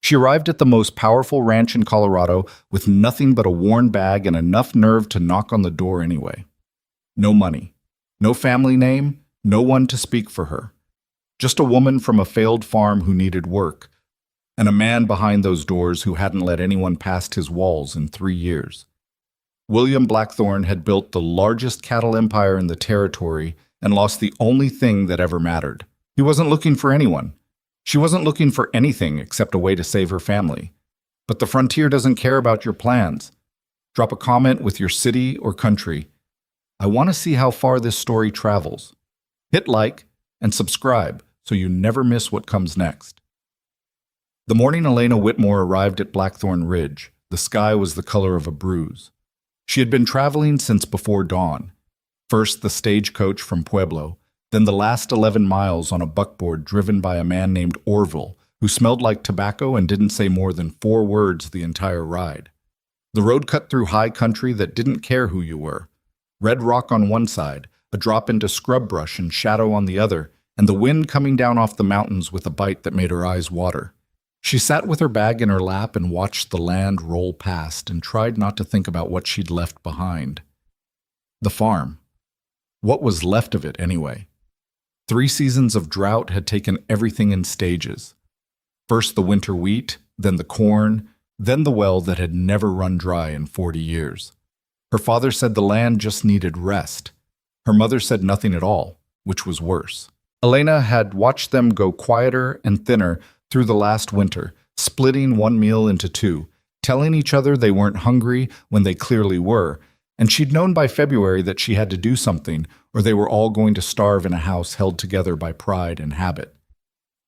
She arrived at the most powerful ranch in Colorado with nothing but a worn bag and enough nerve to knock on the door anyway. No money, no family name, no one to speak for her. Just a woman from a failed farm who needed work, and a man behind those doors who hadn't let anyone past his walls in 3 years. William Blackthorn had built the largest cattle empire in the territory and lost the only thing that ever mattered. He wasn't looking for anyone. She wasn't looking for anything except a way to save her family. But the frontier doesn't care about your plans. Drop a comment with your city or country. I want to see how far this story travels. Hit like and subscribe so you never miss what comes next. The morning Elena Whitmore arrived at Blackthorn Ridge, the sky was the color of a bruise. She had been traveling since before dawn. First the stagecoach from Pueblo, then the last 11 miles on a buckboard driven by a man named Orville, who smelled like tobacco and didn't say more than 4 words the entire ride. The road cut through high country that didn't care who you were. Red rock on one side, a drop into scrub brush and shadow on the other, and the wind coming down off the mountains with a bite that made her eyes water. She sat with her bag in her lap and watched the land roll past and tried not to think about what she'd left behind. The farm. What was left of it, anyway? 3 seasons of drought had taken everything in stages. First the winter wheat, then the corn, then the well that had never run dry in 40 years. Her father said the land just needed rest. Her mother said nothing at all, which was worse. Elena had watched them go quieter and thinner through the last winter, splitting one meal into 2, telling each other they weren't hungry when they clearly were, and she'd known by February that she had to do something, or they were all going to starve in a house held together by pride and habit.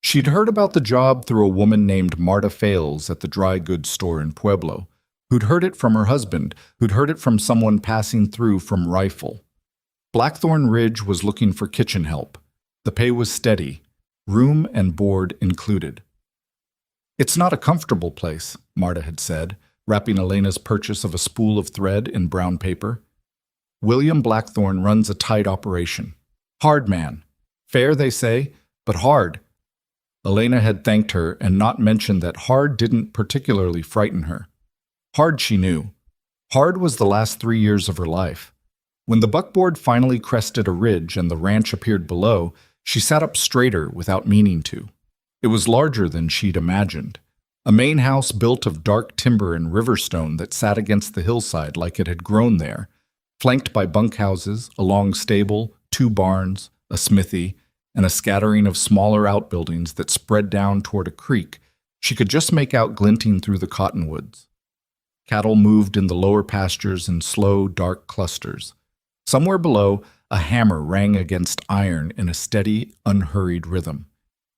She'd heard about the job through a woman named Marta Fales at the dry goods store in Pueblo, who'd heard it from her husband, who'd heard it from someone passing through from Rifle. Blackthorn Ridge was looking for kitchen help. The pay was steady, room and board included. "It's not a comfortable place," Marta had said, wrapping Elena's purchase of a spool of thread in brown paper. "William Blackthorn runs a tight operation. Hard man. Fair, they say, but hard." Elena had thanked her and not mentioned that hard didn't particularly frighten her. Hard she knew. Hard was the last 3 years of her life. When the buckboard finally crested a ridge and the ranch appeared below, she sat up straighter without meaning to. It was larger than she'd imagined. A main house built of dark timber and river stone that sat against the hillside like it had grown there, flanked by bunkhouses, a long stable, 2 barns, a smithy, and a scattering of smaller outbuildings that spread down toward a creek she could just make out glinting through the cottonwoods. Cattle moved in the lower pastures in slow, dark clusters. Somewhere below, a hammer rang against iron in a steady, unhurried rhythm.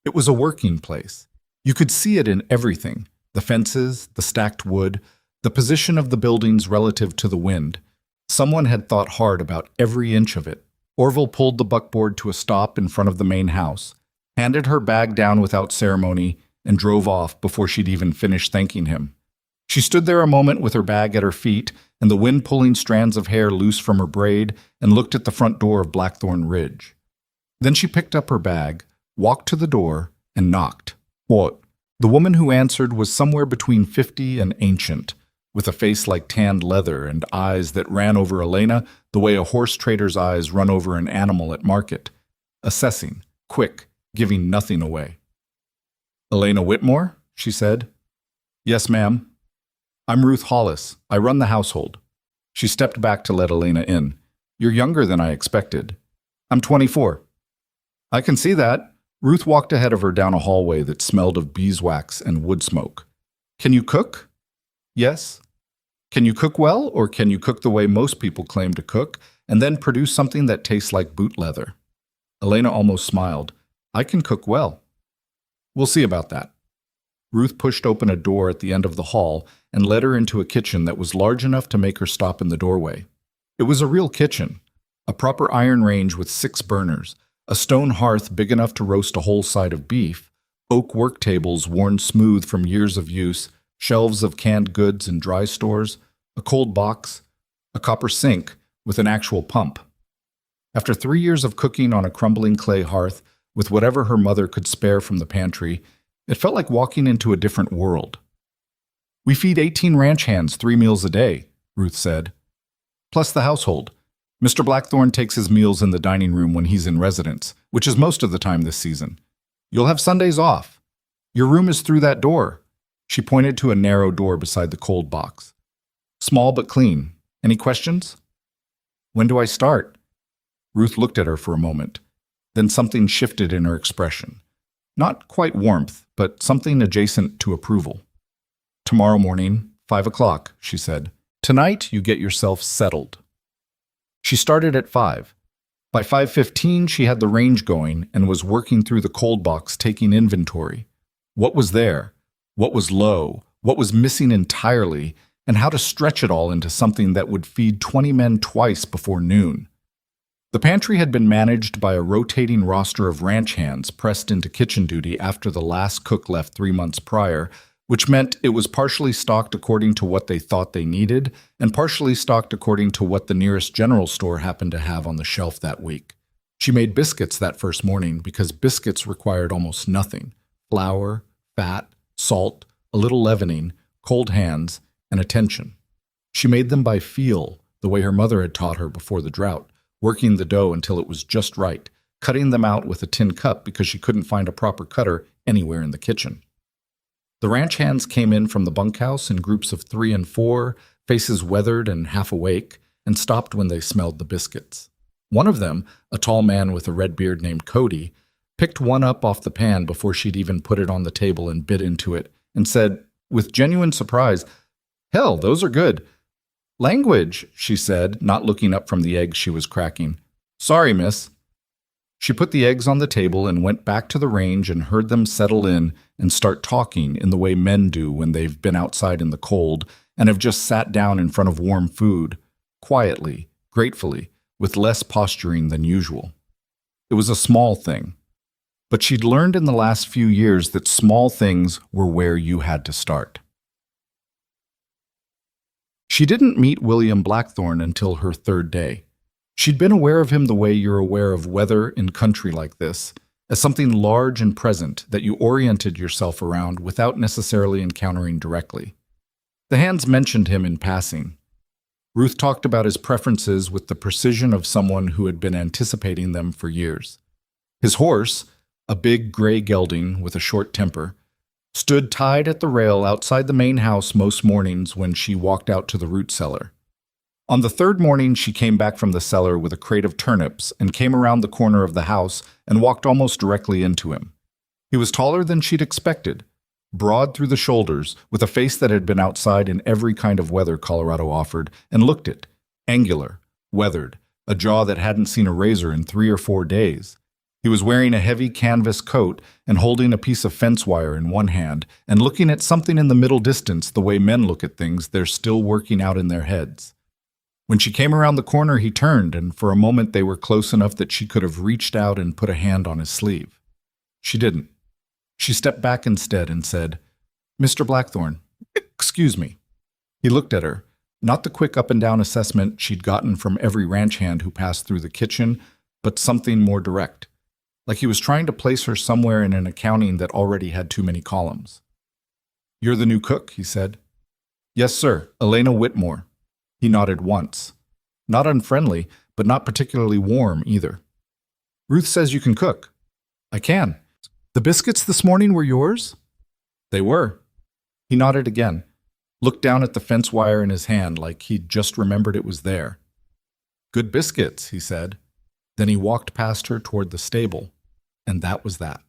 It was a working place. You could see it in everything: the fences, the stacked wood, the position of the buildings relative to the wind. Someone had thought hard about every inch of it. Orville pulled the buckboard to a stop in front of the main house, handed her bag down without ceremony, and drove off before she'd even finished thanking him. She stood there a moment with her bag at her feet and the wind pulling strands of hair loose from her braid and looked at the front door of Blackthorn Ridge. Then she picked up her bag, walked to the door, and knocked. "What?" The woman who answered was somewhere between 50 and ancient, with a face like tanned leather and eyes that ran over Elena the way a horse trader's eyes run over an animal at market. Assessing, quick, giving nothing away. "Elena Whitmore?" she said. "Yes, ma'am." "I'm Ruth Hollis. I run the household." She stepped back to let Elena in. "You're younger than I expected." "I'm 24. "I can see that." Ruth walked ahead of her down a hallway that smelled of beeswax and wood smoke. "Can you cook?" "Yes." "Can you cook well, or can you cook the way most people claim to cook, and then produce something that tastes like boot leather?" Elena almost smiled. "I can cook well." "We'll see about that." Ruth pushed open a door at the end of the hall and led her into a kitchen that was large enough to make her stop in the doorway. It was a real kitchen, a proper iron range with 6 burners, a stone hearth big enough to roast a whole side of beef, oak work tables worn smooth from years of use, shelves of canned goods and dry stores, a cold box, a copper sink with an actual pump. After 3 years of cooking on a crumbling clay hearth, with whatever her mother could spare from the pantry, It felt like walking into a different world. "We feed 18 ranch hands 3 meals a day," Ruth said. "Plus the household. Mr. Blackthorn takes his meals in the dining room when he's in residence, which is most of the time this season. You'll have Sundays off. Your room is through that door." She pointed to a narrow door beside the cold box. "Small but clean. Any questions?" "When do I start?" Ruth looked at her for a moment. Then something shifted in her expression. Not quite warmth, but something adjacent to approval. "Tomorrow morning, 5 o'clock, she said. "Tonight you get yourself settled." She started at 5. By 5:15 she had the range going and was working through the cold box taking inventory. What was there? What was low? What was missing entirely? And how to stretch it all into something that would feed 20 men twice before noon. The pantry had been managed by a rotating roster of ranch hands pressed into kitchen duty after the last cook left 3 months prior, which meant it was partially stocked according to what they thought they needed and partially stocked according to what the nearest general store happened to have on the shelf that week. She made biscuits that first morning because biscuits required almost nothing: flour, fat, salt, a little leavening, cold hands, and attention. She made them by feel, the way her mother had taught her before the drought, working the dough until it was just right, cutting them out with a tin cup because she couldn't find a proper cutter anywhere in the kitchen. The ranch hands came in from the bunkhouse in groups of 3 and 4, faces weathered and half awake, and stopped when they smelled the biscuits. One of them, a tall man with a red beard named Cody, picked one up off the pan before she'd even put it on the table and bit into it, and said, with genuine surprise, "Hell, those are good." "Language," she said, not looking up from the eggs she was cracking. "Sorry, miss." She put the eggs on the table and went back to the range and heard them settle in and start talking in the way men do when they've been outside in the cold and have just sat down in front of warm food, quietly, gratefully, with less posturing than usual. It was a small thing. But she'd learned in the last few years that small things were where you had to start. She didn't meet William Blackthorn until her 3rd day. She'd been aware of him the way you're aware of weather in country like this, as something large and present that you oriented yourself around without necessarily encountering directly. The hands mentioned him in passing. Ruth talked about his preferences with the precision of someone who had been anticipating them for years. His horse, a big gray gelding with a short temper, stood tied at the rail outside the main house most mornings when she walked out to the root cellar. On the 3rd morning, she came back from the cellar with a crate of turnips and came around the corner of the house and walked almost directly into him. He was taller than she'd expected, broad through the shoulders, with a face that had been outside in every kind of weather Colorado offered, and looked it, angular, weathered, a jaw that hadn't seen a razor in 3 or 4 days. He was wearing a heavy canvas coat and holding a piece of fence wire in one hand and looking at something in the middle distance the way men look at things they're still working out in their heads. When she came around the corner, he turned, and for a moment they were close enough that she could have reached out and put a hand on his sleeve. She didn't. She stepped back instead and said, "Mr. Blackthorn, excuse me." He looked at her, not the quick up-and-down assessment she'd gotten from every ranch hand who passed through the kitchen, but something more direct. Like he was trying to place her somewhere in an accounting that already had too many columns. "You're the new cook," he said. "Yes, sir, Elena Whitmore." He nodded once. Not unfriendly, but not particularly warm either. "Ruth says you can cook." "I can." "The biscuits this morning were yours?" "They were." He nodded again, looked down at the fence wire in his hand like he'd just remembered it was there. "Good biscuits," he said. Then he walked past her toward the stable, and that was that.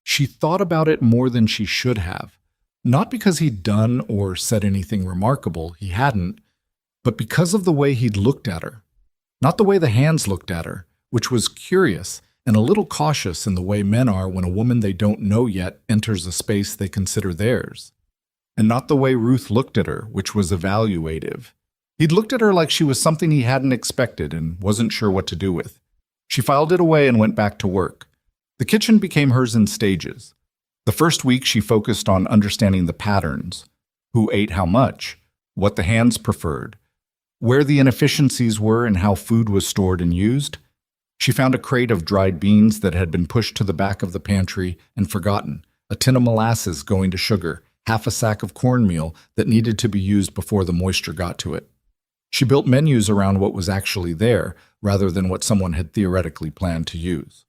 She thought about it more than she should have, not because he'd done or said anything remarkable, he hadn't, but because of the way he'd looked at her. Not the way the hands looked at her, which was curious and a little cautious in the way men are when a woman they don't know yet enters a space they consider theirs. And not the way Ruth looked at her, which was evaluative. He'd looked at her like she was something he hadn't expected and wasn't sure what to do with. She filed it away and went back to work. The kitchen became hers in stages. The first week she focused on understanding the patterns, who ate how much, what the hands preferred, where the inefficiencies were and how food was stored and used. She found a crate of dried beans that had been pushed to the back of the pantry and forgotten, a tin of molasses going to sugar, half a sack of cornmeal that needed to be used before the moisture got to it. She built menus around what was actually there, rather than what someone had theoretically planned to use.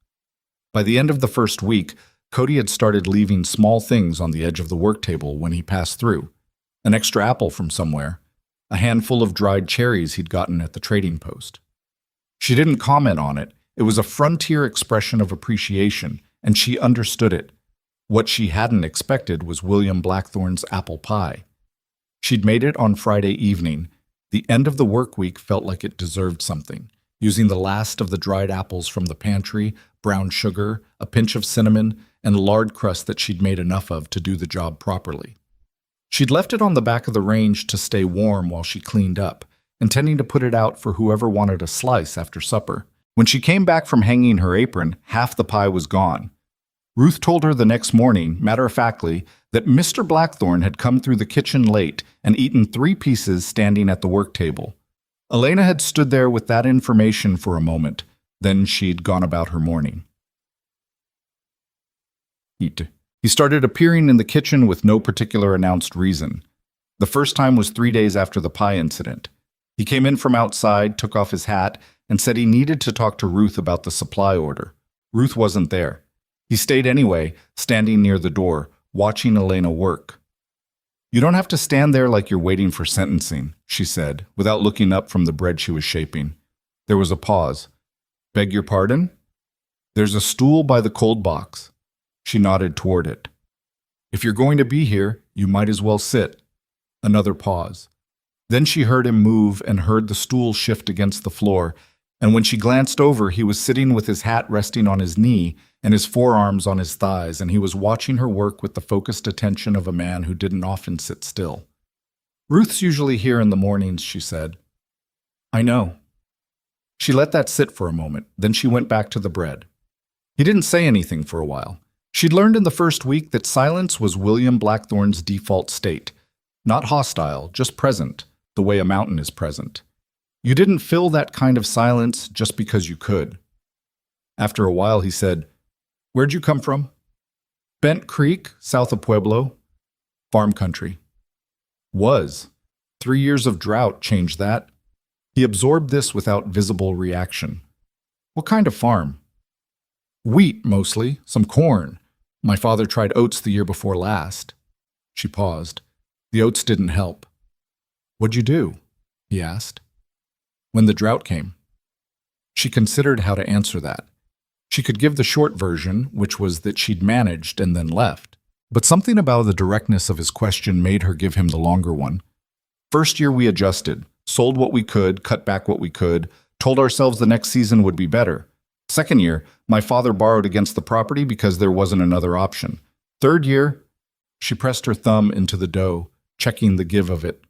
By the end of the first week, Cody had started leaving small things on the edge of the work table when he passed through. An extra apple from somewhere, a handful of dried cherries he'd gotten at the trading post. She didn't comment on it. It was a frontier expression of appreciation, and she understood it. What she hadn't expected was William Blackthorn's apple pie. She'd made it on Friday evening. The end of the work week felt like it deserved something, using the last of the dried apples from the pantry, brown sugar, a pinch of cinnamon, and lard crust that she'd made enough of to do the job properly. She'd left it on the back of the range to stay warm while she cleaned up, intending to put it out for whoever wanted a slice after supper. When she came back from hanging her apron, half the pie was gone. Ruth told her the next morning, matter-of-factly, that Mr. Blackthorn had come through the kitchen late and eaten 3 pieces standing at the work table. Elena had stood there with that information for a moment. Then she'd gone about her morning. He started appearing in the kitchen with no particular announced reason. The first time was 3 days after the pie incident. He came in from outside, took off his hat, and said he needed to talk to Ruth about the supply order. Ruth wasn't there. He stayed anyway, standing near the door, watching Elena work. "You don't have to stand there like you're waiting for sentencing," she said, without looking up from the bread she was shaping. There was a pause. "Beg your pardon?" "There's a stool by the cold box." She nodded toward it. "If you're going to be here, you might as well sit." Another pause. Then she heard him move and heard the stool shift against the floor, and when she glanced over, he was sitting with his hat resting on his knee and his forearms on his thighs, and he was watching her work with the focused attention of a man who didn't often sit still. "Ruth's usually here in the mornings," she said. "I know." She let that sit for a moment, then she went back to the bread. He didn't say anything for a while. She'd learned in the first week that silence was William Blackthorn's default state. Not hostile, just present, the way a mountain is present. You didn't fill that kind of silence just because you could. After a while, he said, "Where'd you come from?" "Bent Creek, south of Pueblo. Farm country." Was. 3 years of drought changed that. He absorbed this without visible reaction. "What kind of farm?" "Wheat, mostly. Some corn. My father tried oats the year before last." She paused. The oats didn't help. "What'd you do?" he asked. "When the drought came." She considered how to answer that. She could give the short version, which was that she'd managed and then left. But something about the directness of his question made her give him the longer one. "First year we adjusted, sold what we could, cut back what we could, told ourselves the next season would be better. Second year, my father borrowed against the property because there wasn't another option. Third year," she pressed her thumb into the dough, checking the give of it.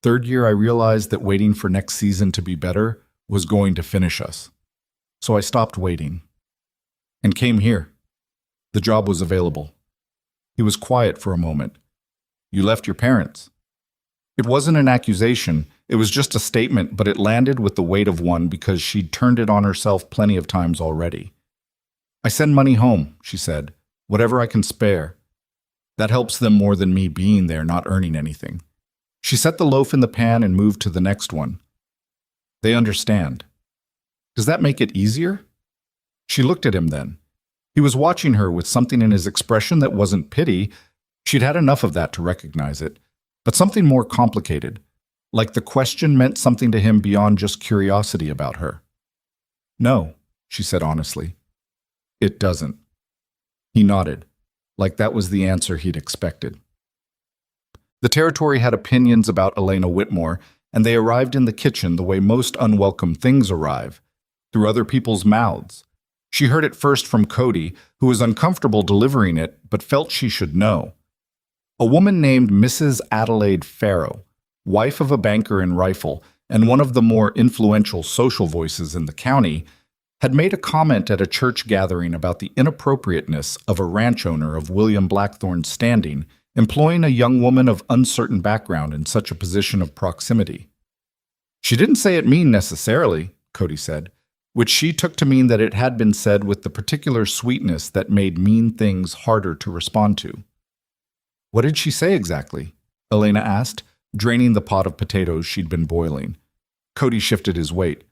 "Third year, I realized that waiting for next season to be better was going to finish us. So I stopped waiting and came here. The job was available." He was quiet for a moment. "You left your parents." It wasn't an accusation, it was just a statement, but it landed with the weight of one because she'd turned it on herself plenty of times already. "I send money home," she said, "whatever I can spare. That helps them more than me being there not earning anything." She set the loaf in the pan and moved to the next one. "They understand." "Does that make it easier?" She looked at him then. He was watching her with something in his expression that wasn't pity. She'd had enough of that to recognize it, but something more complicated, like the question meant something to him beyond just curiosity about her. "No," she said honestly. "It doesn't." He nodded, like that was the answer he'd expected. The territory had opinions about Elena Whitmore, and they arrived in the kitchen the way most unwelcome things arrive, through other people's mouths. She heard it first from Cody, who was uncomfortable delivering it, but felt she should know. A woman named Mrs. Adelaide Farrow, wife of a banker in Rifle and one of the more influential social voices in the county, had made a comment at a church gathering about the inappropriateness of a ranch owner of William Blackthorn's standing employing a young woman of uncertain background in such a position of proximity. "She didn't say it mean necessarily," Cody said, which she took to mean that it had been said with the particular sweetness that made mean things harder to respond to. What did she say exactly? Elena asked, draining the pot of potatoes she'd been boiling. Cody shifted his weight.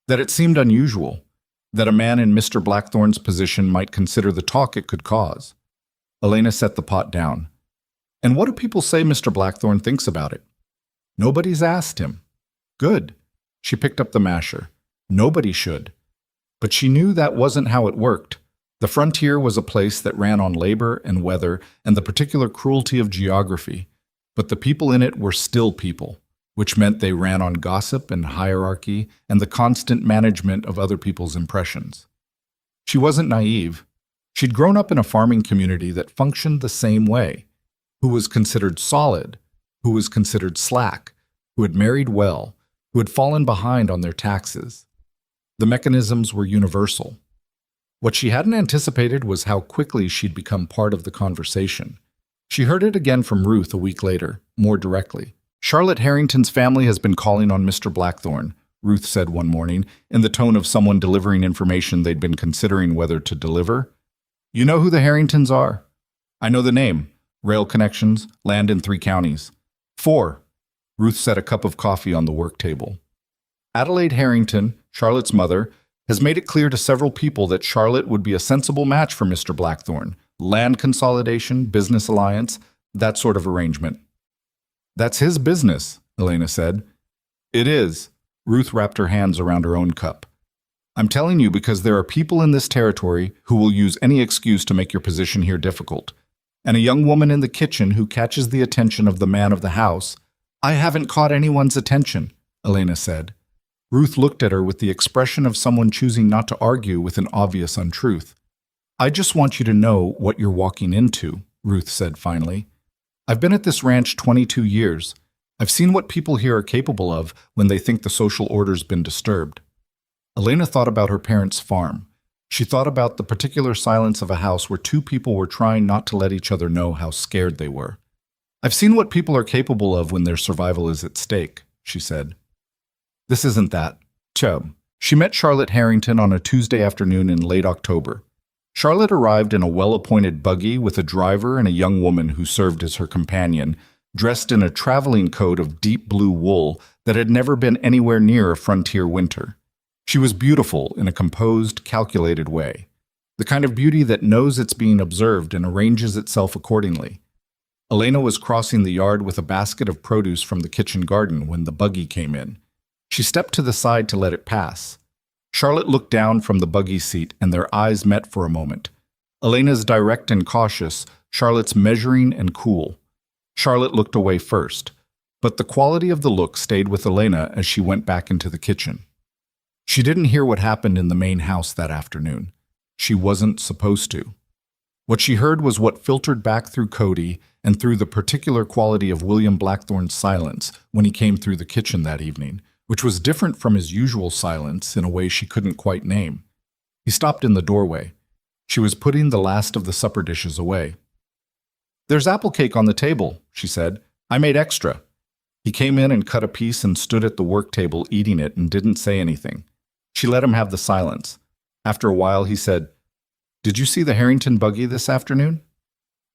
That it seemed unusual, that a man in Mr. Blackthorn's position might consider the talk it could cause. Elena set the pot down. And what do people say Mr. Blackthorn thinks about it? Nobody's asked him. Good. She picked up the masher. Nobody should. But she knew that wasn't how it worked. The frontier was a place that ran on labor and weather and the particular cruelty of geography. But the people in it were still people, which meant they ran on gossip and hierarchy and the constant management of other people's impressions. She wasn't naive. She'd grown up in a farming community that functioned the same way, who was considered solid, who was considered slack, who had married well, who had fallen behind on their taxes. The mechanisms were universal. What she hadn't anticipated was how quickly she'd become part of the conversation. She heard it again from Ruth a week later, more directly. Charlotte Harrington's family has been calling on Mr. Blackthorn, Ruth said one morning, in the tone of someone delivering information they'd been considering whether to deliver. You know who the Harringtons are? I know the name. Rail connections, land in 3 counties. 4. Ruth set a cup of coffee on the work table. Adelaide Harrington, Charlotte's mother, has made it clear to several people that Charlotte would be a sensible match for Mr. Blackthorn. Land consolidation, business alliance, that sort of arrangement. That's his business, Elena said. It is. Ruth wrapped her hands around her own cup. I'm telling you because there are people in this territory who will use any excuse to make your position here difficult. And a young woman in the kitchen who catches the attention of the man of the house. I haven't caught anyone's attention, Elena said. Ruth looked at her with the expression of someone choosing not to argue with an obvious untruth. I just want you to know what you're walking into, Ruth said finally. I've been at this ranch 22 years. I've seen what people here are capable of when they think the social order's been disturbed. Elena thought about her parents' farm. She thought about the particular silence of a house where 2 people were trying not to let each other know how scared they were. I've seen what people are capable of when their survival is at stake, she said. This isn't that. Chub. She met Charlotte Harrington on a Tuesday afternoon in late October. Charlotte arrived in a well-appointed buggy with a driver and a young woman who served as her companion, dressed in a traveling coat of deep blue wool that had never been anywhere near a frontier winter. She was beautiful in a composed, calculated way, the kind of beauty that knows it's being observed and arranges itself accordingly. Elena was crossing the yard with a basket of produce from the kitchen garden when the buggy came in. She stepped to the side to let it pass. Charlotte looked down from the buggy seat and their eyes met for a moment. Elena's direct and cautious, Charlotte's measuring and cool. Charlotte looked away first, but the quality of the look stayed with Elena as she went back into the kitchen. She didn't hear what happened in the main house that afternoon. She wasn't supposed to. What she heard was what filtered back through Cody and through the particular quality of William Blackthorn's silence when he came through the kitchen that evening, which was different from his usual silence in a way she couldn't quite name. He stopped in the doorway. She was putting the last of the supper dishes away. There's apple cake on the table, she said. I made extra. He came in and cut a piece and stood at the work table eating it and didn't say anything. She let him have the silence. After a while, he said, Did you see the Harrington buggy this afternoon?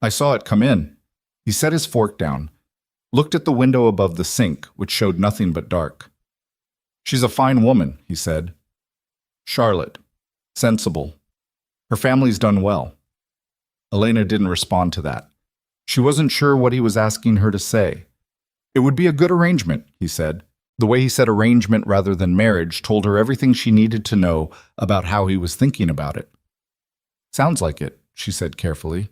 I saw it come in. He set his fork down, looked at the window above the sink, which showed nothing but dark. She's a fine woman, he said. Charlotte. Sensible. Her family's done well. Elena didn't respond to that. She wasn't sure what he was asking her to say. It would be a good arrangement, he said. The way he said arrangement rather than marriage told her everything she needed to know about how he was thinking about it. Sounds like it, she said carefully.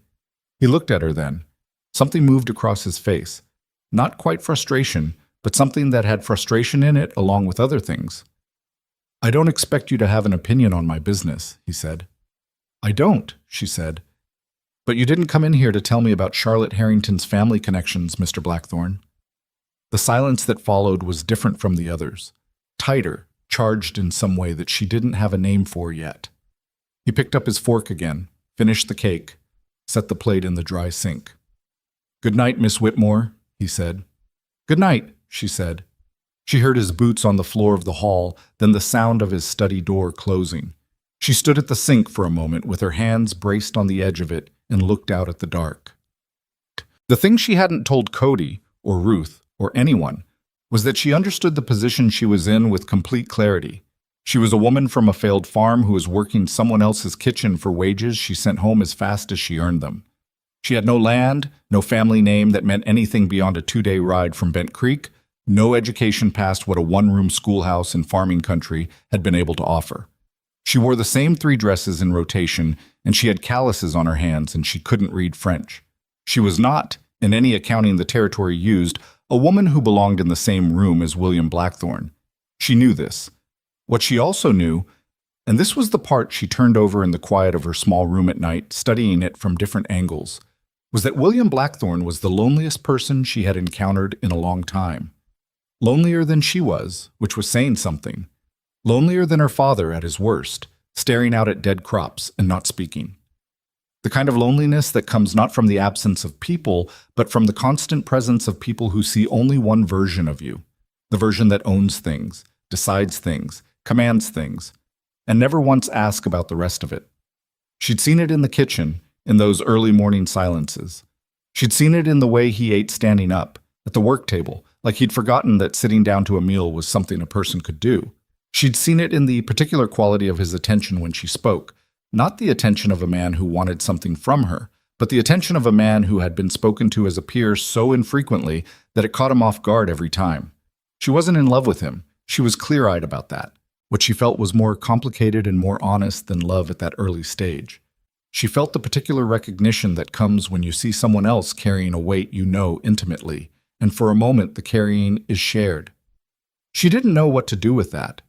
He looked at her then. Something moved across his face. Not quite frustration, but something that had frustration in it along with other things. I don't expect you to have an opinion on my business, he said. I don't, she said. But you didn't come in here to tell me about Charlotte Harrington's family connections, Mr. Blackthorn. The silence that followed was different from the others, tighter, charged in some way that she didn't have a name for yet. He picked up his fork again, finished the cake, set the plate in the dry sink. Good night, Miss Whitmore, he said. Good night, she said. She heard his boots on the floor of the hall, then the sound of his study door closing. She stood at the sink for a moment with her hands braced on the edge of it and looked out at the dark. The thing she hadn't told Cody, or Ruth, or anyone was that she understood the position she was in with complete clarity. She was a woman from a failed farm who was working someone else's kitchen for wages she sent home as fast as she earned them. She had no land, no family name that meant anything beyond a 2-day ride from Bent Creek, no education past what a one-room schoolhouse in farming country had been able to offer. She wore the same 3 dresses in rotation, and she had calluses on her hands, and she couldn't read French. She was not, in any accounting the territory used, a woman who belonged in the same room as William Blackthorn. She knew this. What she also knew, and this was the part she turned over in the quiet of her small room at night, studying it from different angles, was that William Blackthorn was the loneliest person she had encountered in a long time. Lonelier than she was, which was saying something. Lonelier than her father at his worst, staring out at dead crops and not speaking. The kind of loneliness that comes not from the absence of people, but from the constant presence of people who see only one version of you, the version that owns things, decides things, commands things, and never once asks about the rest of it. She'd seen it in the kitchen, in those early morning silences. She'd seen it in the way he ate standing up, at the work table, like he'd forgotten that sitting down to a meal was something a person could do. She'd seen it in the particular quality of his attention when she spoke, not the attention of a man who wanted something from her, but the attention of a man who had been spoken to as a peer so infrequently that it caught him off guard every time. She wasn't in love with him. She was clear-eyed about that. What she felt was more complicated and more honest than love at that early stage. She felt the particular recognition that comes when you see someone else carrying a weight you know intimately, and for a moment the carrying is shared. She didn't know what to do with that.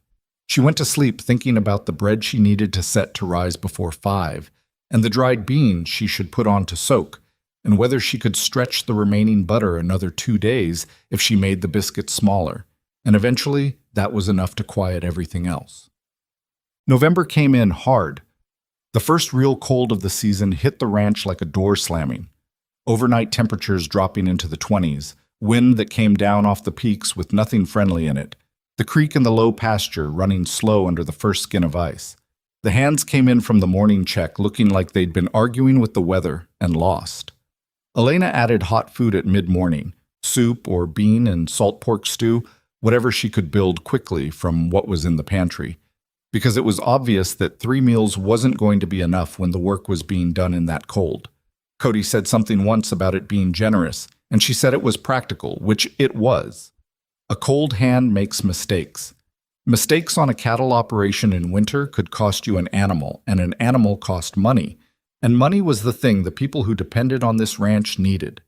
She went to sleep thinking about the bread she needed to set to rise before 5, and the dried beans she should put on to soak, and whether she could stretch the remaining butter another 2 days if she made the biscuits smaller, and eventually that was enough to quiet everything else. November came in hard. The first real cold of the season hit the ranch like a door slamming. Overnight temperatures dropping into the 20s, wind that came down off the peaks with nothing friendly in it, the creek in the low pasture running slow under the first skin of ice. The hands came in from the morning check looking like they'd been arguing with the weather and lost. Elena added hot food at mid-morning, soup or bean and salt pork stew, whatever she could build quickly from what was in the pantry, because it was obvious that 3 meals wasn't going to be enough when the work was being done in that cold. Cody said something once about it being generous, and she said it was practical, which it was. A cold hand makes mistakes. Mistakes on a cattle operation in winter could cost you an animal, and an animal cost money. And money was the thing the people who depended on this ranch needed.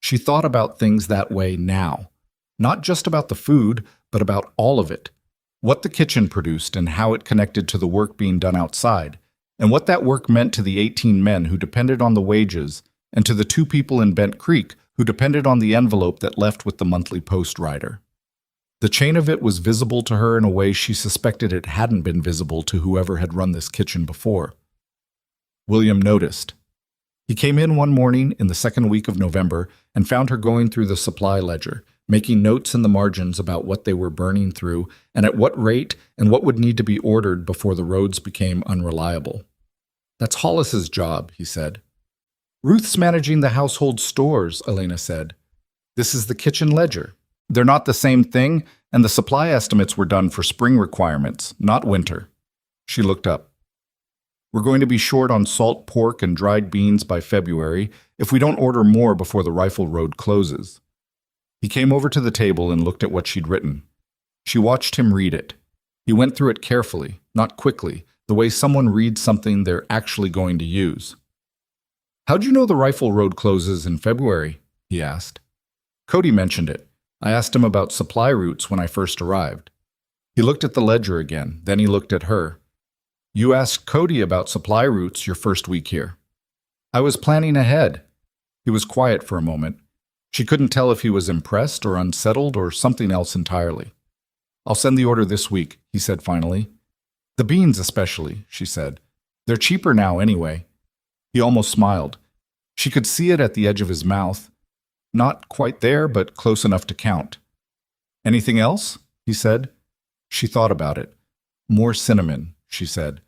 She thought about things that way now. Not just about the food, but about all of it. What the kitchen produced and how it connected to the work being done outside, and what that work meant to the 18 men who depended on the wages, and to the 2 people in Bent Creek who depended on the envelope that left with the monthly post rider. The chain of it was visible to her in a way she suspected it hadn't been visible to whoever had run this kitchen before. William noticed. He came in one morning in the second week of November and found her going through the supply ledger, making notes in the margins about what they were burning through and at what rate and what would need to be ordered before the roads became unreliable. "That's Hollis's job," he said. "Ruth's managing the household stores," Elena said. "This is the kitchen ledger. They're not the same thing, and the supply estimates were done for spring requirements, not winter." She looked up. "We're going to be short on salt pork and dried beans by February if we don't order more before the Rifle Road closes." He came over to the table and looked at what she'd written. She watched him read it. He went through it carefully, not quickly, the way someone reads something they're actually going to use. "How'd you know the Rifle Road closes in February?" he asked. "Cody mentioned it. I asked him about supply routes when I first arrived." He looked at the ledger again, then he looked at her. "You asked Cody about supply routes your first week here." "I was planning ahead." He was quiet for a moment. She couldn't tell if he was impressed or unsettled or something else entirely. "I'll send the order this week," he said finally. "The beans especially," she said. "They're cheaper now anyway." He almost smiled. She could see it at the edge of his mouth. Not quite there, but close enough to count. Anything else? He said. She thought about it. More cinnamon, she said.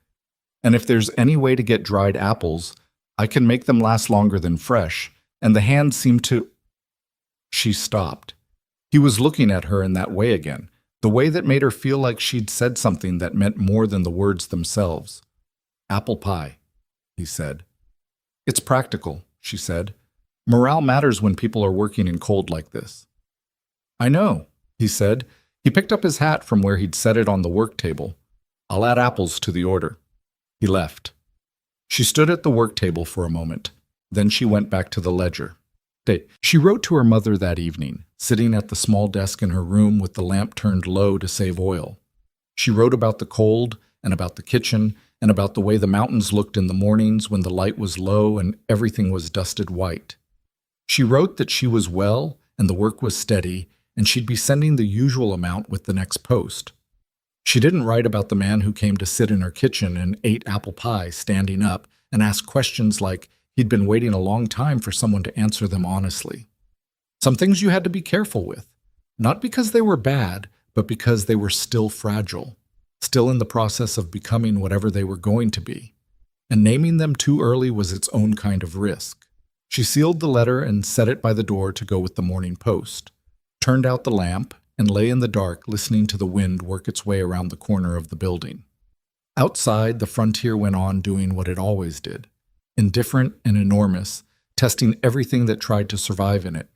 And if there's any way to get dried apples, I can make them last longer than fresh, and the hand seemed to... She stopped. He was looking at her in that way again, the way that made her feel like she'd said something that meant more than the words themselves. Apple pie, he said. It's practical, she said. Morale matters when people are working in cold like this. I know, he said. He picked up his hat from where he'd set it on the work table. I'll add apples to the order. He left. She stood at the work table for a moment. Then she went back to the ledger. She wrote to her mother that evening, sitting at the small desk in her room with the lamp turned low to save oil. She wrote about the cold and about the kitchen and about the way the mountains looked in the mornings when the light was low and everything was dusted white. She wrote that she was well and the work was steady, and she'd be sending the usual amount with the next post. She didn't write about the man who came to sit in her kitchen and ate apple pie standing up and ask questions like he'd been waiting a long time for someone to answer them honestly. Some things you had to be careful with, not because they were bad, but because they were still fragile, still in the process of becoming whatever they were going to be. And naming them too early was its own kind of risk. She sealed the letter and set it by the door to go with the morning post, turned out the lamp, and lay in the dark listening to the wind work its way around the corner of the building. Outside, the frontier went on doing what it always did, indifferent and enormous, testing everything that tried to survive in it.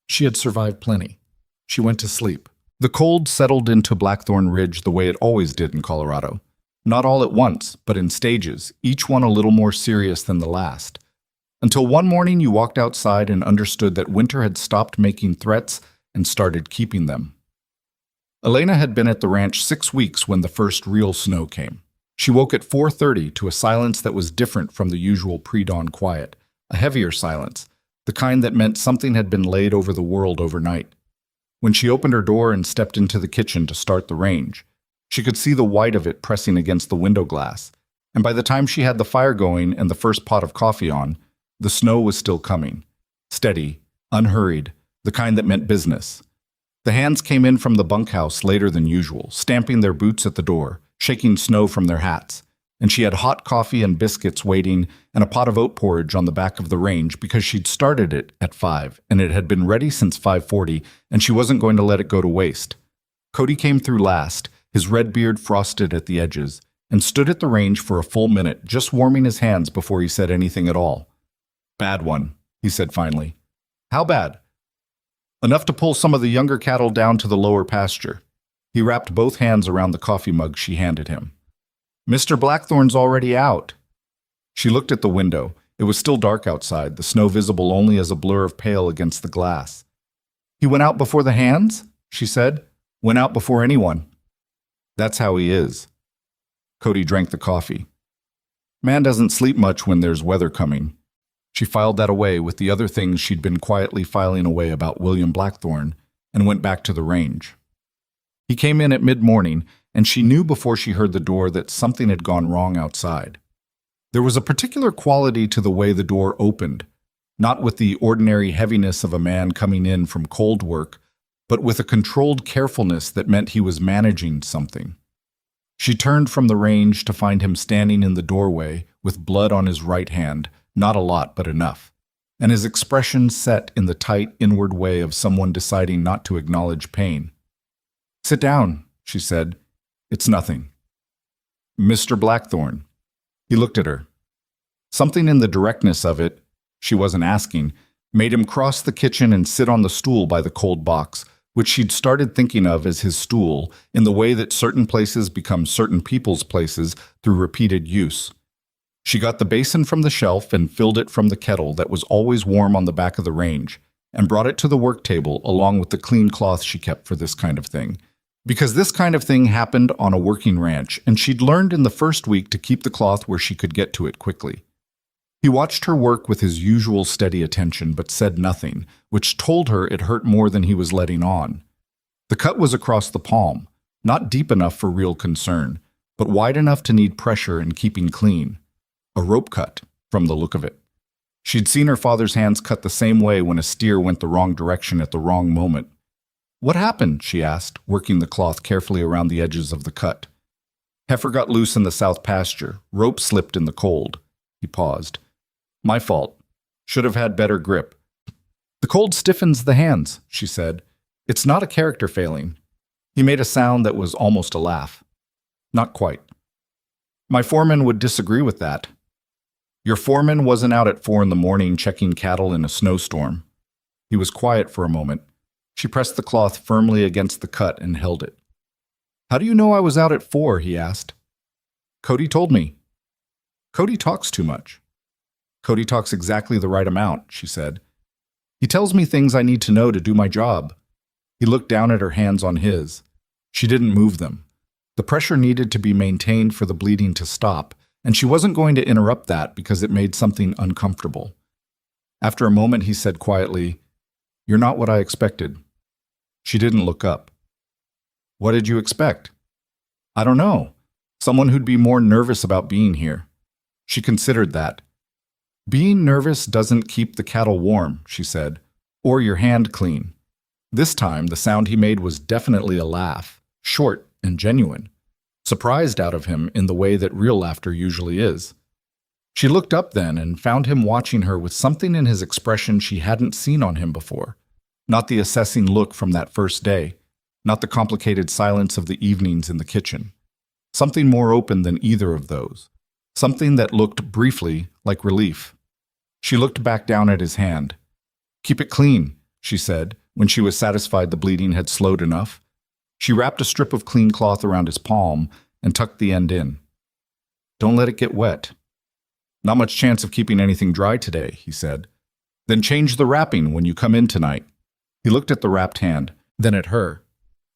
She had survived plenty. She went to sleep. The cold settled into Blackthorn Ridge the way it always did in Colorado. Not all at once, but in stages, each one a little more serious than the last. Until one morning you walked outside and understood that winter had stopped making threats and started keeping them. Elena had been at the ranch 6 weeks when the first real snow came. She woke at 4:30 to a silence that was different from the usual pre-dawn quiet, a heavier silence, the kind that meant something had been laid over the world overnight. When she opened her door and stepped into the kitchen to start the range, she could see the white of it pressing against the window glass, and by the time she had the fire going and the first pot of coffee on, the snow was still coming, steady, unhurried, the kind that meant business. The hands came in from the bunkhouse later than usual, stamping their boots at the door, shaking snow from their hats, and she had hot coffee and biscuits waiting and a pot of oat porridge on the back of the range because she'd started it at 5 and it had been ready since 5:40 and she wasn't going to let it go to waste. Cody came through last, his red beard frosted at the edges, and stood at the range for a full minute, just warming his hands before he said anything at all. Bad one, he said finally. How bad? Enough to pull some of the younger cattle down to the lower pasture. He wrapped both hands around the coffee mug she handed him. Mr. Blackthorn's already out. She looked at the window. It was still dark outside, the snow visible only as a blur of pale against the glass. He went out before the hands? She said. Went out before anyone. That's how he is. Cody drank the coffee. Man doesn't sleep much when there's weather coming. She filed that away with the other things she'd been quietly filing away about William Blackthorn and went back to the range. He came in at mid-morning, and she knew before she heard the door that something had gone wrong outside. There was a particular quality to the way the door opened, not with the ordinary heaviness of a man coming in from cold work, but with a controlled carefulness that meant he was managing something. She turned from the range to find him standing in the doorway with blood on his right hand, not a lot, but enough, and his expression set in the tight, inward way of someone deciding not to acknowledge pain. Sit down, she said. It's nothing. Mr. Blackthorn. He looked at her. Something in the directness of it, she wasn't asking, made him cross the kitchen and sit on the stool by the cold box, which she'd started thinking of as his stool in the way that certain places become certain people's places through repeated use. She got the basin from the shelf and filled it from the kettle that was always warm on the back of the range, and brought it to the work table along with the clean cloth she kept for this kind of thing. Because this kind of thing happened on a working ranch, and she'd learned in the first week to keep the cloth where she could get to it quickly. He watched her work with his usual steady attention, but said nothing, which told her it hurt more than he was letting on. The cut was across the palm, not deep enough for real concern, but wide enough to need pressure and keeping clean. A rope cut, from the look of it. She'd seen her father's hands cut the same way when a steer went the wrong direction at the wrong moment. What happened? She asked, working the cloth carefully around the edges of the cut. Heifer got loose in the south pasture. Rope slipped in the cold. He paused. My fault. Should have had better grip. The cold stiffens the hands, she said. It's not a character failing. He made a sound that was almost a laugh. Not quite. My foreman would disagree with that. Your foreman wasn't out at 4 a.m. checking cattle in a snowstorm. He was quiet for a moment. She pressed the cloth firmly against the cut and held it. How do you know I was out at 4? He asked. Cody told me. Cody talks too much. Cody talks exactly the right amount, she said. He tells me things I need to know to do my job. He looked down at her hands on his. She didn't move them. The pressure needed to be maintained for the bleeding to stop, and she wasn't going to interrupt that because it made something uncomfortable. After a moment, he said quietly, You're not what I expected. She didn't look up. What did you expect? I don't know. Someone who'd be more nervous about being here. She considered that. Being nervous doesn't keep the cattle warm, she said, or your hand clean. This time, the sound he made was definitely a laugh, short and genuine, surprised out of him in the way that real laughter usually is. She looked up then and found him watching her with something in his expression she hadn't seen on him before. Not the assessing look from that first day, not the complicated silence of the evenings in the kitchen. Something more open than either of those. Something that looked briefly like relief. She looked back down at his hand. Keep it clean, she said, when she was satisfied the bleeding had slowed enough. She wrapped a strip of clean cloth around his palm and tucked the end in. Don't let it get wet. Not much chance of keeping anything dry today, he said. Then change the wrapping when you come in tonight. He looked at the wrapped hand, then at her.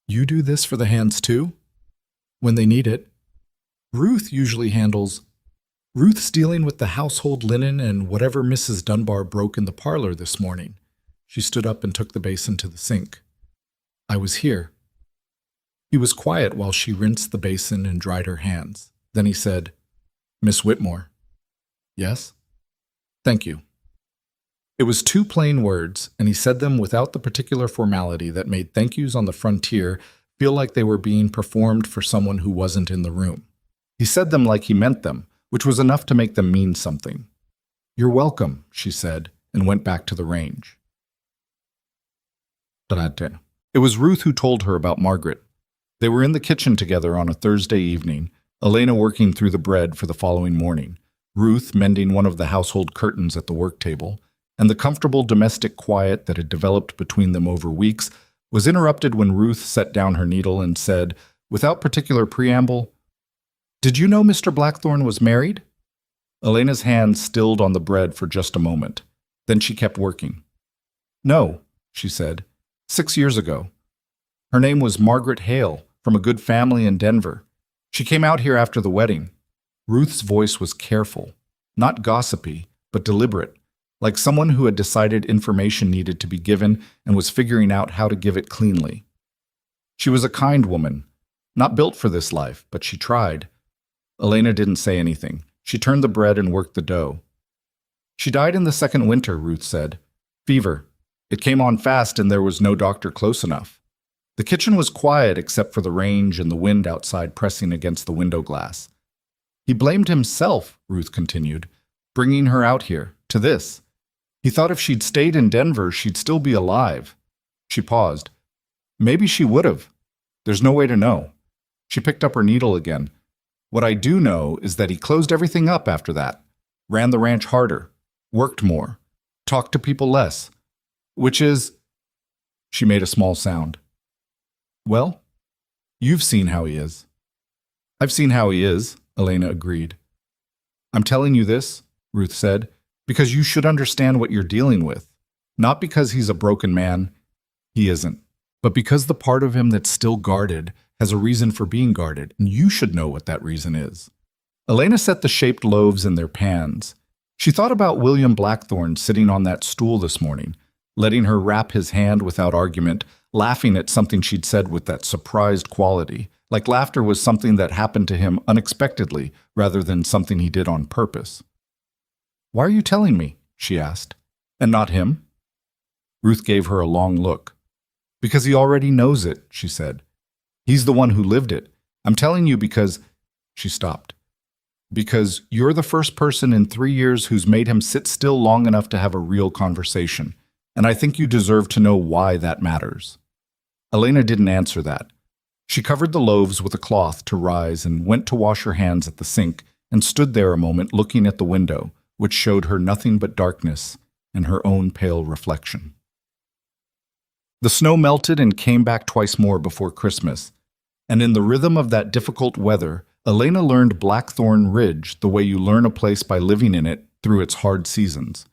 You do this for the hands too? When they need it. Ruth usually handles. Ruth's dealing with the household linen and whatever Mrs. Dunbar broke in the parlor this morning. She stood up and took the basin to the sink. I was here. He was quiet while she rinsed the basin and dried her hands. Then he said, Miss Whitmore. Yes? Thank you. It was 2 plain words, and he said them without the particular formality that made thank yous on the frontier feel like they were being performed for someone who wasn't in the room. He said them like he meant them, which was enough to make them mean something. You're welcome, she said, and went back to the range. It was Ruth who told her about Margaret. They were in the kitchen together on a Thursday evening, Elena working through the bread for the following morning, Ruth mending one of the household curtains at the work table, and the comfortable domestic quiet that had developed between them over weeks was interrupted when Ruth set down her needle and said, without particular preamble, Did you know Mr. Blackthorn was married? Elena's hand stilled on the bread for just a moment. Then she kept working. No, she said, 6 years ago. Her name was Margaret Hale, from a good family in Denver. She came out here after the wedding. Ruth's voice was careful, not gossipy, but deliberate, like someone who had decided information needed to be given and was figuring out how to give it cleanly. She was a kind woman, not built for this life, but she tried. Elena didn't say anything. She turned the bread and worked the dough. She died in the second winter, Ruth said. Fever. It came on fast and there was no doctor close enough. The kitchen was quiet except for the range and the wind outside pressing against the window glass. He blamed himself, Ruth continued, bringing her out here, to this. He thought if she'd stayed in Denver, she'd still be alive. She paused. Maybe she would have. There's no way to know. She picked up her needle again. What I do know is that he closed everything up after that, ran the ranch harder, worked more, talked to people less, which is... She made a small sound. Well, you've seen how he is. I've seen how he is, Elena agreed. I'm telling you this, Ruth said, because you should understand what you're dealing with. Not because he's a broken man. He isn't. But because the part of him that's still guarded has a reason for being guarded, and you should know what that reason is. Elena set the shaped loaves in their pans. She thought about William Blackthorn sitting on that stool this morning, letting her wrap his hand without argument, laughing at something she'd said with that surprised quality, like laughter was something that happened to him unexpectedly rather than something he did on purpose. Why are you telling me? She asked. And not him? Ruth gave her a long look. Because he already knows it, she said. He's the one who lived it. I'm telling you because... She stopped. Because you're the first person in 3 years who's made him sit still long enough to have a real conversation, and I think you deserve to know why that matters. Elena didn't answer that. She covered the loaves with a cloth to rise and went to wash her hands at the sink and stood there a moment looking at the window, which showed her nothing but darkness and her own pale reflection. The snow melted and came back twice more before Christmas, and in the rhythm of that difficult weather, Elena learned Blackthorn Ridge the way you learn a place by living in it through its hard seasons.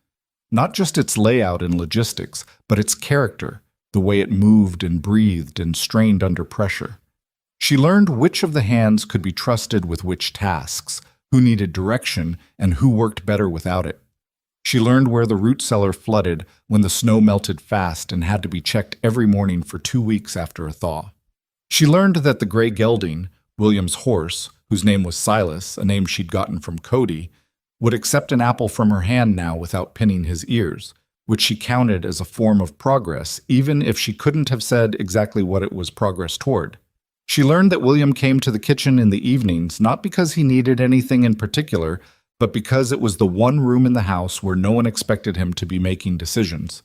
Not just its layout and logistics, but its character, the way it moved and breathed and strained under pressure. She learned which of the hands could be trusted with which tasks, who needed direction, and who worked better without it. She learned where the root cellar flooded when the snow melted fast and had to be checked every morning for 2 weeks after a thaw. She learned that the gray gelding, William's horse, whose name was Silas, a name she'd gotten from Cody, would accept an apple from her hand now without pinning his ears, which she counted as a form of progress, even if she couldn't have said exactly what it was progress toward. She learned that William came to the kitchen in the evenings not because he needed anything in particular, but because it was the one room in the house where no one expected him to be making decisions.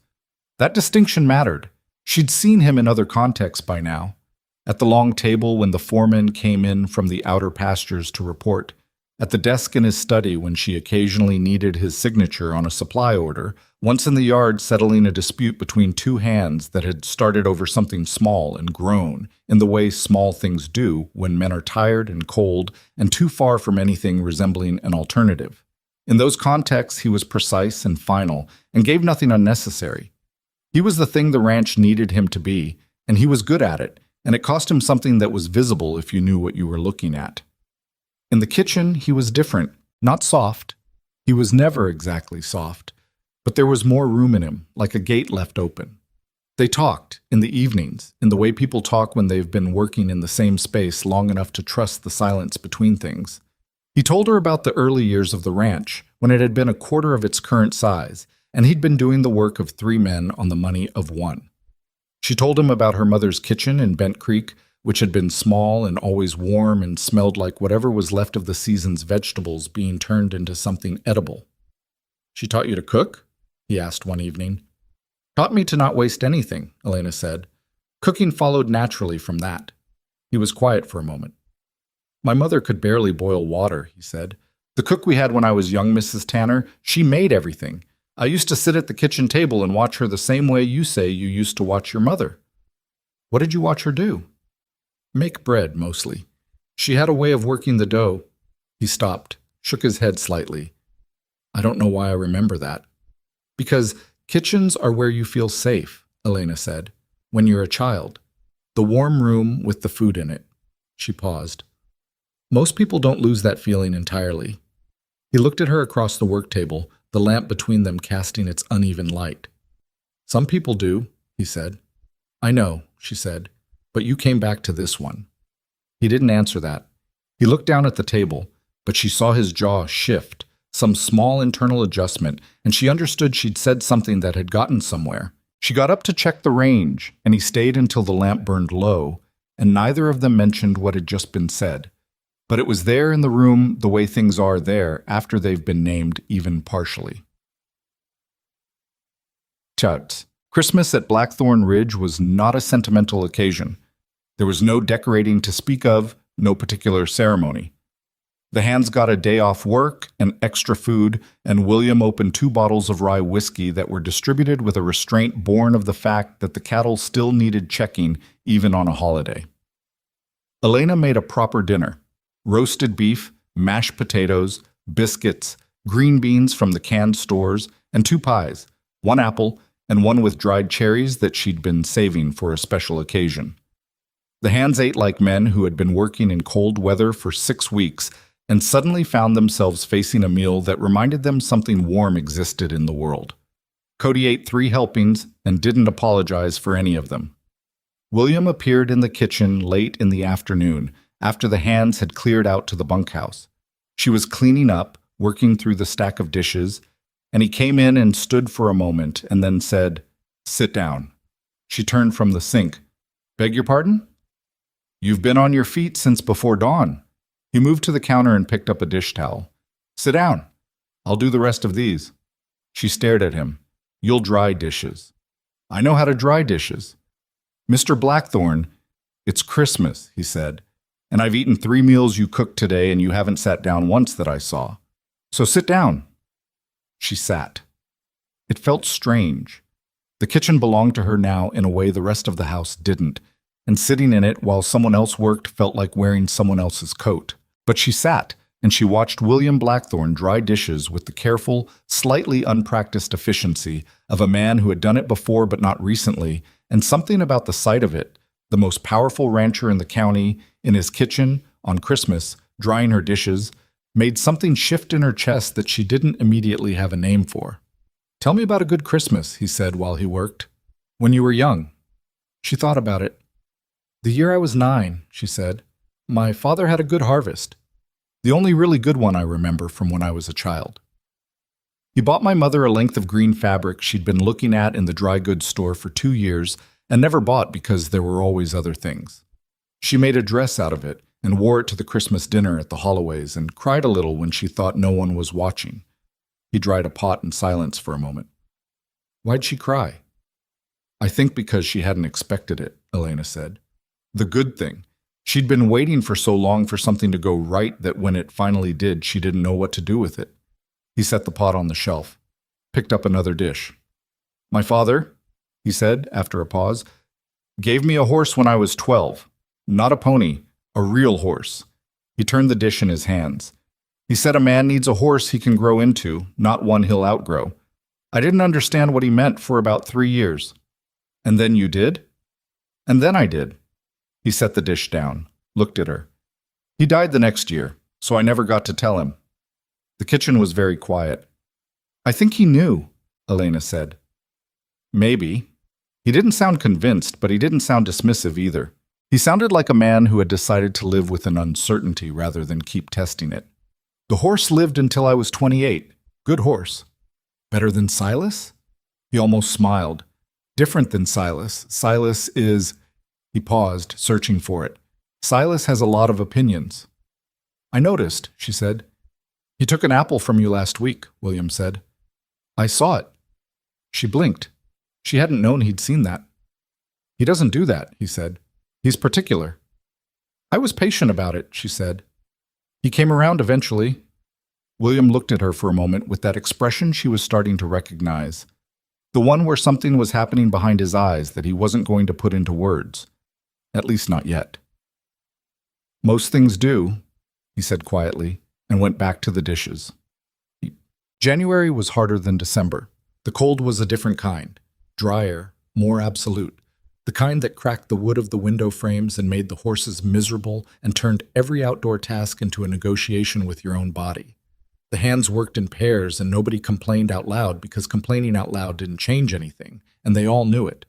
That distinction mattered. She'd seen him in other contexts by now. At the long table when the foreman came in from the outer pastures to report, at the desk in his study when she occasionally needed his signature on a supply order, once in the yard settling a dispute between two hands that had started over something small and grown, in the way small things do when men are tired and cold and too far from anything resembling an alternative. In those contexts, he was precise and final and gave nothing unnecessary. He was the thing the ranch needed him to be, and he was good at it, and it cost him something that was visible if you knew what you were looking at. In the kitchen, he was different, not soft. He was never exactly soft, but there was more room in him, like a gate left open. They talked, in the evenings, in the way people talk when they've been working in the same space long enough to trust the silence between things. He told her about the early years of the ranch, when it had been a quarter of its current size, and he'd been doing the work of 3 men on the money of 1. She told him about her mother's kitchen in Bent Creek, which had been small and always warm and smelled like whatever was left of the season's vegetables being turned into something edible. "She taught you to cook?" he asked one evening. "Taught me to not waste anything," Elena said. Cooking followed naturally from that. He was quiet for a moment. "My mother could barely boil water," he said. "The cook we had when I was young, Mrs. Tanner, she made everything. I used to sit at the kitchen table and watch her the same way you say you used to watch your mother." "What did you watch her do?" "Make bread, mostly. She had a way of working the dough." He stopped, shook his head slightly. "I don't know why I remember that." "Because kitchens are where you feel safe," Elena said, "when you're a child. The warm room with the food in it." She paused. "Most people don't lose that feeling entirely." He looked at her across the work table, the lamp between them casting its uneven light. "Some people do," he said. "I know," she said, "but you came back to this one." He didn't answer that. He looked down at the table, but she saw his jaw shift, some small internal adjustment, and she understood she'd said something that had gotten somewhere. She got up to check the range, and he stayed until the lamp burned low, and neither of them mentioned what had just been said. But it was there in the room the way things are there after they've been named even partially. Tut. Christmas at Blackthorn Ridge was not a sentimental occasion. There was no decorating to speak of, no particular ceremony. The hands got a day off work and extra food, and William opened 2 bottles of rye whiskey that were distributed with a restraint born of the fact that the cattle still needed checking even on a holiday. Elena made a proper dinner. Roasted beef, mashed potatoes, biscuits, green beans from the canned stores, and 2 pies, 1 apple, and 1 with dried cherries that she'd been saving for a special occasion. The hands ate like men who had been working in cold weather for 6 weeks and suddenly found themselves facing a meal that reminded them something warm existed in the world. Cody ate 3 helpings and didn't apologize for any of them. William appeared in the kitchen late in the afternoon, after the hands had cleared out to the bunkhouse. She was cleaning up, working through the stack of dishes, and he came in and stood for a moment and then said, "Sit down." She turned from the sink. Beg your pardon? You've been on your feet since before dawn. He moved to the counter and picked up a dish towel. Sit down. I'll do the rest of these. She stared at him. You'll dry dishes. I know how to dry dishes. Mr. Blackthorn, it's Christmas, he said, and I've eaten 3 meals you cooked today and you haven't sat down once that I saw. So sit down. She sat. It felt strange. The kitchen belonged to her now in a way the rest of the house didn't, and sitting in it while someone else worked felt like wearing someone else's coat. But she sat, and she watched William Blackthorn dry dishes with the careful, slightly unpracticed efficiency of a man who had done it before but not recently, and something about the sight of it, the most powerful rancher in the county, in his kitchen, on Christmas, drying her dishes, made something shift in her chest that she didn't immediately have a name for. Tell me about a good Christmas, he said while he worked. When you were young. She thought about it. The year I was 9, she said. My father had a good harvest. The only really good one I remember from when I was a child. He bought my mother a length of green fabric she'd been looking at in the dry goods store for 2 years and never bought because there were always other things. She made a dress out of it and wore it to the Christmas dinner at the Holloways and cried a little when she thought no one was watching. He dried a pot in silence for a moment. Why'd she cry? I think because she hadn't expected it, Elena said. The good thing. She'd been waiting for so long for something to go right that when it finally did, she didn't know what to do with it. He set the pot on the shelf, picked up another dish. My father, he said after a pause, gave me a horse when I was 12. Not a pony, a real horse. He turned the dish in his hands. He said a man needs a horse he can grow into, not one he'll outgrow. I didn't understand what he meant for about 3 years. And then you did? And then I did. He set the dish down, looked at her. He died the next year, so I never got to tell him. The kitchen was very quiet. I think he knew, Elena said. Maybe. He didn't sound convinced, but he didn't sound dismissive either. He sounded like a man who had decided to live with an uncertainty rather than keep testing it. The horse lived until I was 28. Good horse. Better than Silas? He almost smiled. Different than Silas. Silas is... He paused, searching for it. Silas has a lot of opinions. I noticed, she said. He took an apple from you last week, William said. I saw it. She blinked. She hadn't known he'd seen that. He doesn't do that, he said. He's particular. I was patient about it, she said. He came around eventually. William looked at her for a moment with that expression she was starting to recognize. The one where something was happening behind his eyes that he wasn't going to put into words. At least not yet. Most things do, he said quietly, and went back to the dishes. January was harder than December. The cold was a different kind, drier, more absolute, the kind that cracked the wood of the window frames and made the horses miserable and turned every outdoor task into a negotiation with your own body. The hands worked in pairs and nobody complained out loud because complaining out loud didn't change anything, and they all knew it.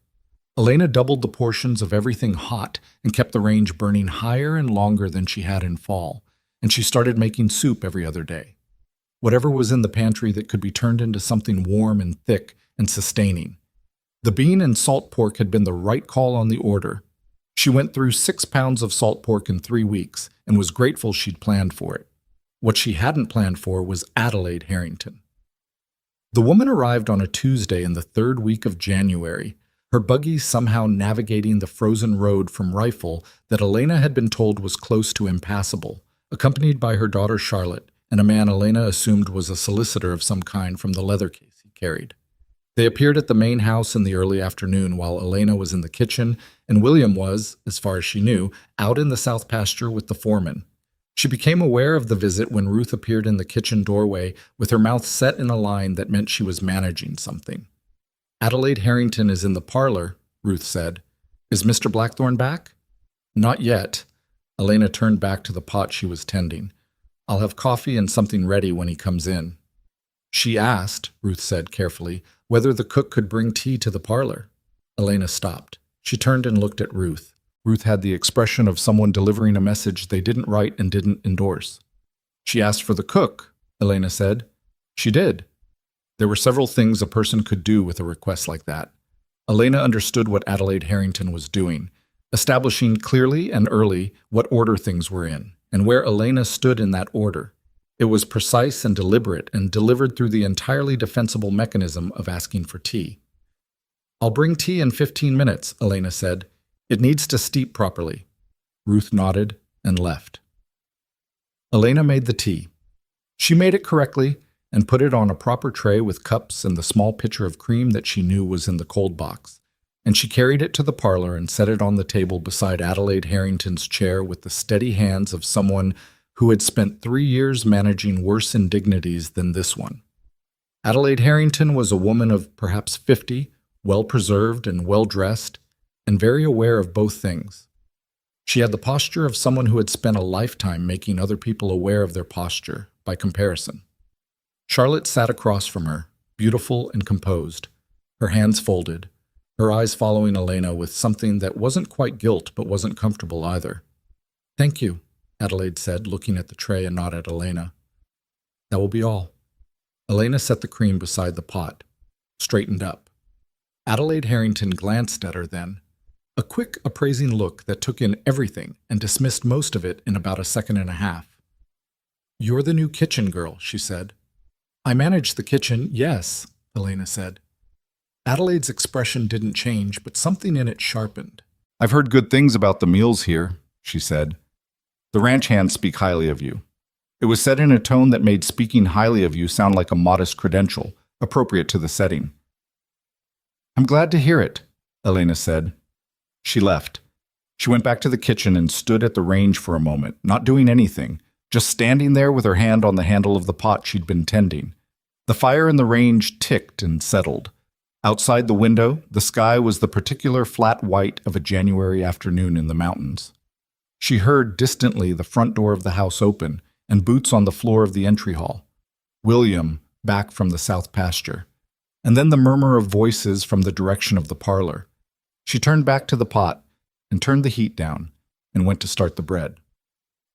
Elena doubled the portions of everything hot and kept the range burning higher and longer than she had in fall, and she started making soup every other day. Whatever was in the pantry that could be turned into something warm and thick and sustaining. The bean and salt pork had been the right call on the order. She went through 6 pounds of salt pork in 3 weeks and was grateful she'd planned for it. What she hadn't planned for was Adelaide Harrington. The woman arrived on a Tuesday in the 3rd week of January, her buggy somehow navigating the frozen road from Rifle that Elena had been told was close to impassable, accompanied by her daughter Charlotte and a man Elena assumed was a solicitor of some kind from the leather case he carried. They appeared at the main house in the early afternoon while Elena was in the kitchen and William was, as far as she knew, out in the south pasture with the foreman. She became aware of the visit when Ruth appeared in the kitchen doorway with her mouth set in a line that meant she was managing something. Adelaide Harrington is in the parlor, Ruth said. Is Mr. Blackthorn back? Not yet. Elena turned back to the pot she was tending. I'll have coffee and something ready when he comes in. She asked, Ruth said carefully, whether the cook could bring tea to the parlor. Elena stopped. She turned and looked at Ruth. Ruth had the expression of someone delivering a message they didn't write and didn't endorse. She asked for the cook, Elena said. She did. There were several things a person could do with a request like that. Elena understood what Adelaide Harrington was doing, establishing clearly and early what order things were in, and where Elena stood in that order. It was precise and deliberate, and delivered through the entirely defensible mechanism of asking for tea. "I'll bring tea in 15 minutes, Elena said. "It needs to steep properly." Ruth nodded and left. Elena made the tea. She made it correctly and put it on a proper tray with cups and the small pitcher of cream that she knew was in the cold box, and she carried it to the parlor and set it on the table beside Adelaide Harrington's chair with the steady hands of someone who had spent 3 years managing worse indignities than this one. Adelaide Harrington was a woman of perhaps 50, well-preserved and well-dressed, and very aware of both things. She had the posture of someone who had spent a lifetime making other people aware of their posture, by comparison. Charlotte sat across from her, beautiful and composed, her hands folded, her eyes following Elena with something that wasn't quite guilt but wasn't comfortable either. "Thank you," Adelaide said, looking at the tray and not at Elena. "That will be all." Elena set the cream beside the pot, straightened up. Adelaide Harrington glanced at her then, a quick, appraising look that took in everything and dismissed most of it in about a second and a half. "You're the new kitchen girl," she said. "I manage the kitchen, yes," Elena said. Adelaide's expression didn't change, but something in it sharpened. "I've heard good things about the meals here," she said. "The ranch hands speak highly of you." It was said in a tone that made speaking highly of you sound like a modest credential, appropriate to the setting. "I'm glad to hear it," Elena said. She left. She went back to the kitchen and stood at the range for a moment, not doing anything, just standing there with her hand on the handle of the pot she'd been tending. The fire in the range ticked and settled. Outside the window, the sky was the particular flat white of a January afternoon in the mountains. She heard distantly the front door of the house open and boots on the floor of the entry hall. William, back from the south pasture. And then the murmur of voices from the direction of the parlor. She turned back to the pot and turned the heat down and went to start the bread.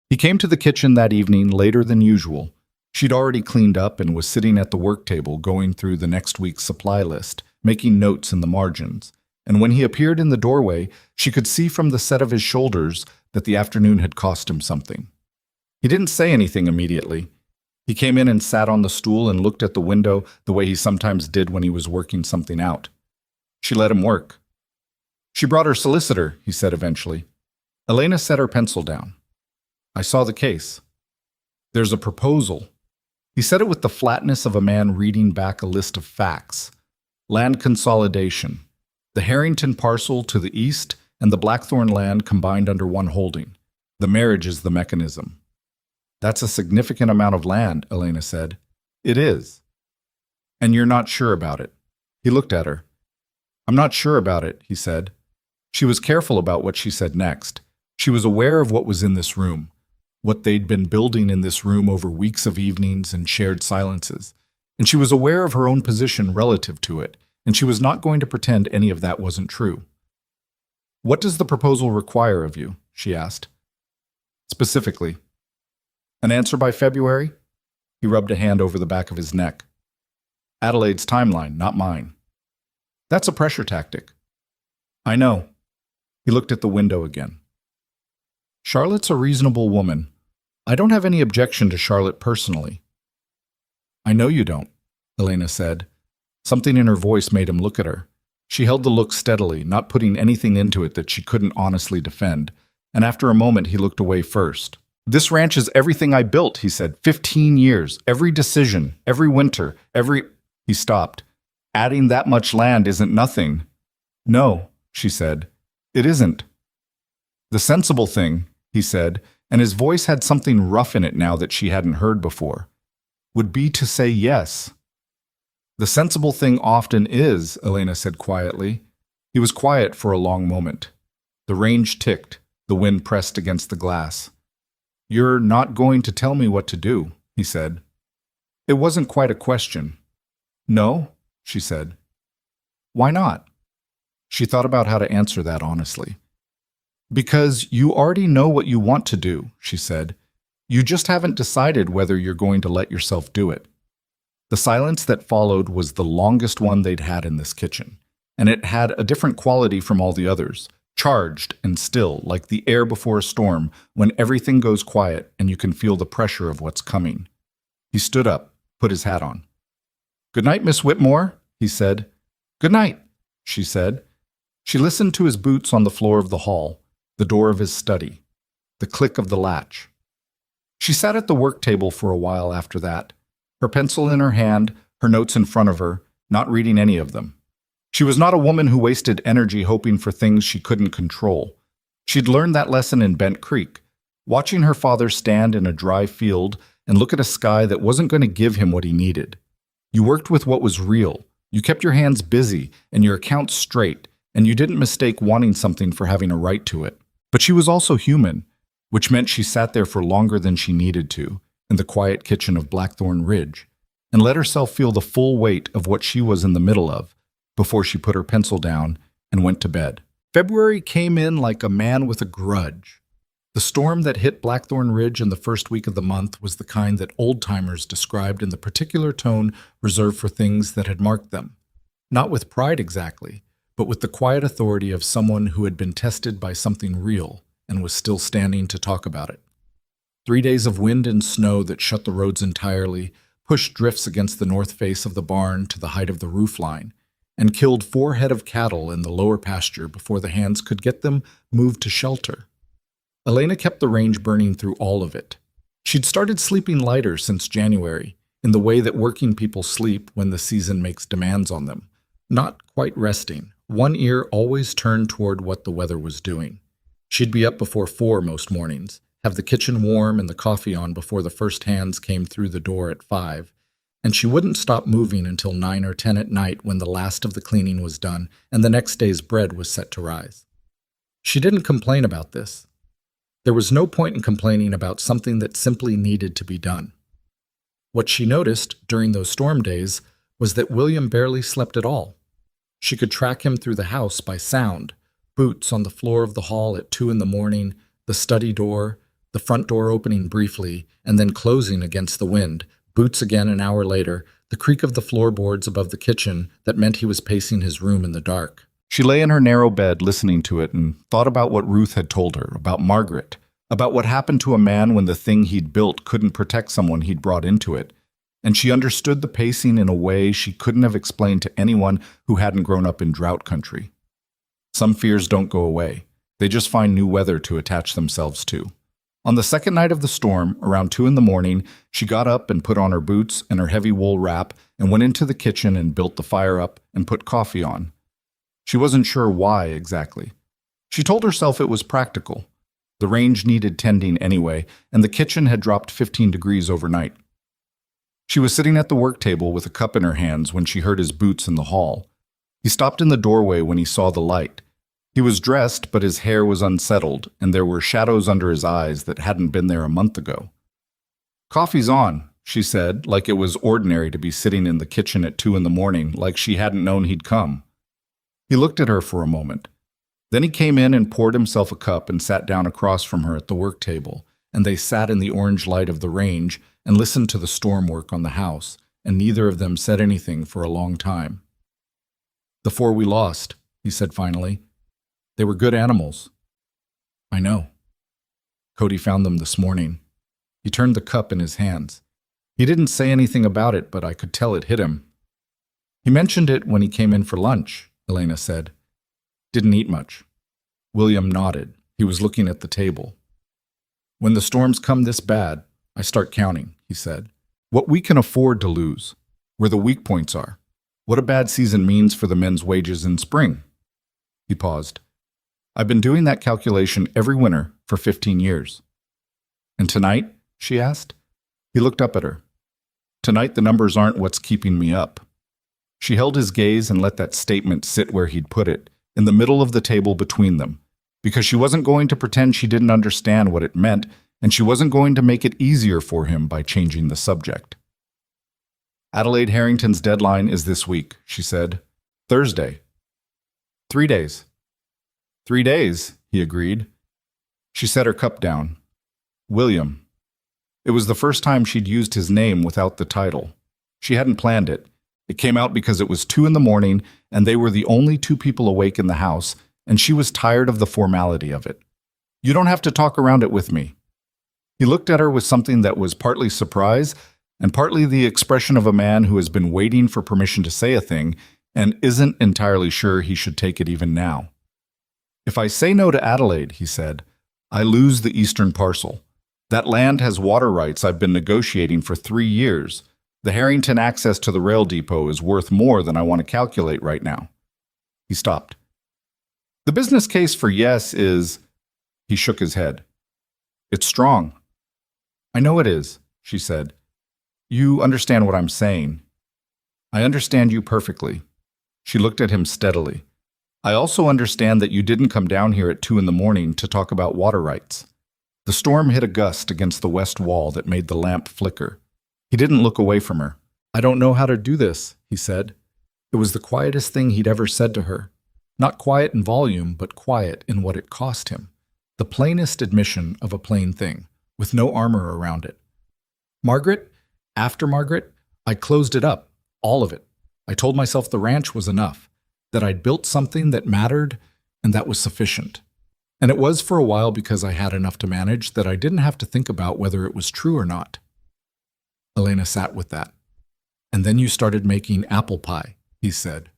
He came to the kitchen that evening later than usual. She'd already cleaned up and was sitting at the work table going through the next week's supply list, making notes in the margins. And when he appeared in the doorway, she could see from the set of his shoulders that the afternoon had cost him something. He didn't say anything immediately. He came in and sat on the stool and looked at the window the way he sometimes did when he was working something out. She let him work. "She brought her solicitor," he said eventually. Elena set her pencil down. "I saw the case. There's a proposal." He said it with the flatness of a man reading back a list of facts. Land consolidation. The Harrington parcel to the east and the Blackthorn land combined under one holding. The marriage is the mechanism. "That's a significant amount of land," Elena said. "It is." "And you're not sure about it." He looked at her. "I'm not sure about it," he said. She was careful about what she said next. She was aware of what was in this room, what they'd been building in this room over weeks of evenings and shared silences. And she was aware of her own position relative to it, and she was not going to pretend any of that wasn't true. "What does the proposal require of you?" she asked. "Specifically." "An answer by February?" He rubbed a hand over the back of his neck. "Adelaide's timeline, not mine." "That's a pressure tactic." "I know." He looked at the window again. "Charlotte's a reasonable woman. I don't have any objection to Charlotte personally." "I know you don't," Elena said. Something in her voice made him look at her. She held the look steadily, not putting anything into it that she couldn't honestly defend, and after a moment he looked away first. "This ranch is everything I built," he said. 15 years, every decision, every winter, every—" He stopped. "Adding that much land isn't nothing." "No," she said. "It isn't." "The sensible thing," he said, and his voice had something rough in it now that she hadn't heard before, "would be to say yes." "The sensible thing often is," Elena said quietly. He was quiet for a long moment. The range ticked. The wind pressed against the glass. "You're not going to tell me what to do," he said. It wasn't quite a question. "No," she said. "Why not?" She thought about how to answer that honestly. "Because you already know what you want to do," she said. "You just haven't decided whether you're going to let yourself do it." The silence that followed was the longest one they'd had in this kitchen, and it had a different quality from all the others, charged and still, like the air before a storm, when everything goes quiet and you can feel the pressure of what's coming. He stood up, put his hat on. "Good night, Miss Whitmore," he said. "Good night," she said. She listened to his boots on the floor of the hall, the door of his study, the click of the latch. She sat at the work table for a while after that, her pencil in her hand, her notes in front of her, not reading any of them. She was not a woman who wasted energy hoping for things she couldn't control. She'd learned that lesson in Bent Creek, watching her father stand in a dry field and look at a sky that wasn't going to give him what he needed. You worked with what was real. You kept your hands busy and your accounts straight, and you didn't mistake wanting something for having a right to it. But she was also human, which meant she sat there for longer than she needed to, in the quiet kitchen of Blackthorn Ridge, and let herself feel the full weight of what she was in the middle of, before she put her pencil down and went to bed. February came in like a man with a grudge. The storm that hit Blackthorn Ridge in the first week of the month was the kind that old-timers described in the particular tone reserved for things that had marked them. Not with pride exactly, but with the quiet authority of someone who had been tested by something real and was still standing to talk about it. 3 days of wind and snow that shut the roads entirely, pushed drifts against the north face of the barn to the height of the roof line, and killed 4 head of cattle in the lower pasture before the hands could get them moved to shelter. Elena kept the range burning through all of it. She'd started sleeping lighter since January, in the way that working people sleep when the season makes demands on them, not quite resting, one ear always turned toward what the weather was doing. She'd be up before 4 most mornings, have the kitchen warm and the coffee on before the first hands came through the door at 5, and she wouldn't stop moving until 9 or 10 at night when the last of the cleaning was done and the next day's bread was set to rise. She didn't complain about this. There was no point in complaining about something that simply needed to be done. What she noticed during those storm days was that William barely slept at all. She could track him through the house by sound, boots on the floor of the hall at 2 in the morning, the study door, the front door opening briefly and then closing against the wind, boots again an hour later, the creak of the floorboards above the kitchen that meant he was pacing his room in the dark. She lay in her narrow bed listening to it and thought about what Ruth had told her, about Margaret, about what happened to a man when the thing he'd built couldn't protect someone he'd brought into it, and she understood the pacing in a way she couldn't have explained to anyone who hadn't grown up in drought country. Some fears don't go away. They just find new weather to attach themselves to. On the second night of the storm, around 2 in the morning, she got up and put on her boots and her heavy wool wrap and went into the kitchen and built the fire up and put coffee on. She wasn't sure why exactly. She told herself it was practical. The range needed tending anyway, and the kitchen had dropped 15 degrees overnight. She was sitting at the work table with a cup in her hands when she heard his boots in the hall. He stopped in the doorway when he saw the light. He was dressed, but his hair was unsettled, and there were shadows under his eyes that hadn't been there a month ago. "Coffee's on," she said, like it was ordinary to be sitting in the kitchen at 2 in the morning, like she hadn't known he'd come. He looked at her for a moment. Then he came in and poured himself a cup and sat down across from her at the work table, and they sat in the orange light of the range and listened to the storm work on the house, and neither of them said anything for a long time. "The 4 we lost," he said finally. "They were good animals." "I know. Cody found them this morning." He turned the cup in his hands. "He didn't say anything about it, but I could tell it hit him." "He mentioned it when he came in for lunch," Elena said. "Didn't eat much." William nodded. He was looking at the table. "When the storms come this bad, I start counting," he said. "What we can afford to lose, where the weak points are, what a bad season means for the men's wages in spring." He paused. "I've been doing that calculation every winter for 15 years. "And tonight?" she asked. He looked up at her. "Tonight the numbers aren't what's keeping me up." She held his gaze and let that statement sit where he'd put it, in the middle of the table between them, because she wasn't going to pretend she didn't understand what it meant, and she wasn't going to make it easier for him by changing the subject. "Adelaide Harrington's deadline is this week," she said. "Thursday." 3 days. 3 days, he agreed. She set her cup down. William. It was the first time she'd used his name without the title. She hadn't planned it. It came out because it was 2 in the morning and they were the only two people awake in the house, and she was tired of the formality of it. You don't have to talk around it with me. He looked at her with something that was partly surprise and partly the expression of a man who has been waiting for permission to say a thing and isn't entirely sure he should take it even now. If I say no to Adelaide, he said, I lose the eastern parcel. That land has water rights I've been negotiating for 3 years. The Harrington access to the rail depot is worth more than I want to calculate right now. He stopped. The business case for yes is... He shook his head. It's strong. I know it is, she said. You understand what I'm saying. I understand you perfectly. She looked at him steadily. I also understand that you didn't come down here at 2 in the morning to talk about water rights. The storm hit a gust against the west wall that made the lamp flicker. He didn't look away from her. I don't know how to do this, he said. It was the quietest thing he'd ever said to her. Not quiet in volume, but quiet in what it cost him. The plainest admission of a plain thing, with no armor around it. Margaret, after Margaret, I closed it up, all of it. I told myself the ranch was enough, that I'd built something that mattered, and that was sufficient. And it was for a while because I had enough to manage that I didn't have to think about whether it was true or not. Elena sat with that. And then you started making apple pie, he said.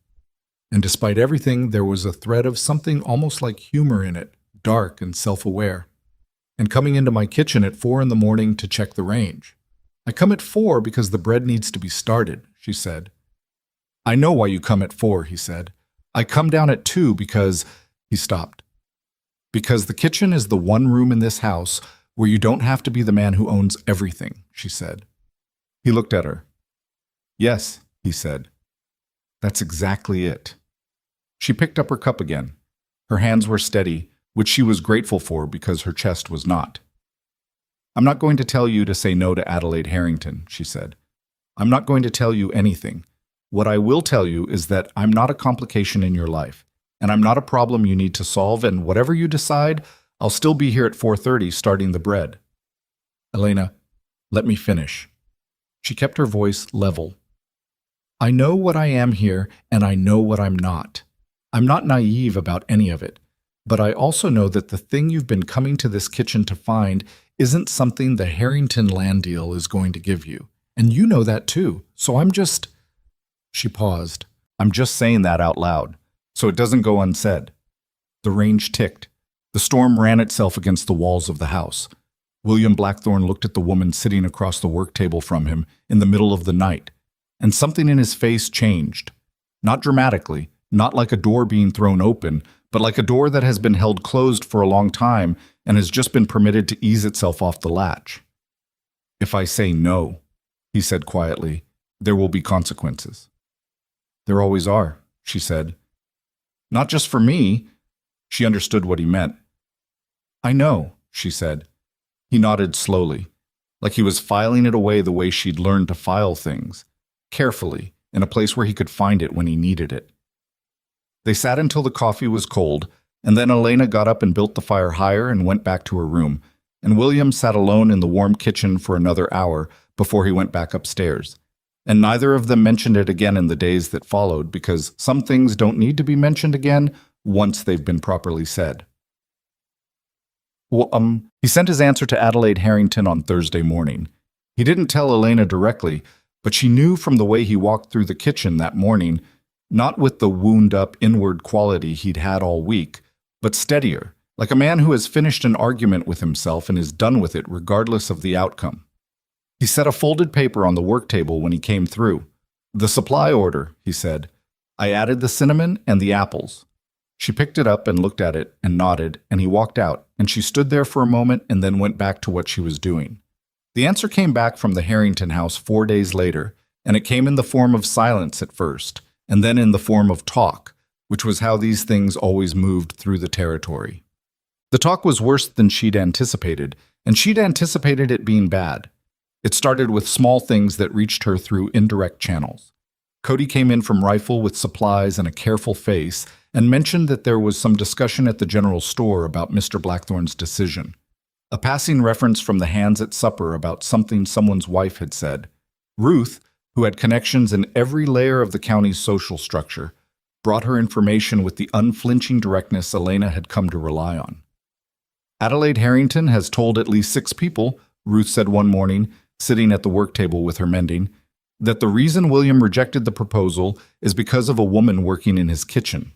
And despite everything, there was a thread of something almost like humor in it, dark and self-aware. And coming into my kitchen at 4 in the morning to check the range. I come at 4 because the bread needs to be started, she said. I know why you come at 4, he said. I come down at 2 because... He stopped. Because the kitchen is the one room in this house where you don't have to be the man who owns everything, she said. He looked at her. Yes, he said. That's exactly it. She picked up her cup again. Her hands were steady, which she was grateful for because her chest was not. I'm not going to tell you to say no to Adelaide Harrington, she said. I'm not going to tell you anything. What I will tell you is that I'm not a complication in your life, and I'm not a problem you need to solve, and whatever you decide, I'll still be here at 4:30 starting the bread. Elena, let me finish. She kept her voice level. I know what I am here, and I know what I'm not. I'm not naive about any of it. But I also know that the thing you've been coming to this kitchen to find isn't something the Harrington land deal is going to give you. And you know that too. So I'm just... She paused. I'm just saying that out loud, so it doesn't go unsaid. The range ticked. The storm ran itself against the walls of the house. William Blackthorn looked at the woman sitting across the work table from him in the middle of the night, and something in his face changed. Not dramatically, not like a door being thrown open, but like a door that has been held closed for a long time and has just been permitted to ease itself off the latch. If I say no, he said quietly, there will be consequences. There always are, she said. Not just for me. She understood what he meant. I know, she said. He nodded slowly, like he was filing it away the way she'd learned to file things, carefully, in a place where he could find it when he needed it. They sat until the coffee was cold, and then Elena got up and built the fire higher and went back to her room, and William sat alone in the warm kitchen for another hour before he went back upstairs. And neither of them mentioned it again in the days that followed, because some things don't need to be mentioned again once they've been properly said. He sent his answer to Adelaide Harrington on Thursday morning. He didn't tell Elena directly, but she knew from the way he walked through the kitchen that morning, not with the wound-up inward quality he'd had all week, but steadier, like a man who has finished an argument with himself and is done with it regardless of the outcome. He set a folded paper on the work table when he came through. The supply order, he said. I added the cinnamon and the apples. She picked it up and looked at it and nodded, and he walked out, and she stood there for a moment and then went back to what she was doing. The answer came back from the Harrington house 4 days later, and it came in the form of silence at first, and then in the form of talk, which was how these things always moved through the territory. The talk was worse than she'd anticipated, and she'd anticipated it being bad. It started with small things that reached her through indirect channels. Cody came in from Rifle with supplies and a careful face and mentioned that there was some discussion at the general store about Mr. Blackthorn's decision. A passing reference from the hands at supper about something someone's wife had said. Ruth, who had connections in every layer of the county's social structure, brought her information with the unflinching directness Elena had come to rely on. Adelaide Harrington has told at least 6 people, Ruth said one morning, sitting at the work table with her mending, that the reason William rejected the proposal is because of a woman working in his kitchen.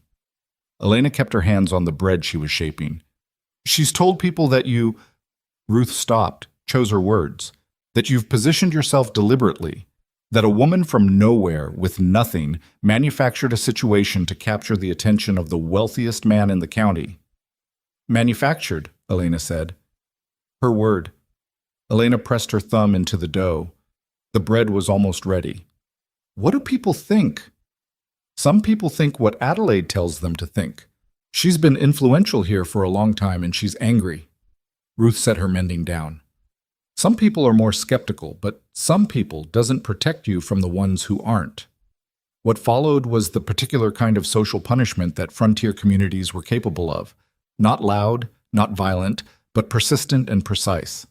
Elena kept her hands on the bread she was shaping. She's told people that you— Ruth stopped, chose her words, that you've positioned yourself deliberately, that a woman from nowhere with nothing manufactured a situation to capture the attention of the wealthiest man in the county. Manufactured, Elena said. Her word. Elena pressed her thumb into the dough. The bread was almost ready. What do people think? Some people think what Adelaide tells them to think. She's been influential here for a long time and she's angry. Ruth set her mending down. Some people are more skeptical, but some people doesn't protect you from the ones who aren't. What followed was the particular kind of social punishment that frontier communities were capable of. Not loud, not violent, but persistent and precise.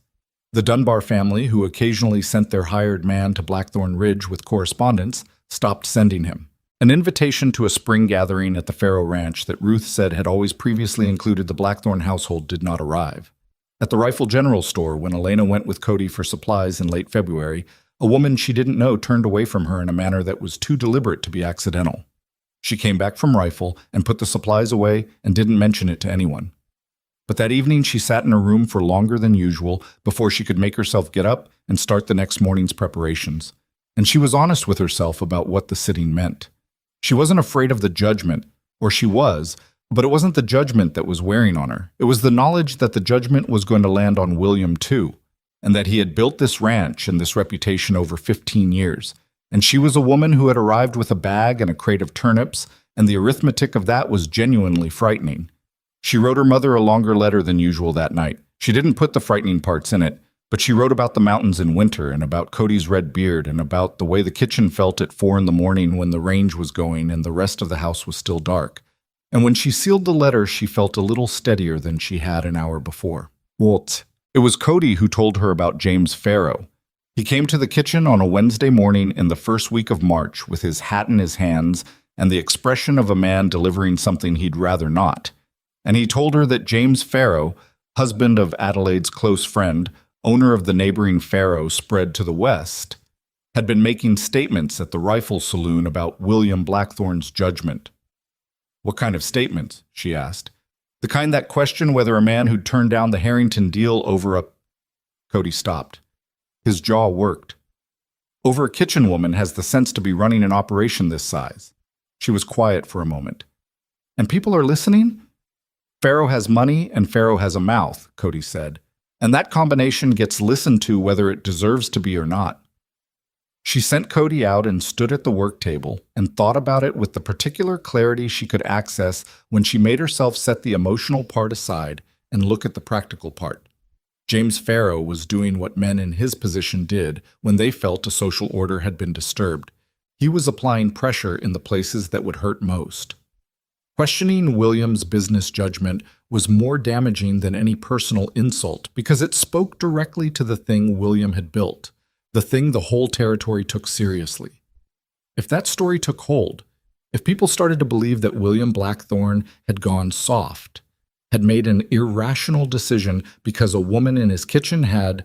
The Dunbar family, who occasionally sent their hired man to Blackthorn Ridge with correspondence, stopped sending him. An invitation to a spring gathering at the Faro Ranch that Ruth said had always previously included the Blackthorn household did not arrive. At the Rifle General Store, when Elena went with Cody for supplies in late February, a woman she didn't know turned away from her in a manner that was too deliberate to be accidental. She came back from Rifle and put the supplies away and didn't mention it to anyone. But that evening she sat in her room for longer than usual before she could make herself get up and start the next morning's preparations. And she was honest with herself about what the sitting meant. She wasn't afraid of the judgment, or she was, but it wasn't the judgment that was wearing on her. It was the knowledge that the judgment was going to land on William too, and that he had built this ranch and this reputation over 15 years. And she was a woman who had arrived with a bag and a crate of turnips, and the arithmetic of that was genuinely frightening. She wrote her mother a longer letter than usual that night. She didn't put the frightening parts in it, but she wrote about the mountains in winter and about Cody's red beard and about the way the kitchen felt at 4 a.m. when the range was going and the rest of the house was still dark. And when she sealed the letter, she felt a little steadier than she had an hour before. What? It was Cody who told her about James Faro. He came to the kitchen on a Wednesday morning in the first week of March with his hat in his hands and the expression of a man delivering something he'd rather not. And he told her that James Faro, husband of Adelaide's close friend, owner of the neighboring Faro spread to the west, had been making statements at the Rifle Saloon about William Blackthorn's judgment. What kind of statements? She asked. The kind that questioned whether a man who'd turned down the Harrington deal over a— Cody stopped. His jaw worked. Over a kitchen woman has the sense to be running an operation this size. She was quiet for a moment. And people are listening? Faro has money and Faro has a mouth, Cody said. And that combination gets listened to whether it deserves to be or not. She sent Cody out and stood at the work table and thought about it with the particular clarity she could access when she made herself set the emotional part aside and look at the practical part. James Faro was doing what men in his position did when they felt a social order had been disturbed. He was applying pressure in the places that would hurt most. Questioning William's business judgment was more damaging than any personal insult because it spoke directly to the thing William had built, the thing the whole territory took seriously. If that story took hold, if people started to believe that William Blackthorn had gone soft, had made an irrational decision because a woman in his kitchen had,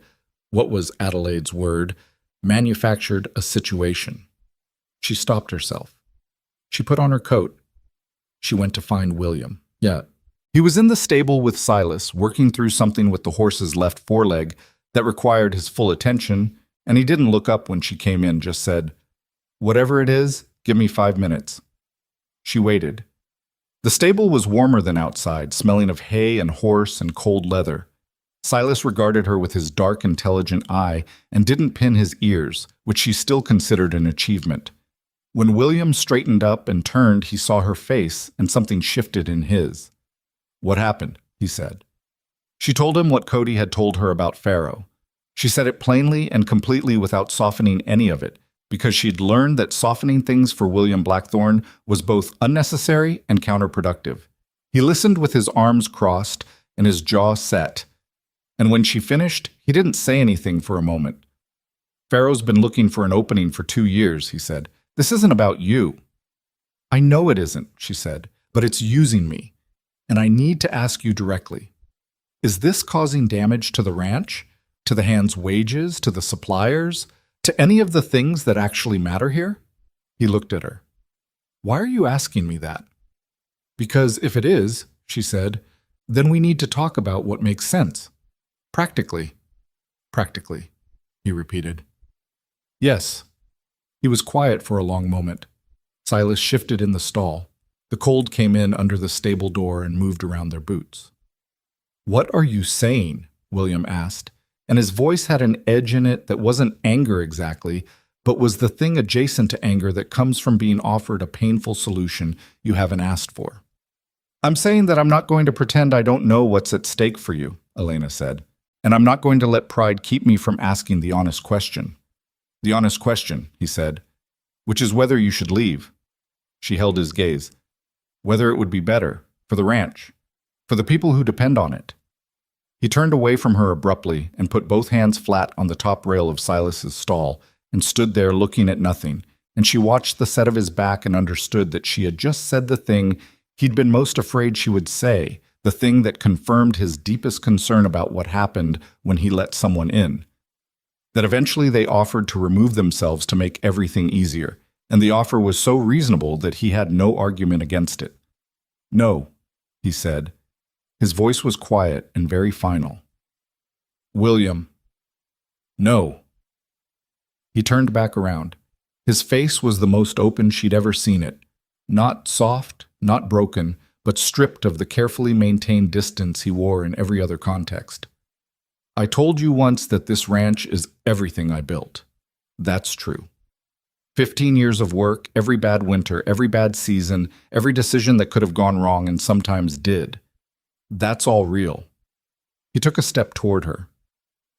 what was Adelaide's word, manufactured a situation. She stopped herself. She put on her coat. She went to find William. Yeah. He was in the stable with Silas, working through something with the horse's left foreleg that required his full attention, and he didn't look up when she came in, just said, "Whatever it is, give me 5 minutes." She waited. The stable was warmer than outside, smelling of hay and horse and cold leather. Silas regarded her with his dark, intelligent eye and didn't pin his ears, which she still considered an achievement. When William straightened up and turned, he saw her face, and something shifted in his. "What happened?" he said. She told him what Cody had told her about Faro. She said it plainly and completely without softening any of it, because she'd learned that softening things for William Blackthorn was both unnecessary and counterproductive. He listened with his arms crossed and his jaw set, and when she finished, he didn't say anything for a moment. Pharaoh's been looking for an opening for 2 years, he said. This isn't about you. I know it isn't, she said, but it's using me. And I need to ask you directly. Is this causing damage to the ranch? To the hands' wages? To the suppliers? To any of the things that actually matter here? He looked at her. Why are you asking me that? Because if it is, she said, then we need to talk about what makes sense. Practically. Practically, he repeated. Yes. He was quiet for a long moment. Silas shifted in the stall. The cold came in under the stable door and moved around their boots. What are you saying? William asked, and his voice had an edge in it that wasn't anger exactly, but was the thing adjacent to anger that comes from being offered a painful solution you haven't asked for. I'm saying that I'm not going to pretend I don't know what's at stake for you, Elena said, and I'm not going to let pride keep me from asking the honest question. The honest question, he said, which is whether you should leave. She held his gaze. Whether it would be better, for the ranch, for the people who depend on it. He turned away from her abruptly and put both hands flat on the top rail of Silas's stall and stood there looking at nothing, and she watched the set of his back and understood that she had just said the thing he'd been most afraid she would say, the thing that confirmed his deepest concern about what happened when he let someone in. That eventually they offered to remove themselves to make everything easier, and the offer was so reasonable that he had no argument against it. No, he said. His voice was quiet and very final. William. No. He turned back around. His face was the most open she'd ever seen it. Not soft, not broken, but stripped of the carefully maintained distance he wore in every other context. I told you once that this ranch is everything I built. That's true. 15 years of work, every bad winter, every bad season, every decision that could have gone wrong and sometimes did. That's all real. He took a step toward her.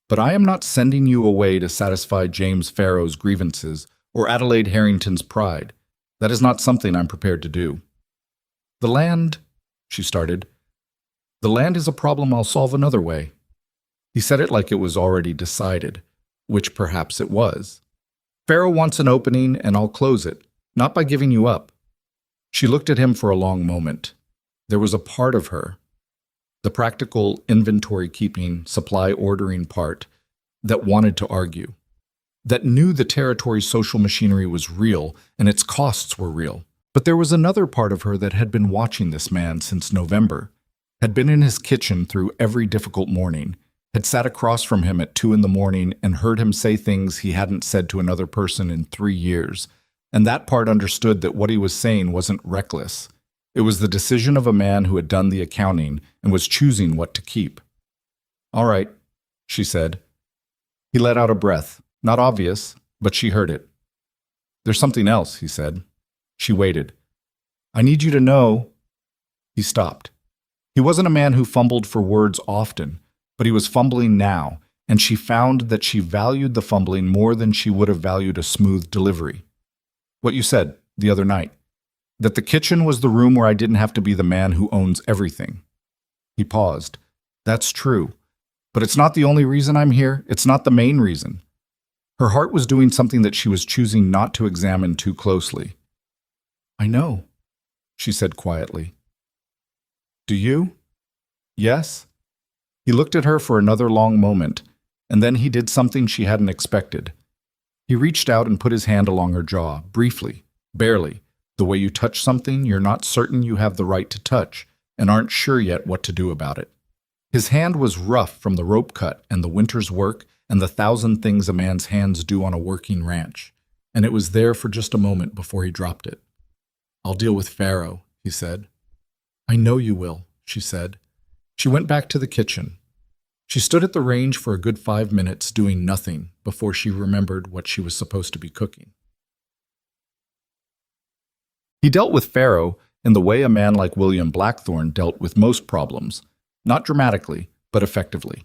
But I am not sending you away to satisfy James Farrow's grievances or Adelaide Harrington's pride. That is not something I'm prepared to do. The land, she started. The land is a problem I'll solve another way. He said it like it was already decided, which perhaps it was. Farrow wants an opening, and I'll close it, not by giving you up. She looked at him for a long moment. There was a part of her, the practical inventory-keeping, supply-ordering part, that wanted to argue, that knew the territory's social machinery was real and its costs were real. But there was another part of her that had been watching this man since November, had been in his kitchen through every difficult morning, had sat across from him at 2 a.m. and heard him say things he hadn't said to another person in 3 years, and that part understood that what he was saying wasn't reckless. It was the decision of a man who had done the accounting and was choosing what to keep. All right, she said. He let out a breath, not obvious, but she heard it. There's something else, he said. She waited. I need you to know. He stopped. He wasn't a man who fumbled for words often, but he was fumbling now, and she found that she valued the fumbling more than she would have valued a smooth delivery. What you said the other night, that the kitchen was the room where I didn't have to be the man who owns everything. He paused. That's true, but it's not the only reason I'm here. It's not the main reason. Her heart was doing something that she was choosing not to examine too closely. I know, she said quietly. Do you? Yes? He looked at her for another long moment, and then he did something she hadn't expected. He reached out and put his hand along her jaw, briefly, barely, the way you touch something you're not certain you have the right to touch and aren't sure yet what to do about it. His hand was rough from the rope cut and the winter's work and the 1,000 things a man's hands do on a working ranch, and it was there for just a moment before he dropped it. I'll deal with Farrow, he said. I know you will, she said. She went back to the kitchen. She stood at the range for a good 5 minutes doing nothing before she remembered what she was supposed to be cooking. He dealt with Farrow in the way a man like William Blackthorn dealt with most problems, not dramatically, but effectively.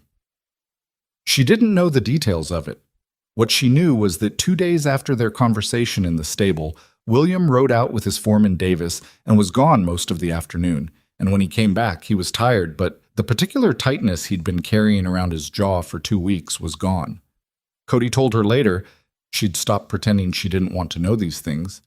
She didn't know the details of it. What she knew was that 2 days after their conversation in the stable, William rode out with his foreman Davis and was gone most of the afternoon, and when he came back, he was tired, but the particular tightness he'd been carrying around his jaw for 2 weeks was gone. Cody told her later, she'd stopped pretending she didn't want to know these things,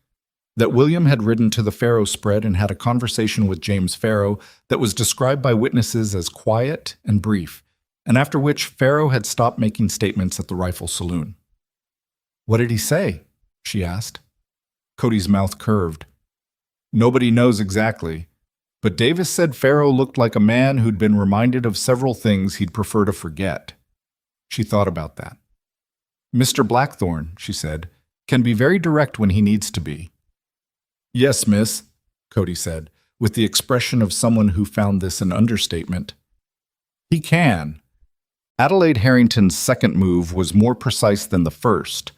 that William had ridden to the Faro spread and had a conversation with James Faro that was described by witnesses as quiet and brief, and after which Faro had stopped making statements at the rifle saloon. "What did he say?" she asked. Cody's mouth curved. "Nobody knows exactly, but Davis said Faro looked like a man who'd been reminded of several things he'd prefer to forget." She thought about that. "Mr. Blackthorn," she said, "can be very direct when he needs to be." "Yes, miss," Cody said, with the expression of someone who found this an understatement. "He can." Adelaide Harrington's second move was more precise than the first.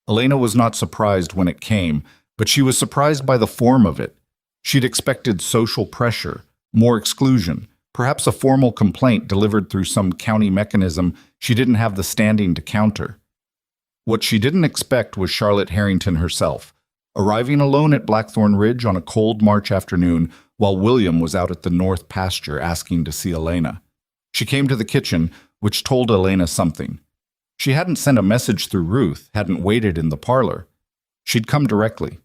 Elena was not surprised when it came, but she was surprised by the form of it. She'd expected social pressure, more exclusion, perhaps a formal complaint delivered through some county mechanism she didn't have the standing to counter. What she didn't expect was Charlotte Harrington herself, arriving alone at Blackthorn Ridge on a cold March afternoon while William was out at the north pasture asking to see Elena. She came to the kitchen, which told Elena something. She hadn't sent a message through Ruth, hadn't waited in the parlor. She'd come directly.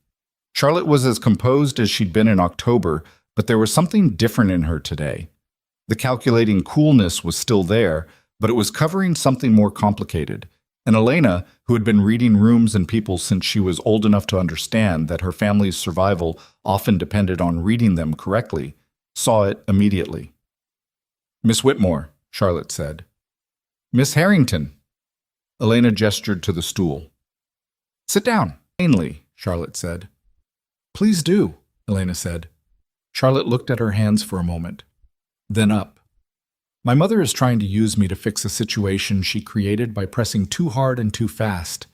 Charlotte was as composed as she'd been in October, but there was something different in her today. The calculating coolness was still there, but it was covering something more complicated. And Elena, who had been reading rooms and people since she was old enough to understand that her family's survival often depended on reading them correctly, saw it immediately. "Miss Whitmore," Charlotte said. "Miss Harrington." Elena gestured to the stool. "Sit down." "Plainly," Charlotte said. "Please do," Elena said. Charlotte looked at her hands for a moment, then up. "My mother is trying to use me to fix a situation she created by pressing too hard and too fast.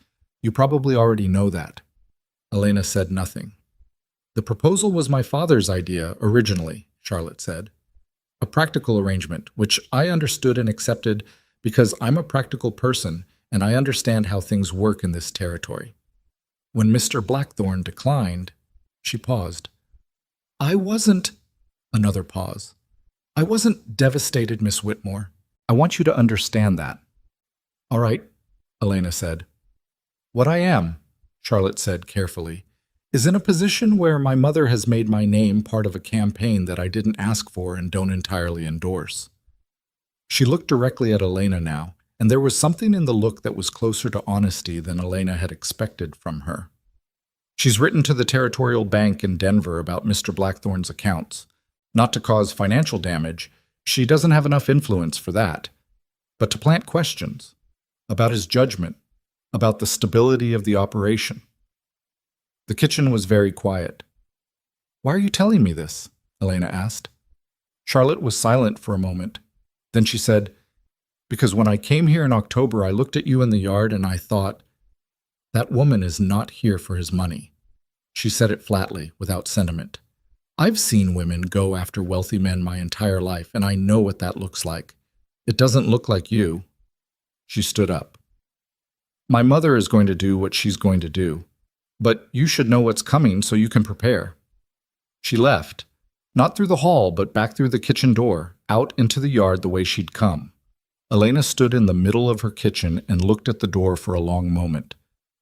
You probably already know that." Elena said nothing. "The proposal was my father's idea originally," Charlotte said. "A practical arrangement, which I understood and accepted because I'm a practical person and I understand how things work in this territory. When Mr. Blackthorn declined," she paused. "I wasn't—" Another pause. "I wasn't devastated, Miss Whitmore. I want you to understand that." "All right," Elena said. "What I am," Charlotte said carefully, "is in a position where my mother has made my name part of a campaign that I didn't ask for and don't entirely endorse." She looked directly at Elena now, and there was something in the look that was closer to honesty than Elena had expected from her. "She's written to the Territorial Bank in Denver about Mr. Blackthorn's accounts. Not to cause financial damage, she doesn't have enough influence for that, but to plant questions about his judgment, about the stability of the operation." The kitchen was very quiet. "Why are you telling me this?" Elena asked. Charlotte was silent for a moment. Then she said, "Because when I came here in October, I looked at you in the yard and I thought, that woman is not here for his money." She said it flatly, without sentiment. "I've seen women go after wealthy men my entire life, and I know what that looks like. It doesn't look like you." She stood up. "My mother is going to do what she's going to do, but you should know what's coming so you can prepare." She left, not through the hall, but back through the kitchen door, out into the yard the way she'd come. Elena stood in the middle of her kitchen and looked at the door for a long moment.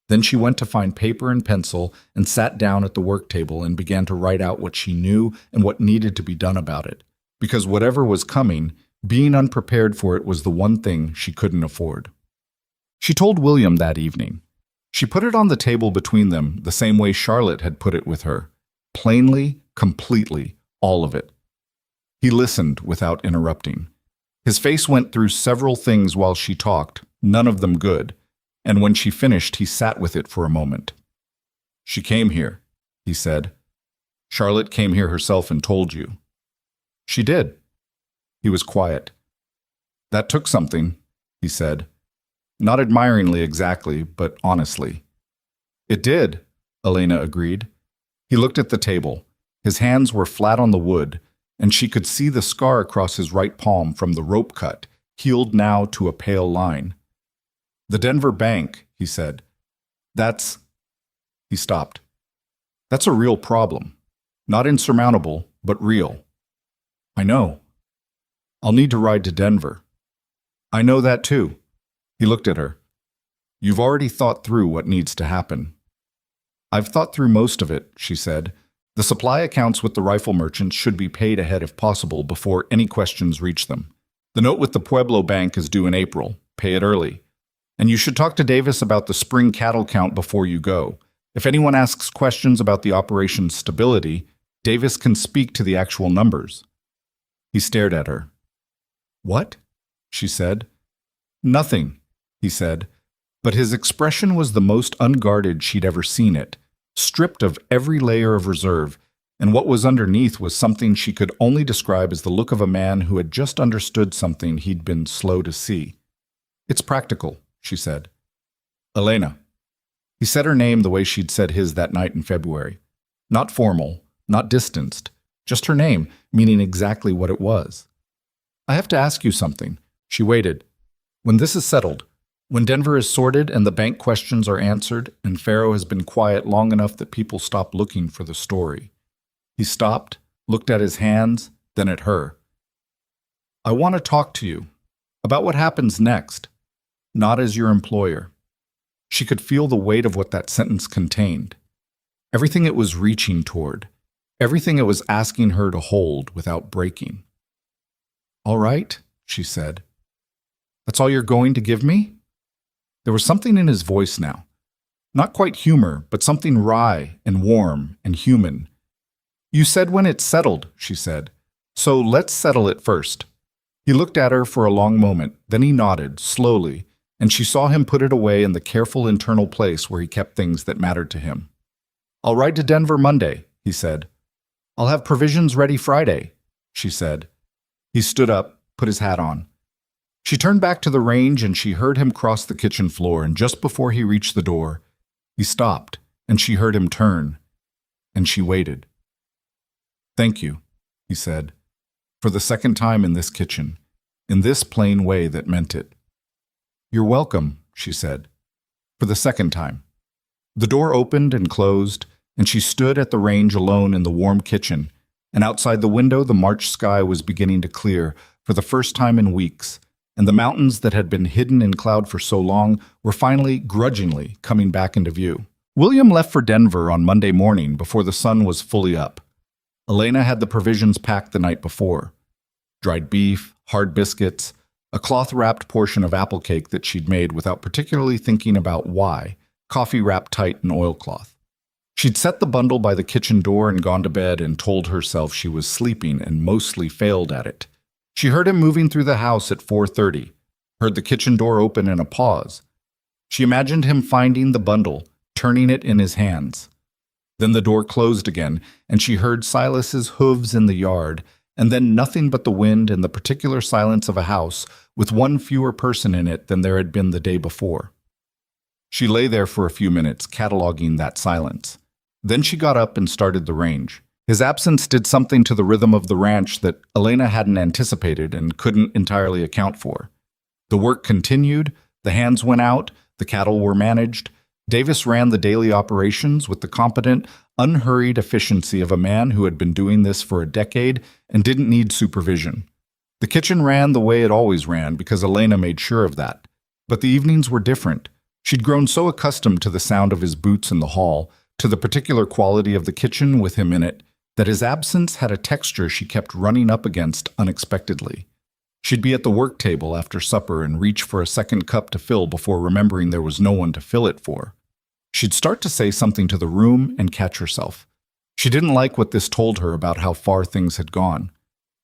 Then she went to find paper and pencil and sat down at the work table and began to write out what she knew and what needed to be done about it, because whatever was coming, being unprepared for it was the one thing she couldn't afford. She told William that evening. She put it on the table between them the same way Charlotte had put it with her. Plainly, completely, all of it. He listened without interrupting. His face went through several things while she talked, none of them good, and when she finished, he sat with it for a moment. "She came here," he said. "Charlotte came here herself and told you." "She did." He was quiet. "That took something," he said. Not admiringly exactly, but honestly. "It did," Elena agreed. He looked at the table. His hands were flat on the wood, and she could see the scar across his right palm from the rope cut, healed now to a pale line. "The Denver Bank," he said. "That's—" He stopped. "That's a real problem. Not insurmountable, but real." "I know. I'll need to ride to Denver." "I know that too." He looked at her. You've already thought through what needs to happen. I've thought through most of it, she said. The supply accounts with the rifle merchants should be paid ahead if possible before any questions reach them. The note with the Pueblo Bank is due in April. Pay it early. And you should talk to Davis about the spring cattle count before you go. If anyone asks questions about the operation's stability, Davis can speak to the actual numbers. He stared at her. What? She said. Nothing, he said, but his expression was the most unguarded she'd ever seen it, stripped of every layer of reserve, and what was underneath was something she could only describe as the look of a man who had just understood something he'd been slow to see. It's practical, she said. Elena. He said her name the way she'd said his that night in February. Not formal, not distanced, just her name, meaning exactly what it was. I have to ask you something. She waited. When this is settled, when Denver is sorted and the bank questions are answered and Pharaoh has been quiet long enough that people stop looking for the story. He stopped, looked at his hands, then at her. I want to talk to you about what happens next, not as your employer. She could feel the weight of what that sentence contained. Everything it was reaching toward, everything it was asking her to hold without breaking. All right, she said. That's all you're going to give me? There was something in his voice now. Not quite humor, but something wry and warm and human. You said when it's settled, she said. So let's settle it first. He looked at her for a long moment, then he nodded, slowly, and she saw him put it away in the careful internal place where he kept things that mattered to him. I'll ride to Denver Monday, he said. I'll have provisions ready Friday, she said. He stood up, put his hat on. She turned back to the range and she heard him cross the kitchen floor, and just before he reached the door, he stopped and she heard him turn, and she waited. Thank you, he said, for the second time in this kitchen, in this plain way that meant it. You're welcome, she said, for the second time. The door opened and closed, and she stood at the range alone in the warm kitchen, and outside the window the March sky was beginning to clear for the first time in weeks, and the mountains that had been hidden in cloud for so long were finally, grudgingly, coming back into view. William left for Denver on Monday morning before the sun was fully up. Elena had the provisions packed the night before. Dried beef, hard biscuits, a cloth-wrapped portion of apple cake that she'd made without particularly thinking about why, coffee wrapped tight in oilcloth. She'd set the bundle by the kitchen door and gone to bed and told herself she was sleeping and mostly failed at it. She heard him moving through the house at 4:30, heard the kitchen door open in a pause. She imagined him finding the bundle, turning it in his hands. Then the door closed again, and she heard Silas's hooves in the yard, and then nothing but the wind and the particular silence of a house with one fewer person in it than there had been the day before. She lay there for a few minutes, cataloging that silence. Then she got up and started the range. His absence did something to the rhythm of the ranch that Elena hadn't anticipated and couldn't entirely account for. The work continued, the hands went out, the cattle were managed. Davis ran the daily operations with the competent, unhurried efficiency of a man who had been doing this for a decade and didn't need supervision. The kitchen ran the way it always ran because Elena made sure of that. But the evenings were different. She'd grown so accustomed to the sound of his boots in the hall, to the particular quality of the kitchen with him in it, that his absence had a texture she kept running up against unexpectedly. She'd be at the work table after supper and reach for a second cup to fill before remembering there was no one to fill it for. She'd start to say something to the room and catch herself. She didn't like what this told her about how far things had gone.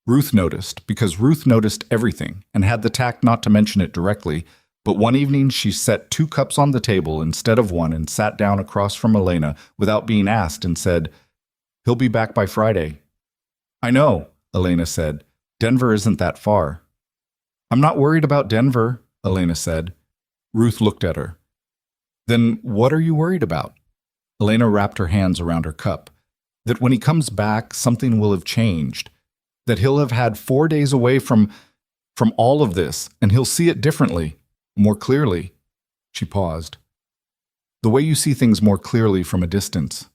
Ruth noticed, because Ruth noticed everything and had the tact not to mention it directly, but one evening she set 2 cups on the table instead of 1 and sat down across from Elena without being asked and said, "He'll be back by Friday." "I know," Elena said. "Denver isn't that far." "I'm not worried about Denver," Elena said. Ruth looked at her. "Then what are you worried about?" Elena wrapped her hands around her cup. "That when he comes back, something will have changed. That he'll have had 4 days away from all of this, and he'll see it differently, more clearly." She paused. "The way you see things more clearly from a distance."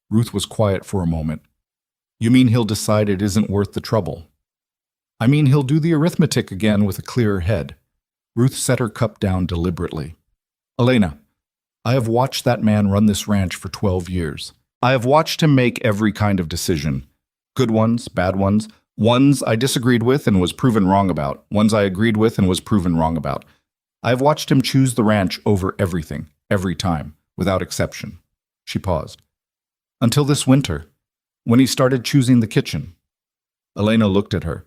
Ruth was quiet for a moment. "You mean he'll decide it isn't worth the trouble?" "I mean he'll do the arithmetic again with a clearer head." Ruth set her cup down deliberately. Elena, I have watched that man run this ranch for 12 years. I have watched him make every kind of decision. Good ones, bad ones I disagreed with and was proven wrong about, ones I agreed with and was proven wrong about. I have watched him choose the ranch over everything, every time, without exception. She paused. Until this winter, when he started choosing the kitchen. Elena looked at her.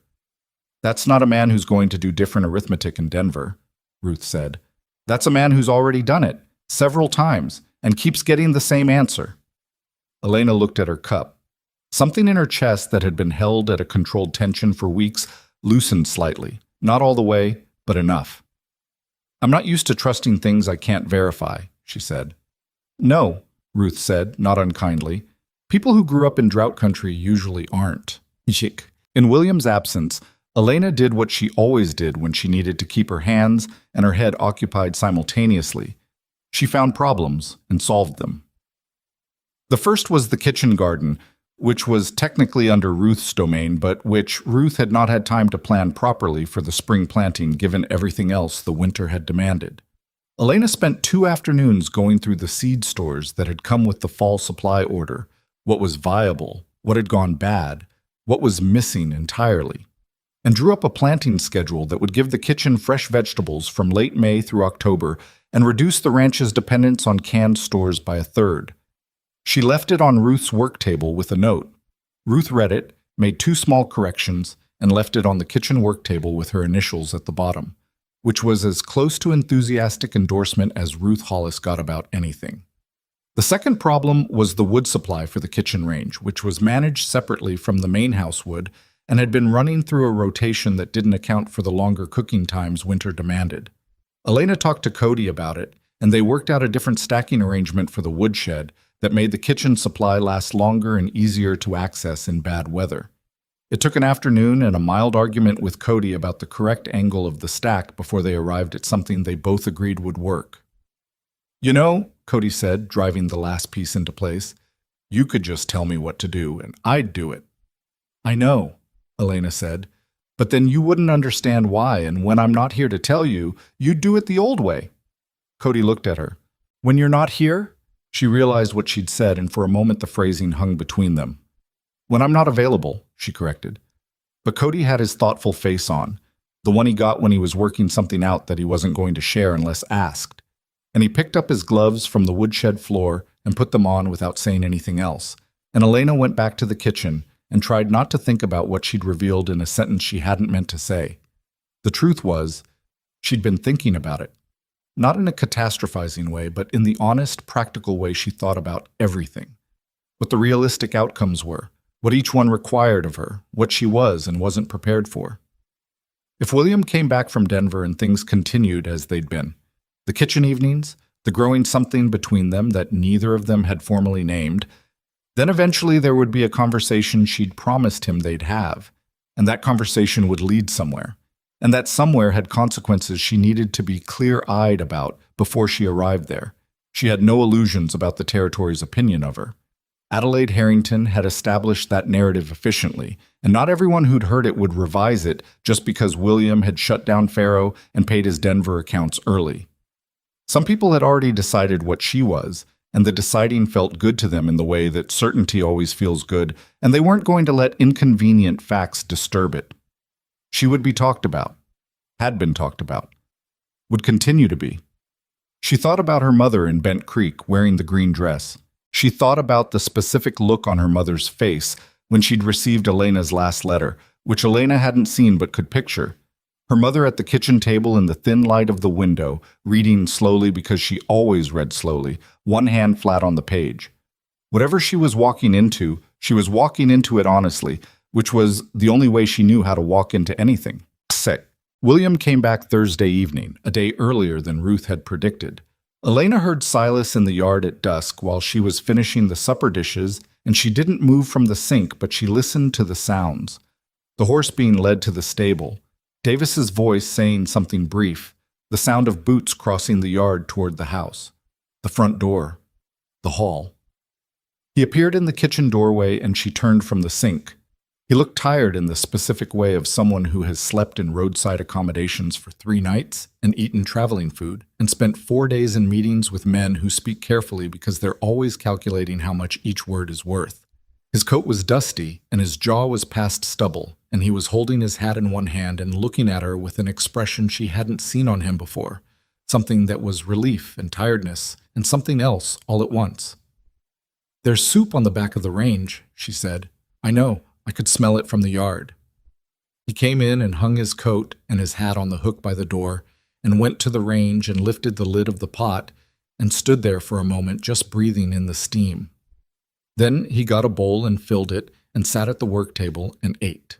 That's not a man who's going to do different arithmetic in Denver, Ruth said. That's a man who's already done it, several times, and keeps getting the same answer. Elena looked at her cup. Something in her chest that had been held at a controlled tension for weeks loosened slightly, not all the way, but enough. I'm not used to trusting things I can't verify, she said. No, Ruth said, not unkindly. People who grew up in drought country usually aren't. In William's absence, Elena did what she always did when she needed to keep her hands and her head occupied simultaneously. She found problems and solved them. The first was the kitchen garden, which was technically under Ruth's domain, but which Ruth had not had time to plan properly for the spring planting given everything else the winter had demanded. Elena spent 2 afternoons going through the seed stores that had come with the fall supply order, what was viable, what had gone bad, what was missing entirely, and drew up a planting schedule that would give the kitchen fresh vegetables from late May through October and reduce the ranch's dependence on canned stores by a third. She left it on Ruth's work table with a note. Ruth read it, made 2 small corrections, and left it on the kitchen work table with her initials at the bottom, which was as close to enthusiastic endorsement as Ruth Hollis got about anything. The second problem was the wood supply for the kitchen range, which was managed separately from the main house wood and had been running through a rotation that didn't account for the longer cooking times winter demanded. Elena talked to Cody about it, and they worked out a different stacking arrangement for the woodshed that made the kitchen supply last longer and easier to access in bad weather. It took an afternoon and a mild argument with Cody about the correct angle of the stack before they arrived at something they both agreed would work. You know, Cody said, driving the last piece into place, you could just tell me what to do, and I'd do it. I know, Elena said, but then you wouldn't understand why, and when I'm not here to tell you, you'd do it the old way. Cody looked at her. When you're not here? She realized what she'd said, and for a moment the phrasing hung between them. When I'm not available, she corrected. But Cody had his thoughtful face on, the one he got when he was working something out that he wasn't going to share unless asked. And he picked up his gloves from the woodshed floor and put them on without saying anything else. And Elena went back to the kitchen and tried not to think about what she'd revealed in a sentence she hadn't meant to say. The truth was, she'd been thinking about it. Not in a catastrophizing way, but in the honest, practical way she thought about everything. What the realistic outcomes were, what each one required of her, what she was and wasn't prepared for. If William came back from Denver and things continued as they'd been, the kitchen evenings, the growing something between them that neither of them had formally named, then eventually there would be a conversation she'd promised him they'd have, and that conversation would lead somewhere. And that somewhere had consequences she needed to be clear-eyed about before she arrived there. She had no illusions about the territory's opinion of her. Adelaide Harrington had established that narrative efficiently, and not everyone who'd heard it would revise it just because William had shut down Faro and paid his Denver accounts early. Some people had already decided what she was, and the deciding felt good to them in the way that certainty always feels good, and they weren't going to let inconvenient facts disturb it. She would be talked about, had been talked about, would continue to be. She thought about her mother in Bent Creek wearing the green dress. She thought about the specific look on her mother's face when she'd received Elena's last letter, which Elena hadn't seen but could picture. Her mother at the kitchen table in the thin light of the window, reading slowly because she always read slowly, one hand flat on the page. Whatever she was walking into it honestly, which was the only way she knew how to walk into anything. Sick. William came back Thursday evening, a day earlier than Ruth had predicted. Elena heard Silas in the yard at dusk while she was finishing the supper dishes, and she didn't move from the sink, but she listened to the sounds. The horse being led to the stable, Davis's voice saying something brief, the sound of boots crossing the yard toward the house, the front door, the hall. He appeared in the kitchen doorway and she turned from the sink. He looked tired in the specific way of someone who has slept in roadside accommodations for 3 nights and eaten traveling food and spent 4 days in meetings with men who speak carefully because they're always calculating how much each word is worth. His coat was dusty and his jaw was past stubble, and he was holding his hat in one hand and looking at her with an expression she hadn't seen on him before, something that was relief and tiredness and something else all at once. "There's soup on the back of the range," she said. "I know. I could smell it from the yard." He came in and hung his coat and his hat on the hook by the door and went to the range and lifted the lid of the pot and stood there for a moment just breathing in the steam. Then he got a bowl and filled it and sat at the work table and ate.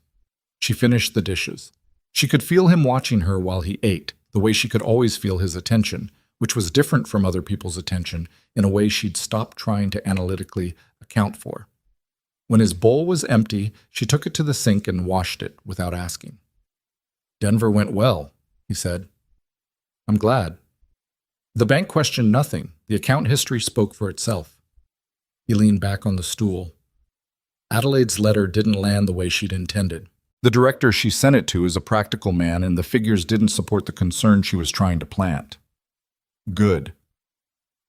She finished the dishes. She could feel him watching her while he ate, the way she could always feel his attention, which was different from other people's attention in a way she'd stopped trying to analytically account for. When his bowl was empty, she took it to the sink and washed it without asking. "Denver went well," he said. "I'm glad." The bank questioned nothing. The account history spoke for itself. He leaned back on the stool. Adelaide's letter didn't land the way she'd intended. The director she sent it to is a practical man, and the figures didn't support the concern she was trying to plant. "Good.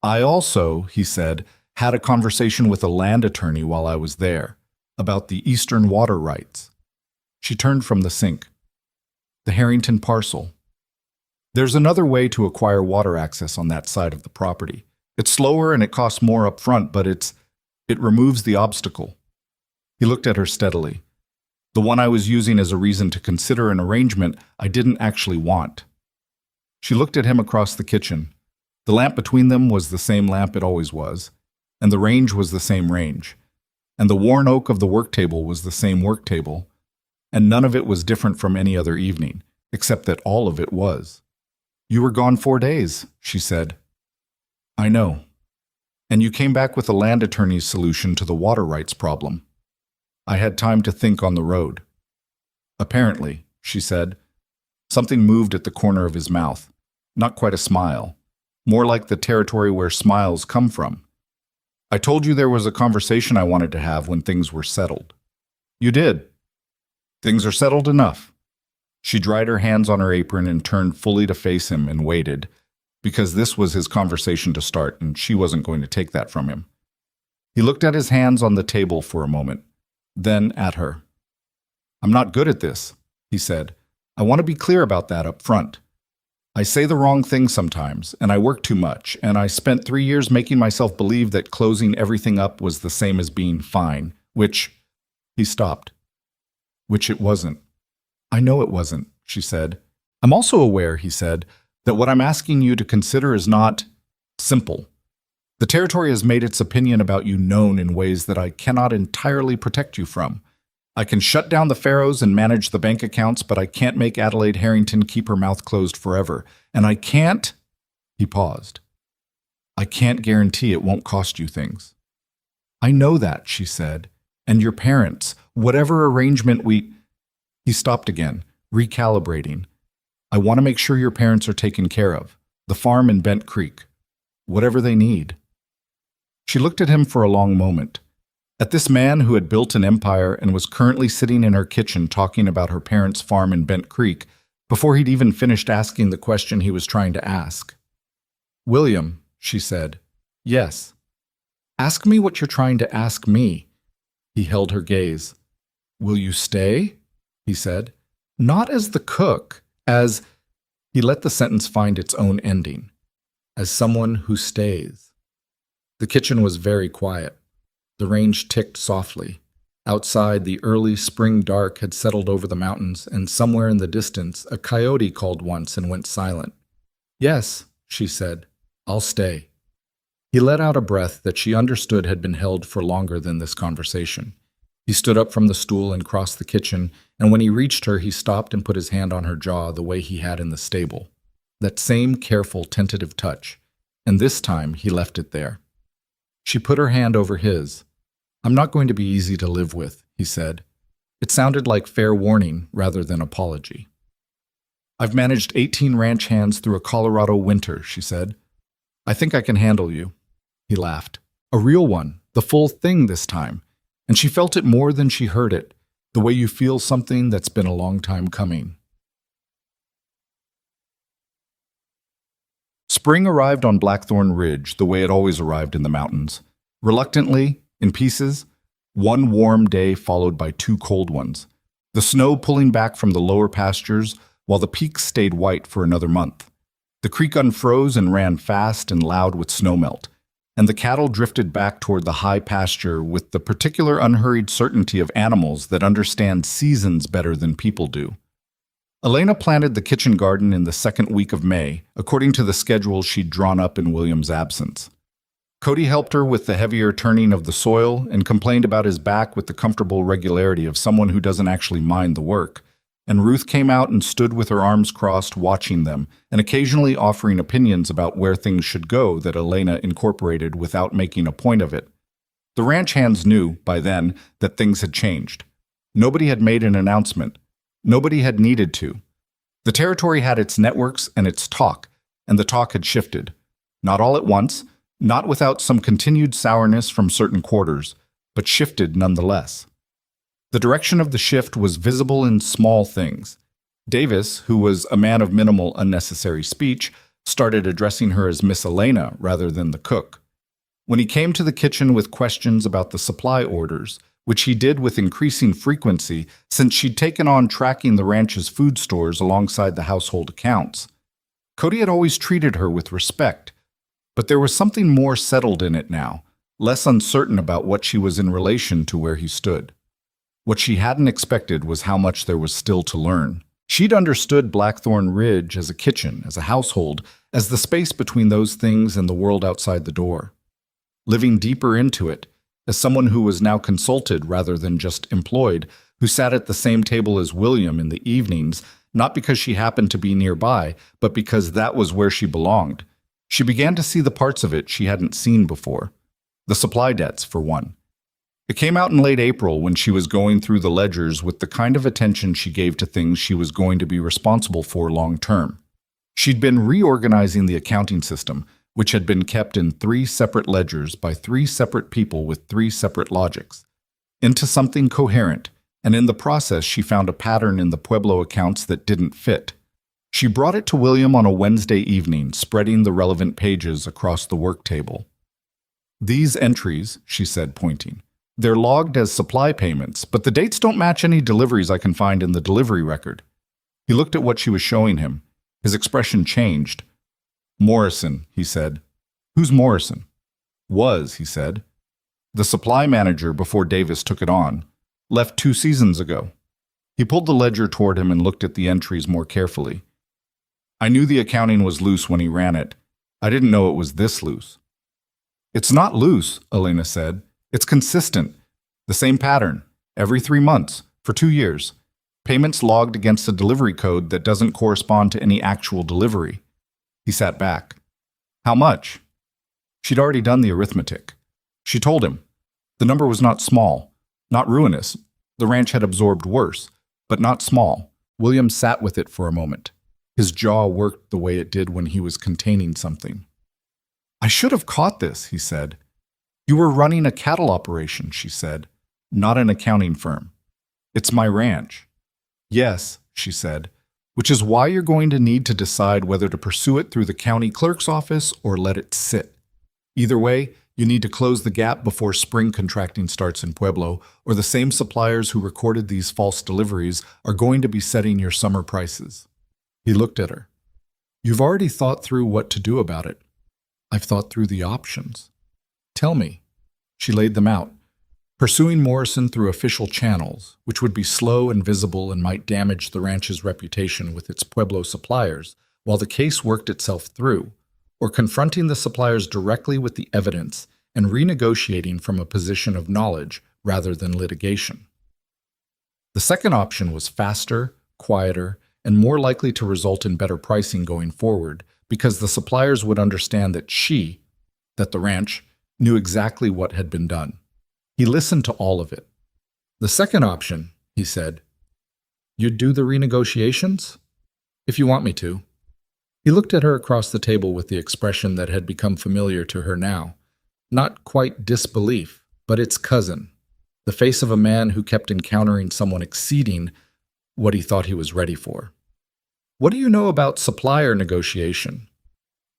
I also," he said, "had a conversation with a land attorney while I was there about the eastern water rights." She turned from the sink. "The Harrington parcel. There's another way to acquire water access on that side of the property. It's slower and it costs more up front, but it removes the obstacle." He looked at her steadily. "The one I was using as a reason to consider an arrangement I didn't actually want." She looked at him across the kitchen. The lamp between them was the same lamp it always was, and the range was the same range, and the worn oak of the work table was the same work table, and none of it was different from any other evening, except that all of it was. "You were gone 4 days," she said. "I know. And you came back with a land attorney's solution to the water rights problem. I had time to think on the road." "Apparently," she said. Something moved at the corner of his mouth. Not quite a smile. More like the territory where smiles come from. "I told you there was a conversation I wanted to have when things were settled." "You did." "Things are settled enough." She dried her hands on her apron and turned fully to face him and waited, because this was his conversation to start and she wasn't going to take that from him. He looked at his hands on the table for a moment, then at her. "I'm not good at this," he said. "I want to be clear about that up front. I say the wrong thing sometimes, and I work too much, and I spent 3 years making myself believe that closing everything up was the same as being fine, which—" He stopped. "Which it wasn't." "I know it wasn't," she said. "I'm also aware," he said, "that what I'm asking you to consider is not simple. The territory has made its opinion about you known in ways that I cannot entirely protect you from. I can shut down the pharaohs and manage the bank accounts, but I can't make Adelaide Harrington keep her mouth closed forever. And I can't—" He paused. "I can't guarantee it won't cost you things." "I know that," she said. "And your parents, whatever arrangement we—" He stopped again, recalibrating. "I want to make sure your parents are taken care of. The farm in Bent Creek. Whatever they need." She looked at him for a long moment. At this man who had built an empire and was currently sitting in her kitchen talking about her parents' farm in Bent Creek before he'd even finished asking the question he was trying to ask. "William," she said. "Yes." "Ask me what you're trying to ask me." He held her gaze. "Will you stay?" he said. "Not as the cook, as—" He let the sentence find its own ending. "As someone who stays." The kitchen was very quiet. The range ticked softly. Outside, the early spring dark had settled over the mountains, and somewhere in the distance, a coyote called once and went silent. "Yes," she said, "I'll stay." He let out a breath that she understood had been held for longer than this conversation. He stood up from the stool and crossed the kitchen, and when he reached her, he stopped and put his hand on her jaw the way he had in the stable. That same careful, tentative touch, and this time he left it there. She put her hand over his. "I'm not going to be easy to live with," he said. It sounded like fair warning rather than apology. "I've managed 18 ranch hands through a Colorado winter," she said. "I think I can handle you." He laughed. A real one, the full thing this time, and she felt it more than she heard it. the way you feel something that's been a long time coming. Spring arrived on Blackthorn Ridge the way it always arrived in the mountains. Reluctantly, in pieces, one warm day followed by two cold ones. The snow pulling back from the lower pastures while the peaks stayed white for another month. The creek unfroze and ran fast and loud with snowmelt, and the cattle drifted back toward the high pasture with the particular unhurried certainty of animals that understand seasons better than people do. Elena planted the kitchen garden in the second week of May, according to the schedule she'd drawn up in William's absence. Cody helped her with the heavier turning of the soil and complained about his back with the comfortable regularity of someone who doesn't actually mind the work. And Ruth came out and stood with her arms crossed watching them and occasionally offering opinions about where things should go that Elena incorporated without making a point of it. The ranch hands knew, by then, that things had changed. Nobody had made an announcement. Nobody had needed to. The territory had its networks and its talk, and the talk had shifted. Not all at once, not without some continued sourness from certain quarters, but shifted nonetheless. The direction of the shift was visible in small things. Davis, who was a man of minimal unnecessary speech, started addressing her as Miss Elena rather than the cook. When he came to the kitchen with questions about the supply orders, which he did with increasing frequency since she'd taken on tracking the ranch's food stores alongside the household accounts, Cody had always treated her with respect, but there was something more settled in it now, less uncertain about what she was in relation to where he stood. What she hadn't expected was how much there was still to learn. She'd understood Blackthorn Ridge as a kitchen, as a household, as the space between those things and the world outside the door. Living deeper into it, as someone who was now consulted rather than just employed, who sat at the same table as William in the evenings, not because she happened to be nearby, but because that was where she belonged. She began to see the parts of it she hadn't seen before. The supply debts, for one. It came out in late April when she was going through the ledgers with the kind of attention she gave to things she was going to be responsible for long term. She'd been reorganizing the accounting system, which had been kept in 3 separate ledgers by 3 separate people with 3 separate logics, into something coherent, and in the process she found a pattern in the Pueblo accounts that didn't fit. She brought it to William on a Wednesday evening, spreading the relevant pages across the work table. "These entries," she said, pointing, "they're logged as supply payments, but the dates don't match any deliveries I can find in the delivery record." He looked at what she was showing him. His expression changed. "Morrison," he said. "Who's Morrison?" "Was," he said. "The supply manager before Davis took it on. Left 2 seasons ago." He pulled the ledger toward him and looked at the entries more carefully. "I knew the accounting was loose when he ran it. I didn't know it was this loose." "It's not loose," Elena said. "It's consistent. The same pattern. Every 3 months. For 2 years. Payments logged against a delivery code that doesn't correspond to any actual delivery." He sat back. "How much?" She'd already done the arithmetic. She told him. The number was not small, not ruinous. The ranch had absorbed worse, but not small. William sat with it for a moment. His jaw worked the way it did when he was containing something. "I should have caught this," he said. "You were running a cattle operation," she said, "not an accounting firm." "It's my ranch." "Yes," she said, "which is why you're going to need to decide whether to pursue it through the county clerk's office or let it sit. Either way, you need to close the gap before spring contracting starts in Pueblo, or the same suppliers who recorded these false deliveries are going to be setting your summer prices." He looked at her. "You've already thought through what to do about it." "I've thought through the options." "Tell me." She laid them out. Pursuing Morrison through official channels, which would be slow and visible and might damage the ranch's reputation with its Pueblo suppliers, while the case worked itself through, or confronting the suppliers directly with the evidence and renegotiating from a position of knowledge rather than litigation. The second option was faster, quieter, and more likely to result in better pricing going forward, because the suppliers would understand that the ranch, knew exactly what had been done. He listened to all of it. "The second option," he said, "you'd do the renegotiations? If you want me to." He looked at her across the table with the expression that had become familiar to her now. Not quite disbelief, but its cousin. the face of a man who kept encountering someone exceeding what he thought he was ready for. "What do you know about supplier negotiation?"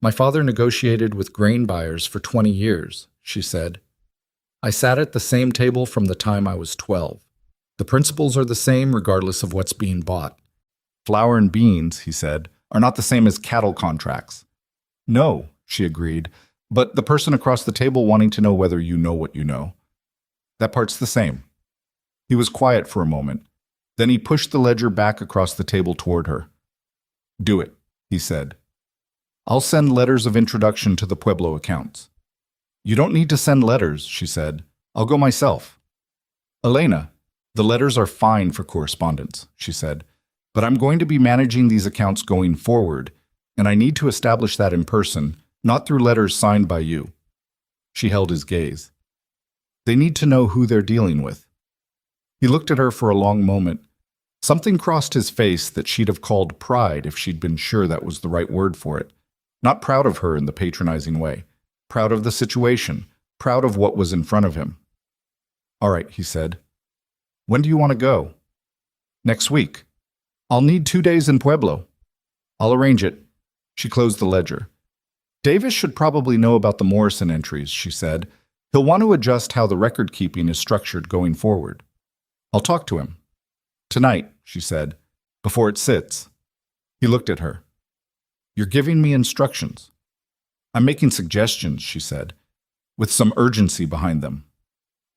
"My father negotiated with grain buyers for 20 years, she said. "I sat at the same table from the time I was 12. The principles are the same regardless of what's being bought." "Flour and beans," he said, "are not the same as cattle contracts." "No," she agreed, "but the person across the table wanting to know whether you know what you know. That part's the same." He was quiet for a moment. Then he pushed the ledger back across the table toward her. "Do it," he said. "I'll send letters of introduction to the Pueblo accounts." "You don't need to send letters," she said. "I'll go myself." "Elena, the letters are fine for correspondence," she said, "but I'm going to be managing these accounts going forward, and I need to establish that in person, not through letters signed by you." She held his gaze. "They need to know who they're dealing with." He looked at her for a long moment. Something crossed his face that she'd have called pride if she'd been sure that was the right word for it. Not proud of her in the patronizing way. Proud of the situation. Proud of what was in front of him. "All right," he said. "When do you want to go?" "Next week. I'll need 2 days in Pueblo." "I'll arrange it." She closed the ledger. "Davis should probably know about the Morrison entries," she said. "He'll want to adjust how the record keeping is structured going forward." "I'll talk to him." "Tonight," she said, "before it sits." He looked at her. "You're giving me instructions." "I'm making suggestions," she said, with some urgency behind them.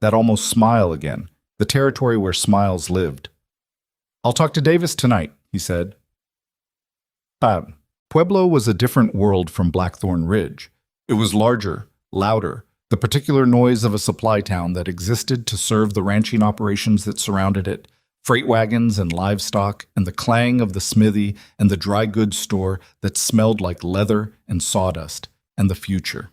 That almost smile again, the territory where smiles lived. "I'll talk to Davis tonight," he said. Pueblo was a different world from Blackthorn Ridge. It was larger, louder, the particular noise of a supply town that existed to serve the ranching operations that surrounded it, freight wagons and livestock, and the clang of the smithy and the dry goods store that smelled like leather and sawdust, and the future.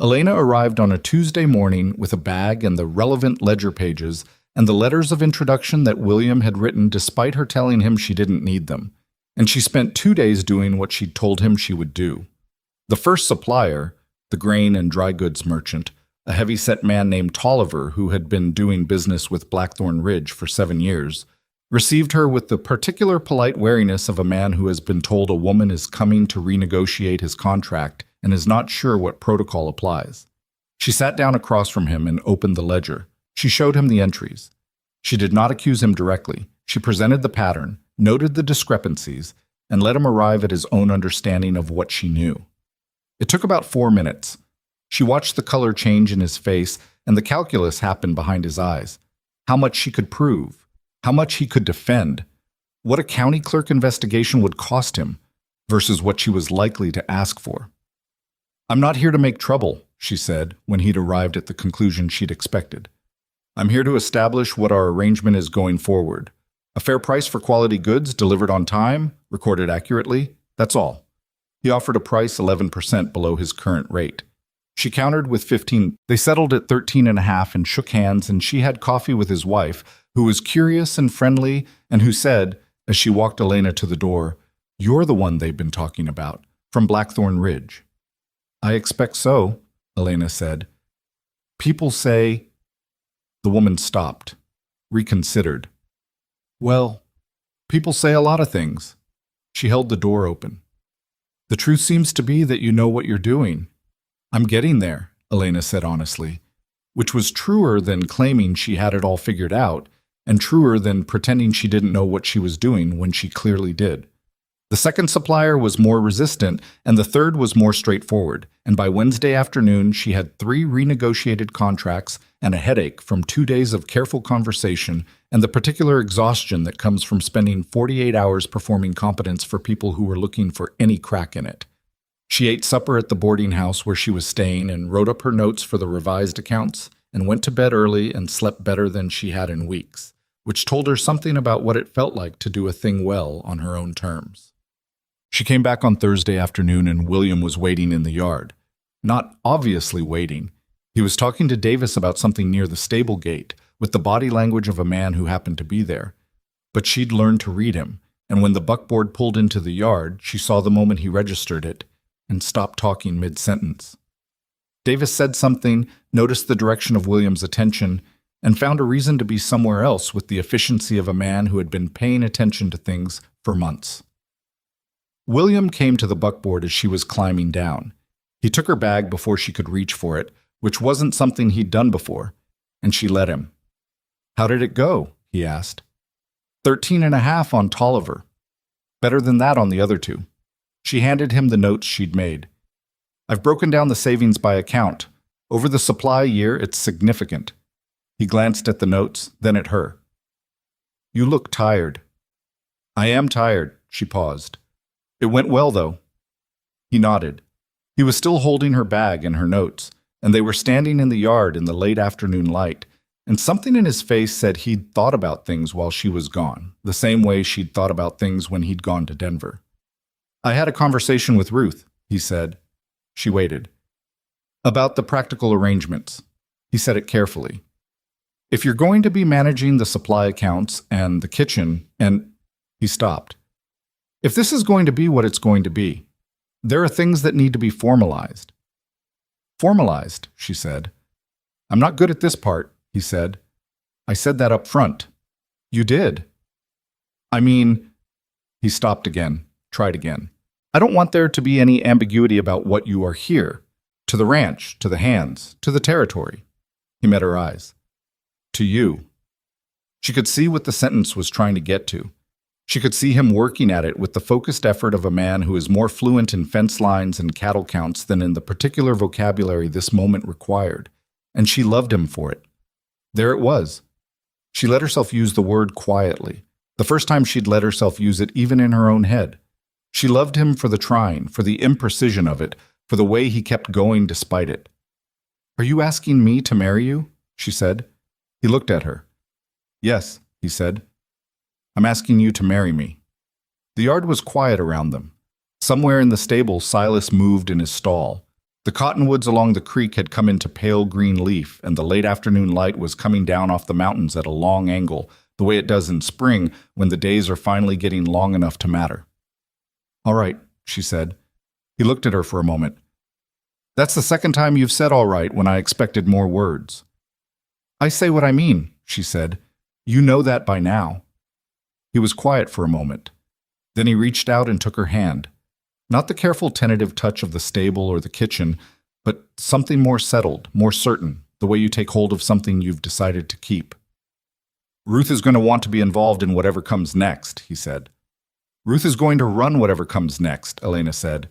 Elena arrived on a Tuesday morning with a bag and the relevant ledger pages and the letters of introduction that William had written despite her telling him she didn't need them, and she spent 2 days doing what she'd told him she would do. The first supplier, the grain and dry goods merchant, a heavy-set man named Tolliver who had been doing business with Blackthorn Ridge for 7 years, received her with the particular polite wariness of a man who has been told a woman is coming to renegotiate his contract and is not sure what protocol applies. She sat down across from him and opened the ledger. She showed him the entries. She did not accuse him directly. She presented the pattern, noted the discrepancies, and let him arrive at his own understanding of what she knew. It took about 4 minutes. She watched the color change in his face, and the calculus happen behind his eyes. How much she could prove, how much he could defend, what a county clerk investigation would cost him versus what she was likely to ask for. "I'm not here to make trouble," she said when he'd arrived at the conclusion she'd expected. "I'm here to establish what our arrangement is going forward. A fair price for quality goods delivered on time, recorded accurately, that's all." He offered a price 11% below his current rate. She countered with 15. They settled at 13.5 and shook hands, and she had coffee with his wife, who was curious and friendly, and who said, as she walked Elena to the door, "You're the one they've been talking about, from Blackthorn Ridge." "I expect so," Elena said. "People say—" The woman stopped, reconsidered. "Well, people say a lot of things." She held the door open. "The truth seems to be that you know what you're doing." "I'm getting there," Elena said honestly, which was truer than claiming she had it all figured out, and truer than pretending she didn't know what she was doing when she clearly did. The second supplier was more resistant, and the third was more straightforward, and by Wednesday afternoon she had 3 renegotiated contracts and a headache from 2 days of careful conversation and the particular exhaustion that comes from spending 48 hours performing competence for people who were looking for any crack in it. She ate supper at the boarding house where she was staying and wrote up her notes for the revised accounts and went to bed early and slept better than she had in weeks, which told her something about what it felt like to do a thing well on her own terms. She came back on Thursday afternoon and William was waiting in the yard. Not obviously waiting. He was talking to Davis about something near the stable gate, with the body language of a man who happened to be there. But she'd learned to read him, and when the buckboard pulled into the yard, she saw the moment he registered it, and stopped talking mid-sentence. Davis said something, noticed the direction of William's attention, and found a reason to be somewhere else with the efficiency of a man who had been paying attention to things for months. William came to the buckboard as she was climbing down. He took her bag before she could reach for it, which wasn't something he'd done before, and she let him. "How did it go?" he asked. 13.5 on Tolliver. Better than that on the other two. She handed him the notes she'd made. "I've broken down the savings by account. Over the supply year, it's significant." He glanced at the notes, then at her. "You look tired." "I am tired," she paused. "It went well, though." He nodded. He was still holding her bag and her notes, and they were standing in the yard in the late afternoon light, and something in his face said he'd thought about things while she was gone, the same way she'd thought about things when he'd gone to Denver. "I had a conversation with Ruth," he said. She waited. "About the practical arrangements." He said it carefully. "If you're going to be managing the supply accounts and the kitchen and—" He stopped. "If this is going to be what it's going to be, there are things that need to be formalized." "Formalized," she said. "I'm not good at this part," he said. "I said that up front." "You did." "I mean—" He stopped again, tried again. "I don't want there to be any ambiguity about what you are here. To the ranch, to the hands, to the territory." He met her eyes. "To you." She could see what the sentence was trying to get to. She could see him working at it with the focused effort of a man who is more fluent in fence lines and cattle counts than in the particular vocabulary this moment required, and she loved him for it. There it was. She let herself use the word quietly, the first time she'd let herself use it even in her own head. She loved him for the trying, for the imprecision of it, for the way he kept going despite it. "Are you asking me to marry you?" she said. He looked at her. "Yes," he said. "I'm asking you to marry me." The yard was quiet around them. Somewhere in the stable, Silas moved in his stall. The cottonwoods along the creek had come into pale green leaf, and the late afternoon light was coming down off the mountains at a long angle, the way it does in spring when the days are finally getting long enough to matter. "All right," she said. He looked at her for a moment. "That's the second time you've said all right when I expected more words." "I say what I mean," she said. "You know that by now." He was quiet for a moment. Then he reached out and took her hand. Not the careful, tentative touch of the stable or the kitchen, but something more settled, more certain, the way you take hold of something you've decided to keep. "Ruth is going to want to be involved in whatever comes next," he said. "Ruth is going to run whatever comes next," Elena said.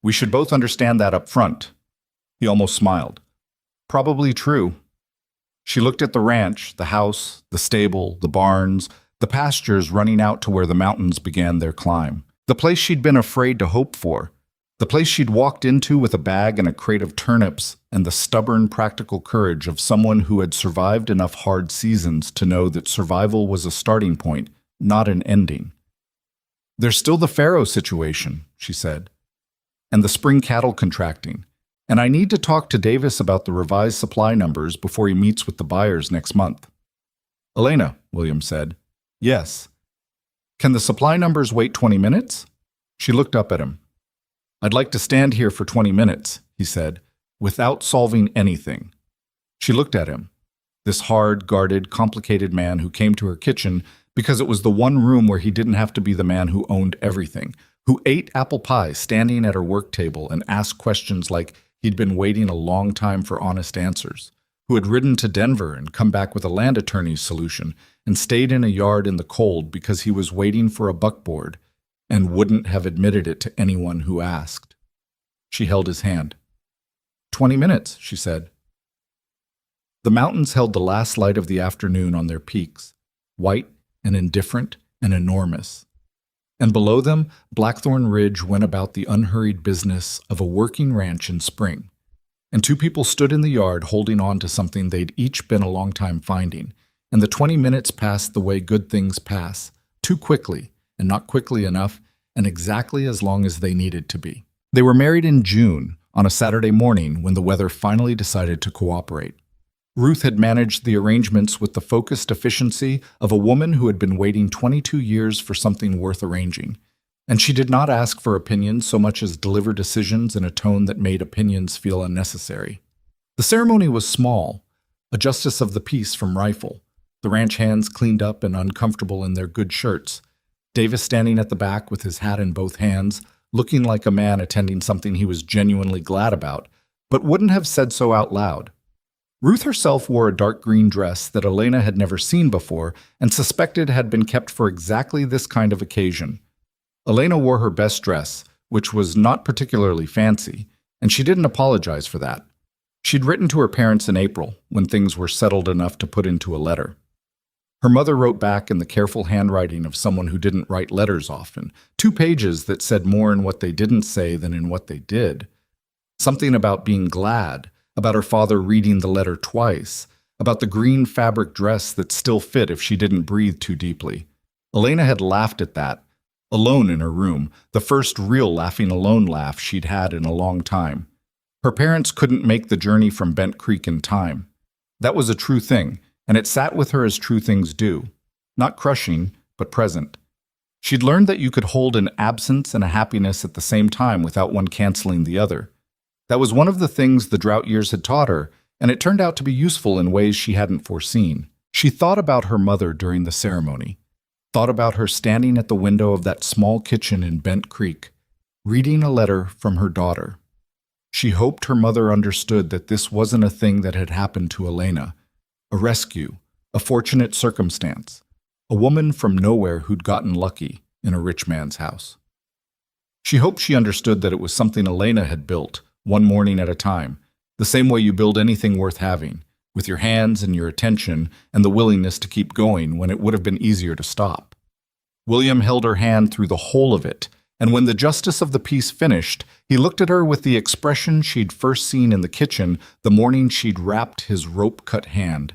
"We should both understand that up front." He almost smiled. "Probably true." She looked at the ranch, the house, the stable, the barns, the pastures running out to where the mountains began their climb. The place she'd been afraid to hope for. The place she'd walked into with a bag and a crate of turnips and the stubborn, practical courage of someone who had survived enough hard seasons to know that survival was a starting point, not an ending. "There's still the farrow situation," she said, "and the spring cattle contracting. And I need to talk to Davis about the revised supply numbers before he meets with the buyers next month." "Elena," William said. "Yes." "Can the supply numbers wait 20 minutes? She looked up at him. "I'd like to stand here for 20 minutes, he said, "without solving anything." She looked at him, this hard, guarded, complicated man who came to her kitchen because it was the one room where he didn't have to be the man who owned everything, who ate apple pie standing at her work table and asked questions like he'd been waiting a long time for honest answers, who had ridden to Denver and come back with a land attorney's solution and stayed in a yard in the cold because he was waiting for a buckboard and wouldn't have admitted it to anyone who asked. She held his hand. 20 minutes, she said. The mountains held the last light of the afternoon on their peaks, white and indifferent and enormous. And below them, Blackthorn Ridge went about the unhurried business of a working ranch in spring. And two people stood in the yard holding on to something they'd each been a long time finding, and the 20 minutes passed the way good things pass, too quickly, and not quickly enough, and exactly as long as they needed to be. They were married in June, on a Saturday morning when the weather finally decided to cooperate. Ruth had managed the arrangements with the focused efficiency of a woman who had been waiting 22 years for something worth arranging, and she did not ask for opinions so much as deliver decisions in a tone that made opinions feel unnecessary. The ceremony was small, a justice of the peace from Rifle, the ranch hands cleaned up and uncomfortable in their good shirts, Davis standing at the back with his hat in both hands, looking like a man attending something he was genuinely glad about, but wouldn't have said so out loud. Ruth herself wore a dark green dress that Elena had never seen before and suspected had been kept for exactly this kind of occasion. Elena wore her best dress, which was not particularly fancy, and she didn't apologize for that. She'd written to her parents in April, when things were settled enough to put into a letter. Her mother wrote back in the careful handwriting of someone who didn't write letters often, 2 pages that said more in what they didn't say than in what they did. Something about being glad, about her father reading the letter twice, about the green fabric dress that still fit if she didn't breathe too deeply. Elena had laughed at that, alone in her room, the first real laughing alone laugh she'd had in a long time. Her parents couldn't make the journey from Bent Creek in time. That was a true thing, and it sat with her as true things do. Not crushing, but present. She'd learned that you could hold an absence and a happiness at the same time without one canceling the other. That was one of the things the drought years had taught her, and it turned out to be useful in ways she hadn't foreseen. She thought about her mother during the ceremony, thought about her standing at the window of that small kitchen in Bent Creek, reading a letter from her daughter. She hoped her mother understood that this wasn't a thing that had happened to Elena, a rescue, a fortunate circumstance, a woman from nowhere who'd gotten lucky in a rich man's house. She hoped she understood that it was something Elena had built, one morning at a time, the same way you build anything worth having, with your hands and your attention and the willingness to keep going when it would have been easier to stop. William held her hand through the whole of it, and when the justice of the peace finished, he looked at her with the expression she'd first seen in the kitchen the morning she'd wrapped his rope-cut hand.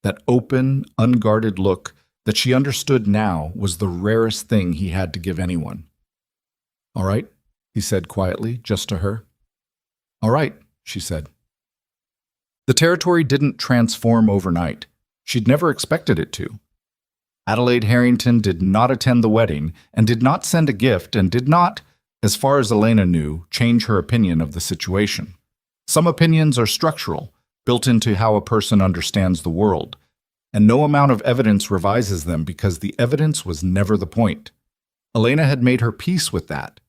That open, unguarded look that she understood now was the rarest thing he had to give anyone. "All right," he said quietly, just to her. "All right," she said. The territory didn't transform overnight. She'd never expected it to. Adelaide Harrington did not attend the wedding and did not send a gift and did not, as far as Elena knew, change her opinion of the situation. Some opinions are structural, built into how a person understands the world, and no amount of evidence revises them because the evidence was never the point. Elena had made her peace with that.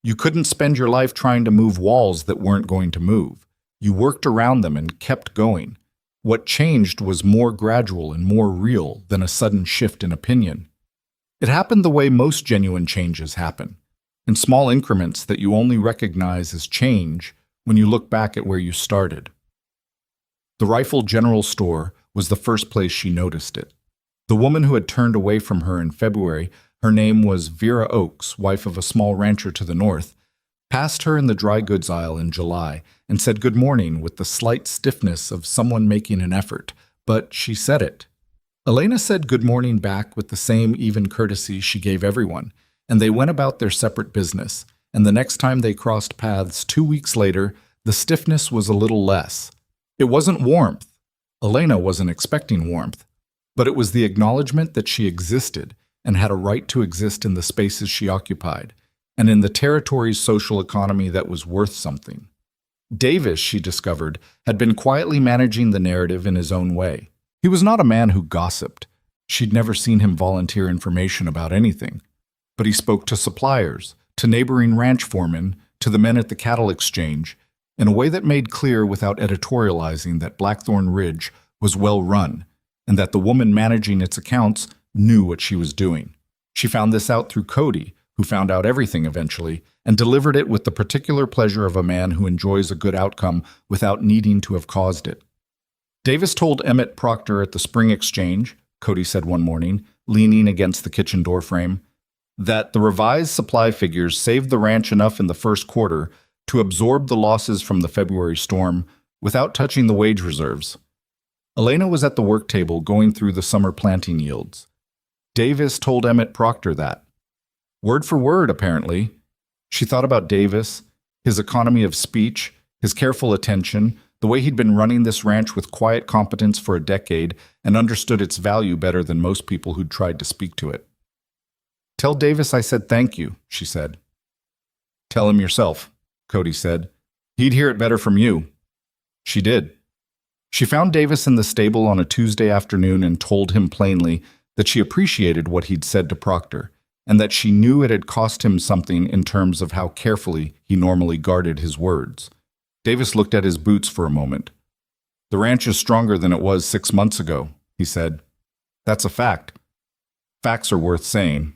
You couldn't spend your life trying to move walls that weren't going to move. You worked around them and kept going. What changed was more gradual and more real than a sudden shift in opinion. It happened the way most genuine changes happen, in small increments that you only recognize as change when you look back at where you started. The Rifle General Store was the first place she noticed it. The woman who had turned away from her in February, her name was Vera Oakes, wife of a small rancher to the north, passed her in the dry goods aisle in July and said good morning with the slight stiffness of someone making an effort, but she said it. Elena said good morning back with the same even courtesy she gave everyone, and they went about their separate business, and the next time they crossed paths 2 weeks later, the stiffness was a little less. It wasn't warmth. Elena wasn't expecting warmth, but it was the acknowledgement that she existed and had a right to exist in the spaces she occupied, and in the territory's social economy that was worth something. Davis, she discovered, had been quietly managing the narrative in his own way. He was not a man who gossiped. She'd never seen him volunteer information about anything. But he spoke to suppliers, to neighboring ranch foremen, to the men at the cattle exchange, in a way that made clear without editorializing that Blackthorn Ridge was well run, and that the woman managing its accounts knew what she was doing. She found this out through Cody, who found out everything eventually, and delivered it with the particular pleasure of a man who enjoys a good outcome without needing to have caused it. Davis told Emmett Proctor at the Spring Exchange, Cody said one morning, leaning against the kitchen doorframe, that the revised supply figures saved the ranch enough in the first quarter to absorb the losses from the February storm without touching the wage reserves. Elena was at the work table going through the summer planting yields. Davis told Emmett Proctor that. Word for word, apparently. She thought about Davis, his economy of speech, his careful attention, the way he'd been running this ranch with quiet competence for a decade and understood its value better than most people who'd tried to speak to it. "Tell Davis I said thank you," she said. "Tell him yourself," Cody said. "He'd hear it better from you." She did. She found Davis in the stable on a Tuesday afternoon and told him plainly that she appreciated what he'd said to Proctor, and that she knew it had cost him something in terms of how carefully he normally guarded his words. Davis looked at his boots for a moment. "The ranch is stronger than it was 6 months ago," he said. "That's a fact. Facts are worth saying."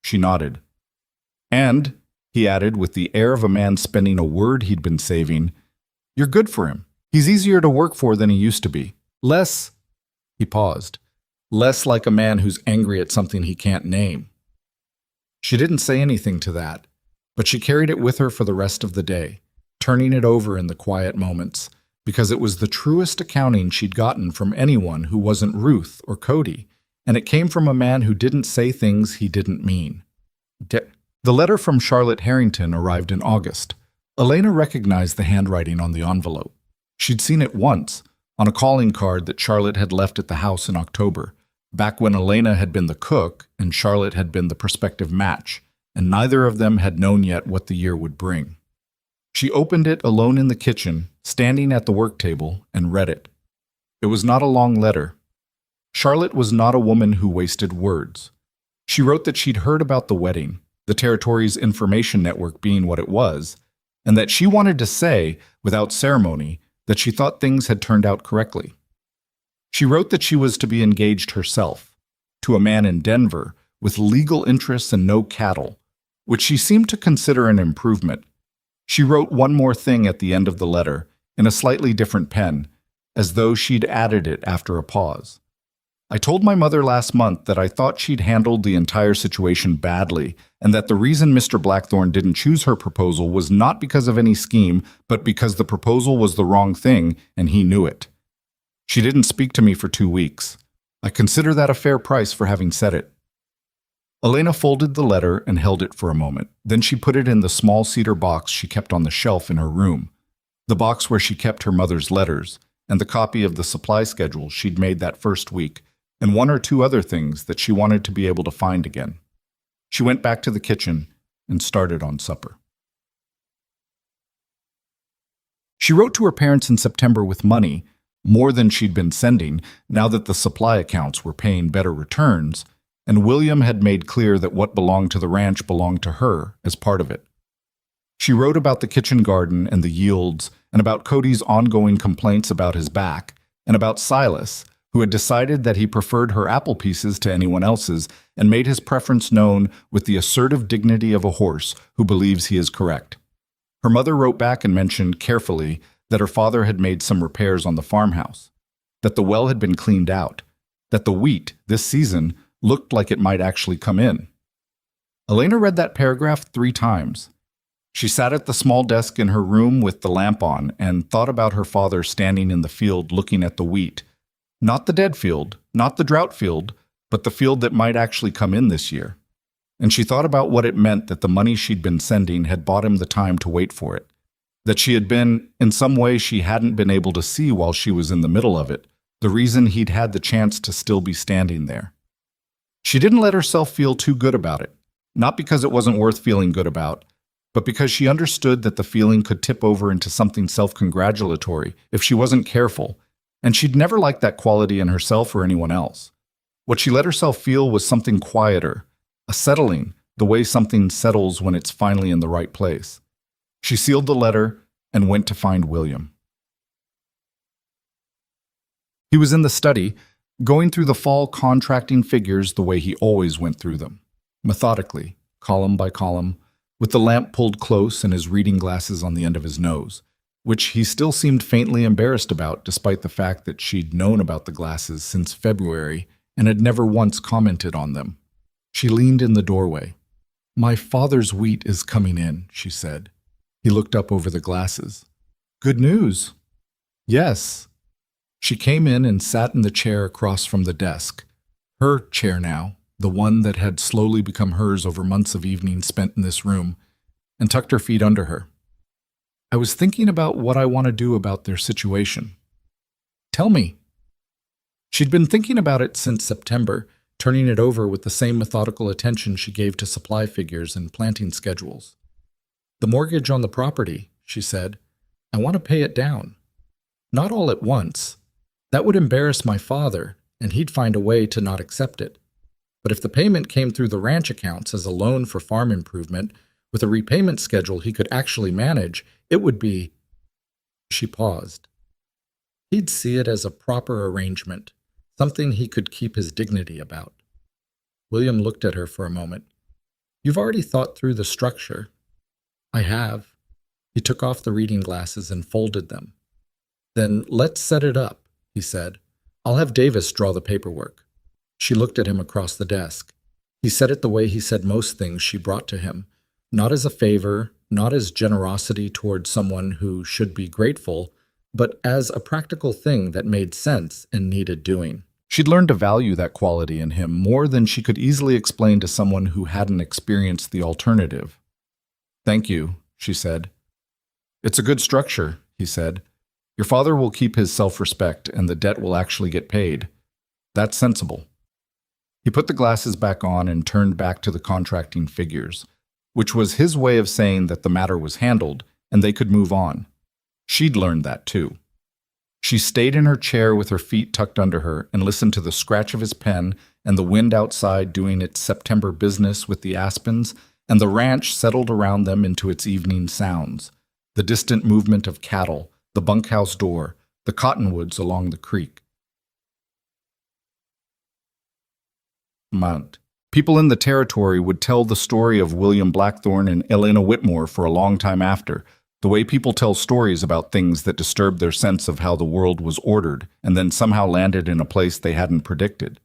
She nodded. "And," he added with the air of a man spending a word he'd been saving, "you're good for him. He's easier to work for than he used to be. Less," he paused, "less like a man who's angry at something he can't name." She didn't say anything to that, but she carried it with her for the rest of the day, turning it over in the quiet moments, because it was the truest accounting she'd gotten from anyone who wasn't Ruth or Cody, and it came from a man who didn't say things he didn't mean. The letter from Charlotte Harrington arrived in August. Elena recognized the handwriting on the envelope. She'd seen it once, on a calling card that Charlotte had left at the house in October, back when Elena had been the cook and Charlotte had been the prospective match, and neither of them had known yet what the year would bring. She opened it alone in the kitchen, standing at the work table, and read it. It was not a long letter. Charlotte was not a woman who wasted words. She wrote that she'd heard about the wedding, the territory's information network being what it was, and that she wanted to say, without ceremony, that she thought things had turned out correctly. She wrote that she was to be engaged herself, to a man in Denver, with legal interests and no cattle, which she seemed to consider an improvement. She wrote one more thing at the end of the letter, in a slightly different pen, as though she'd added it after a pause. "I told my mother last month that I thought she'd handled the entire situation badly, and that the reason Mr. Blackthorn didn't choose her proposal was not because of any scheme, but because the proposal was the wrong thing, and he knew it. She didn't speak to me for 2 weeks. I consider that a fair price for having said it." Elena folded the letter and held it for a moment. Then she put it in the small cedar box she kept on the shelf in her room, the box where she kept her mother's letters, and the copy of the supply schedule she'd made that first week, and 1 or 2 other things that she wanted to be able to find again. She went back to the kitchen and started on supper. She wrote to her parents in September with money, more than she'd been sending, now that the supply accounts were paying better returns, and William had made clear that what belonged to the ranch belonged to her as part of it. She wrote about the kitchen garden and the yields, and about Cody's ongoing complaints about his back, and about Silas, who had decided that he preferred her apple pieces to anyone else's, and made his preference known with the assertive dignity of a horse who believes he is correct. Her mother wrote back and mentioned carefully that her father had made some repairs on the farmhouse, that the well had been cleaned out, that the wheat, this season, looked like it might actually come in. Elena read that paragraph 3 times. She sat at the small desk in her room with the lamp on and thought about her father standing in the field looking at the wheat. Not the dead field, not the drought field, but the field that might actually come in this year. And she thought about what it meant that the money she'd been sending had bought him the time to wait for it. That she had been, in some way she hadn't been able to see while she was in the middle of it, the reason he'd had the chance to still be standing there. She didn't let herself feel too good about it, not because it wasn't worth feeling good about, but because she understood that the feeling could tip over into something self-congratulatory if she wasn't careful, and she'd never liked that quality in herself or anyone else. What she let herself feel was something quieter, a settling, the way something settles when it's finally in the right place. She sealed the letter and went to find William. He was in the study, going through the fall contracting figures the way he always went through them, methodically, column by column, with the lamp pulled close and his reading glasses on the end of his nose, which he still seemed faintly embarrassed about despite the fact that she'd known about the glasses since February and had never once commented on them. She leaned in the doorway. "My father's wheat is coming in," she said. He looked up over the glasses. "Good news." "Yes." She came in and sat in the chair across from the desk. Her chair now, the one that had slowly become hers over months of evenings spent in this room, and tucked her feet under her. "I was thinking about what I want to do about their situation." "Tell me." She'd been thinking about it since September, turning it over with the same methodical attention she gave to supply figures and planting schedules. "The mortgage on the property," she said. "I want to pay it down." Not all at once. That would embarrass my father, and he'd find a way to not accept it. But if the payment came through the ranch accounts as a loan for farm improvement, with a repayment schedule he could actually manage, it would be— She paused. He'd see it as a proper arrangement, something he could keep his dignity about. William looked at her for a moment. You've already thought through the structure. I have. He took off the reading glasses and folded them. Then let's set it up, he said. I'll have Davis draw the paperwork. She looked at him across the desk. He said it the way he said most things she brought to him, not as a favor, not as generosity toward someone who should be grateful, but as a practical thing that made sense and needed doing. She'd learned to value that quality in him more than she could easily explain to someone who hadn't experienced the alternative. Thank you, she said. It's a good structure, he said. Your father will keep his self-respect and the debt will actually get paid. That's sensible. He put the glasses back on and turned back to the contracting figures, which was his way of saying that the matter was handled and they could move on. She'd learned that too. She stayed in her chair with her feet tucked under her and listened to the scratch of his pen and the wind outside doing its September business with the aspens, and the ranch settled around them into its evening sounds, the distant movement of cattle, the bunkhouse door, the cottonwoods along the creek. Mount. People in the territory would tell the story of William Blackthorn and Elena Whitmore for a long time after, the way people tell stories about things that disturbed their sense of how the world was ordered and then somehow landed in a place they hadn't predicted.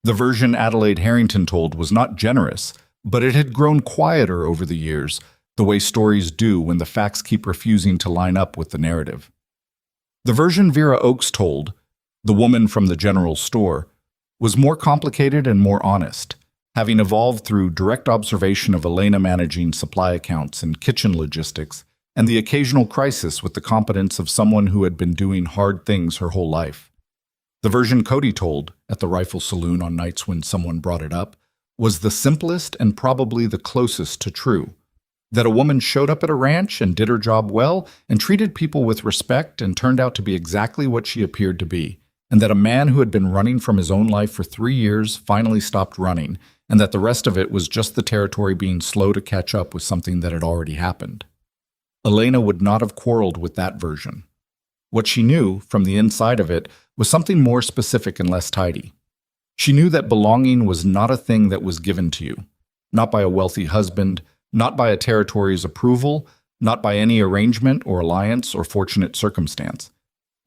The version Adelaide Harrington told was not generous, but it had grown quieter over the years, the way stories do when the facts keep refusing to line up with the narrative. The version Vera Oakes told, The Woman from the General Store, was more complicated and more honest, having evolved through direct observation of Elena managing supply accounts and kitchen logistics, and the occasional crisis with the competence of someone who had been doing hard things her whole life. The version Cody told, at the Rifle Saloon on nights when someone brought it up, was the simplest and probably the closest to true. That a woman showed up at a ranch and did her job well and treated people with respect and turned out to be exactly what she appeared to be, and that a man who had been running from his own life for 3 years finally stopped running, and that the rest of it was just the territory being slow to catch up with something that had already happened. Elena would not have quarreled with that version. What she knew, from the inside of it, was something more specific and less tidy. She knew that belonging was not a thing that was given to you, not by a wealthy husband, not by a territory's approval, not by any arrangement or alliance or fortunate circumstance.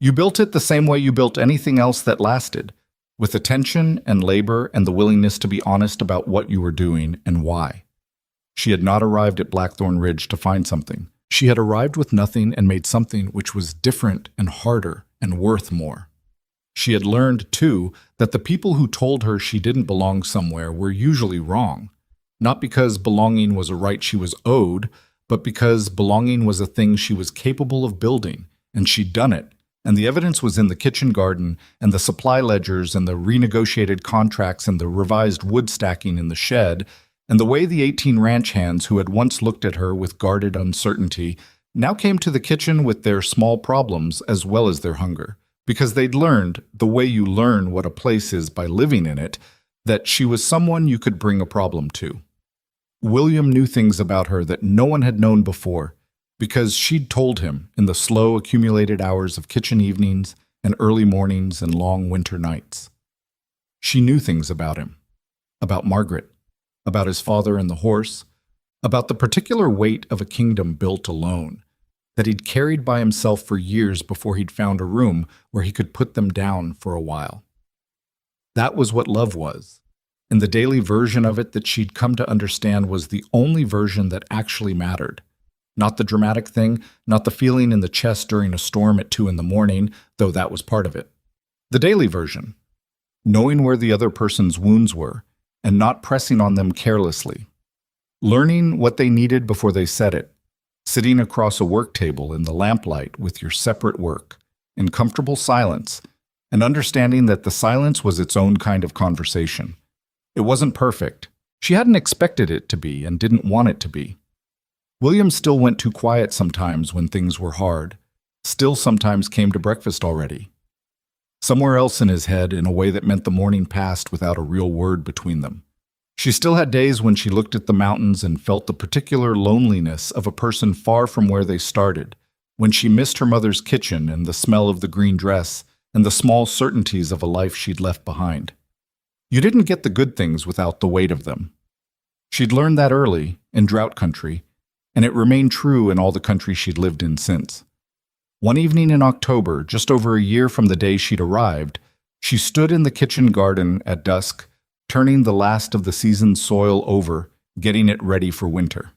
You built it the same way you built anything else that lasted, with attention and labor and the willingness to be honest about what you were doing and why. She had not arrived at Blackthorn Ridge to find something. She had arrived with nothing and made something which was different and harder and worth more. She had learned, too, that the people who told her she didn't belong somewhere were usually wrong, not because belonging was a right she was owed, but because belonging was a thing she was capable of building, and she'd done it, and the evidence was in the kitchen garden and the supply ledgers and the renegotiated contracts and the revised wood stacking in the shed, and the way the 18 ranch hands who had once looked at her with guarded uncertainty now came to the kitchen with their small problems as well as their hunger, because they'd learned, the way you learn what a place is by living in it, that she was someone you could bring a problem to. William knew things about her that no one had known before, because she'd told him in the slow accumulated hours of kitchen evenings and early mornings and long winter nights. She knew things about him, about Margaret, about his father and the horse, about the particular weight of a kingdom built alone, that he'd carried by himself for years before he'd found a room where he could put them down for a while. That was what love was, and the daily version of it that she'd come to understand was the only version that actually mattered. Not the dramatic thing, not the feeling in the chest during a storm at 2 a.m, though that was part of it. The daily version, knowing where the other person's wounds were, and not pressing on them carelessly. Learning what they needed before they said it, sitting across a work table in the lamplight with your separate work, in comfortable silence, and understanding that the silence was its own kind of conversation. It wasn't perfect. She hadn't expected it to be and didn't want it to be. William still went too quiet sometimes when things were hard, still sometimes came to breakfast already. Somewhere else in his head, in a way that meant the morning passed without a real word between them. She still had days when she looked at the mountains and felt the particular loneliness of a person far from where they started, when she missed her mother's kitchen and the smell of the green dress and the small certainties of a life she'd left behind. You didn't get the good things without the weight of them. She'd learned that early, in drought country, and it remained true in all the country she'd lived in since. One evening in October, just over a year from the day she'd arrived, she stood in the kitchen garden at dusk, turning the last of the season's soil over, getting it ready for winter.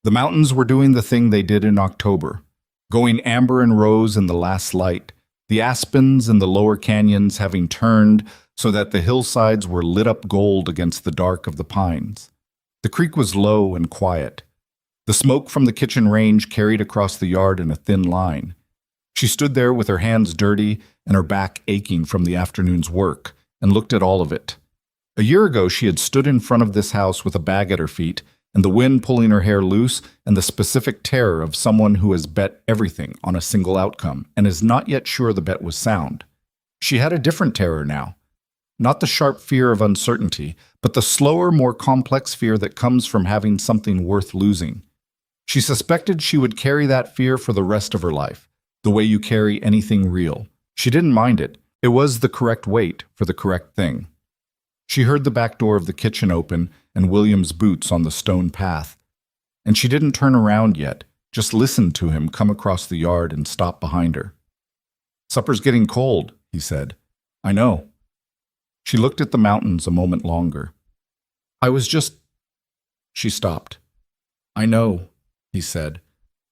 The mountains were doing the thing they did in October, going amber and rose in the last light, the aspens and the lower canyons having turned so that the hillsides were lit up gold against the dark of the pines. The creek was low and quiet. The smoke from the kitchen range carried across the yard in a thin line. She stood there with her hands dirty and her back aching from the afternoon's work, and looked at all of it. A year ago she had stood in front of this house with a bag at her feet, and the wind pulling her hair loose, and the specific terror of someone who has bet everything on a single outcome, and is not yet sure the bet was sound. She had a different terror now. Not the sharp fear of uncertainty, but the slower, more complex fear that comes from having something worth losing. She suspected she would carry that fear for the rest of her life, the way you carry anything real. She didn't mind it. It was the correct weight for the correct thing. She heard the back door of the kitchen open and William's boots on the stone path. And she didn't turn around yet, just listened to him come across the yard and stop behind her. "Supper's getting cold," he said. "I know." She looked at the mountains a moment longer. "I was just—" She stopped. "I know," he said.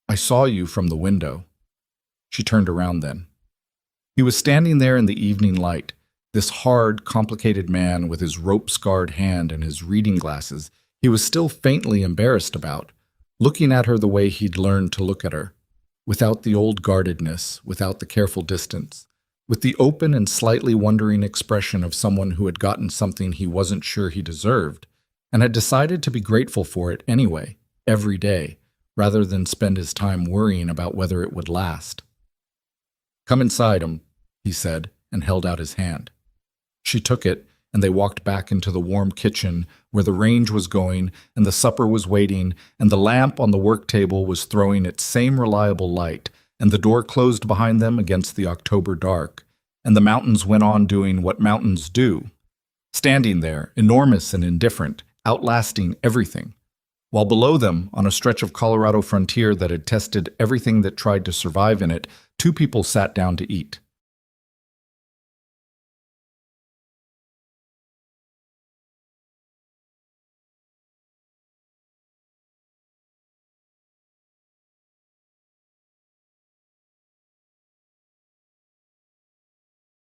"I saw you from the window." She turned around then. He was standing there in the evening light, this hard, complicated man with his rope-scarred hand and his reading glasses he was still faintly embarrassed about, looking at her the way he'd learned to look at her, without the old guardedness, without the careful distance, with the open and slightly wondering expression of someone who had gotten something he wasn't sure he deserved, and had decided to be grateful for it anyway, every day, rather than spend his time worrying about whether it would last. "Come inside, he said, and held out his hand. She took it, and they walked back into the warm kitchen where the range was going, and the supper was waiting, and the lamp on the work table was throwing its same reliable light, and the door closed behind them against the October dark, and the mountains went on doing what mountains do, standing there, enormous and indifferent, outlasting everything, while below them, on a stretch of Colorado frontier that had tested everything that tried to survive in it, two people sat down to eat.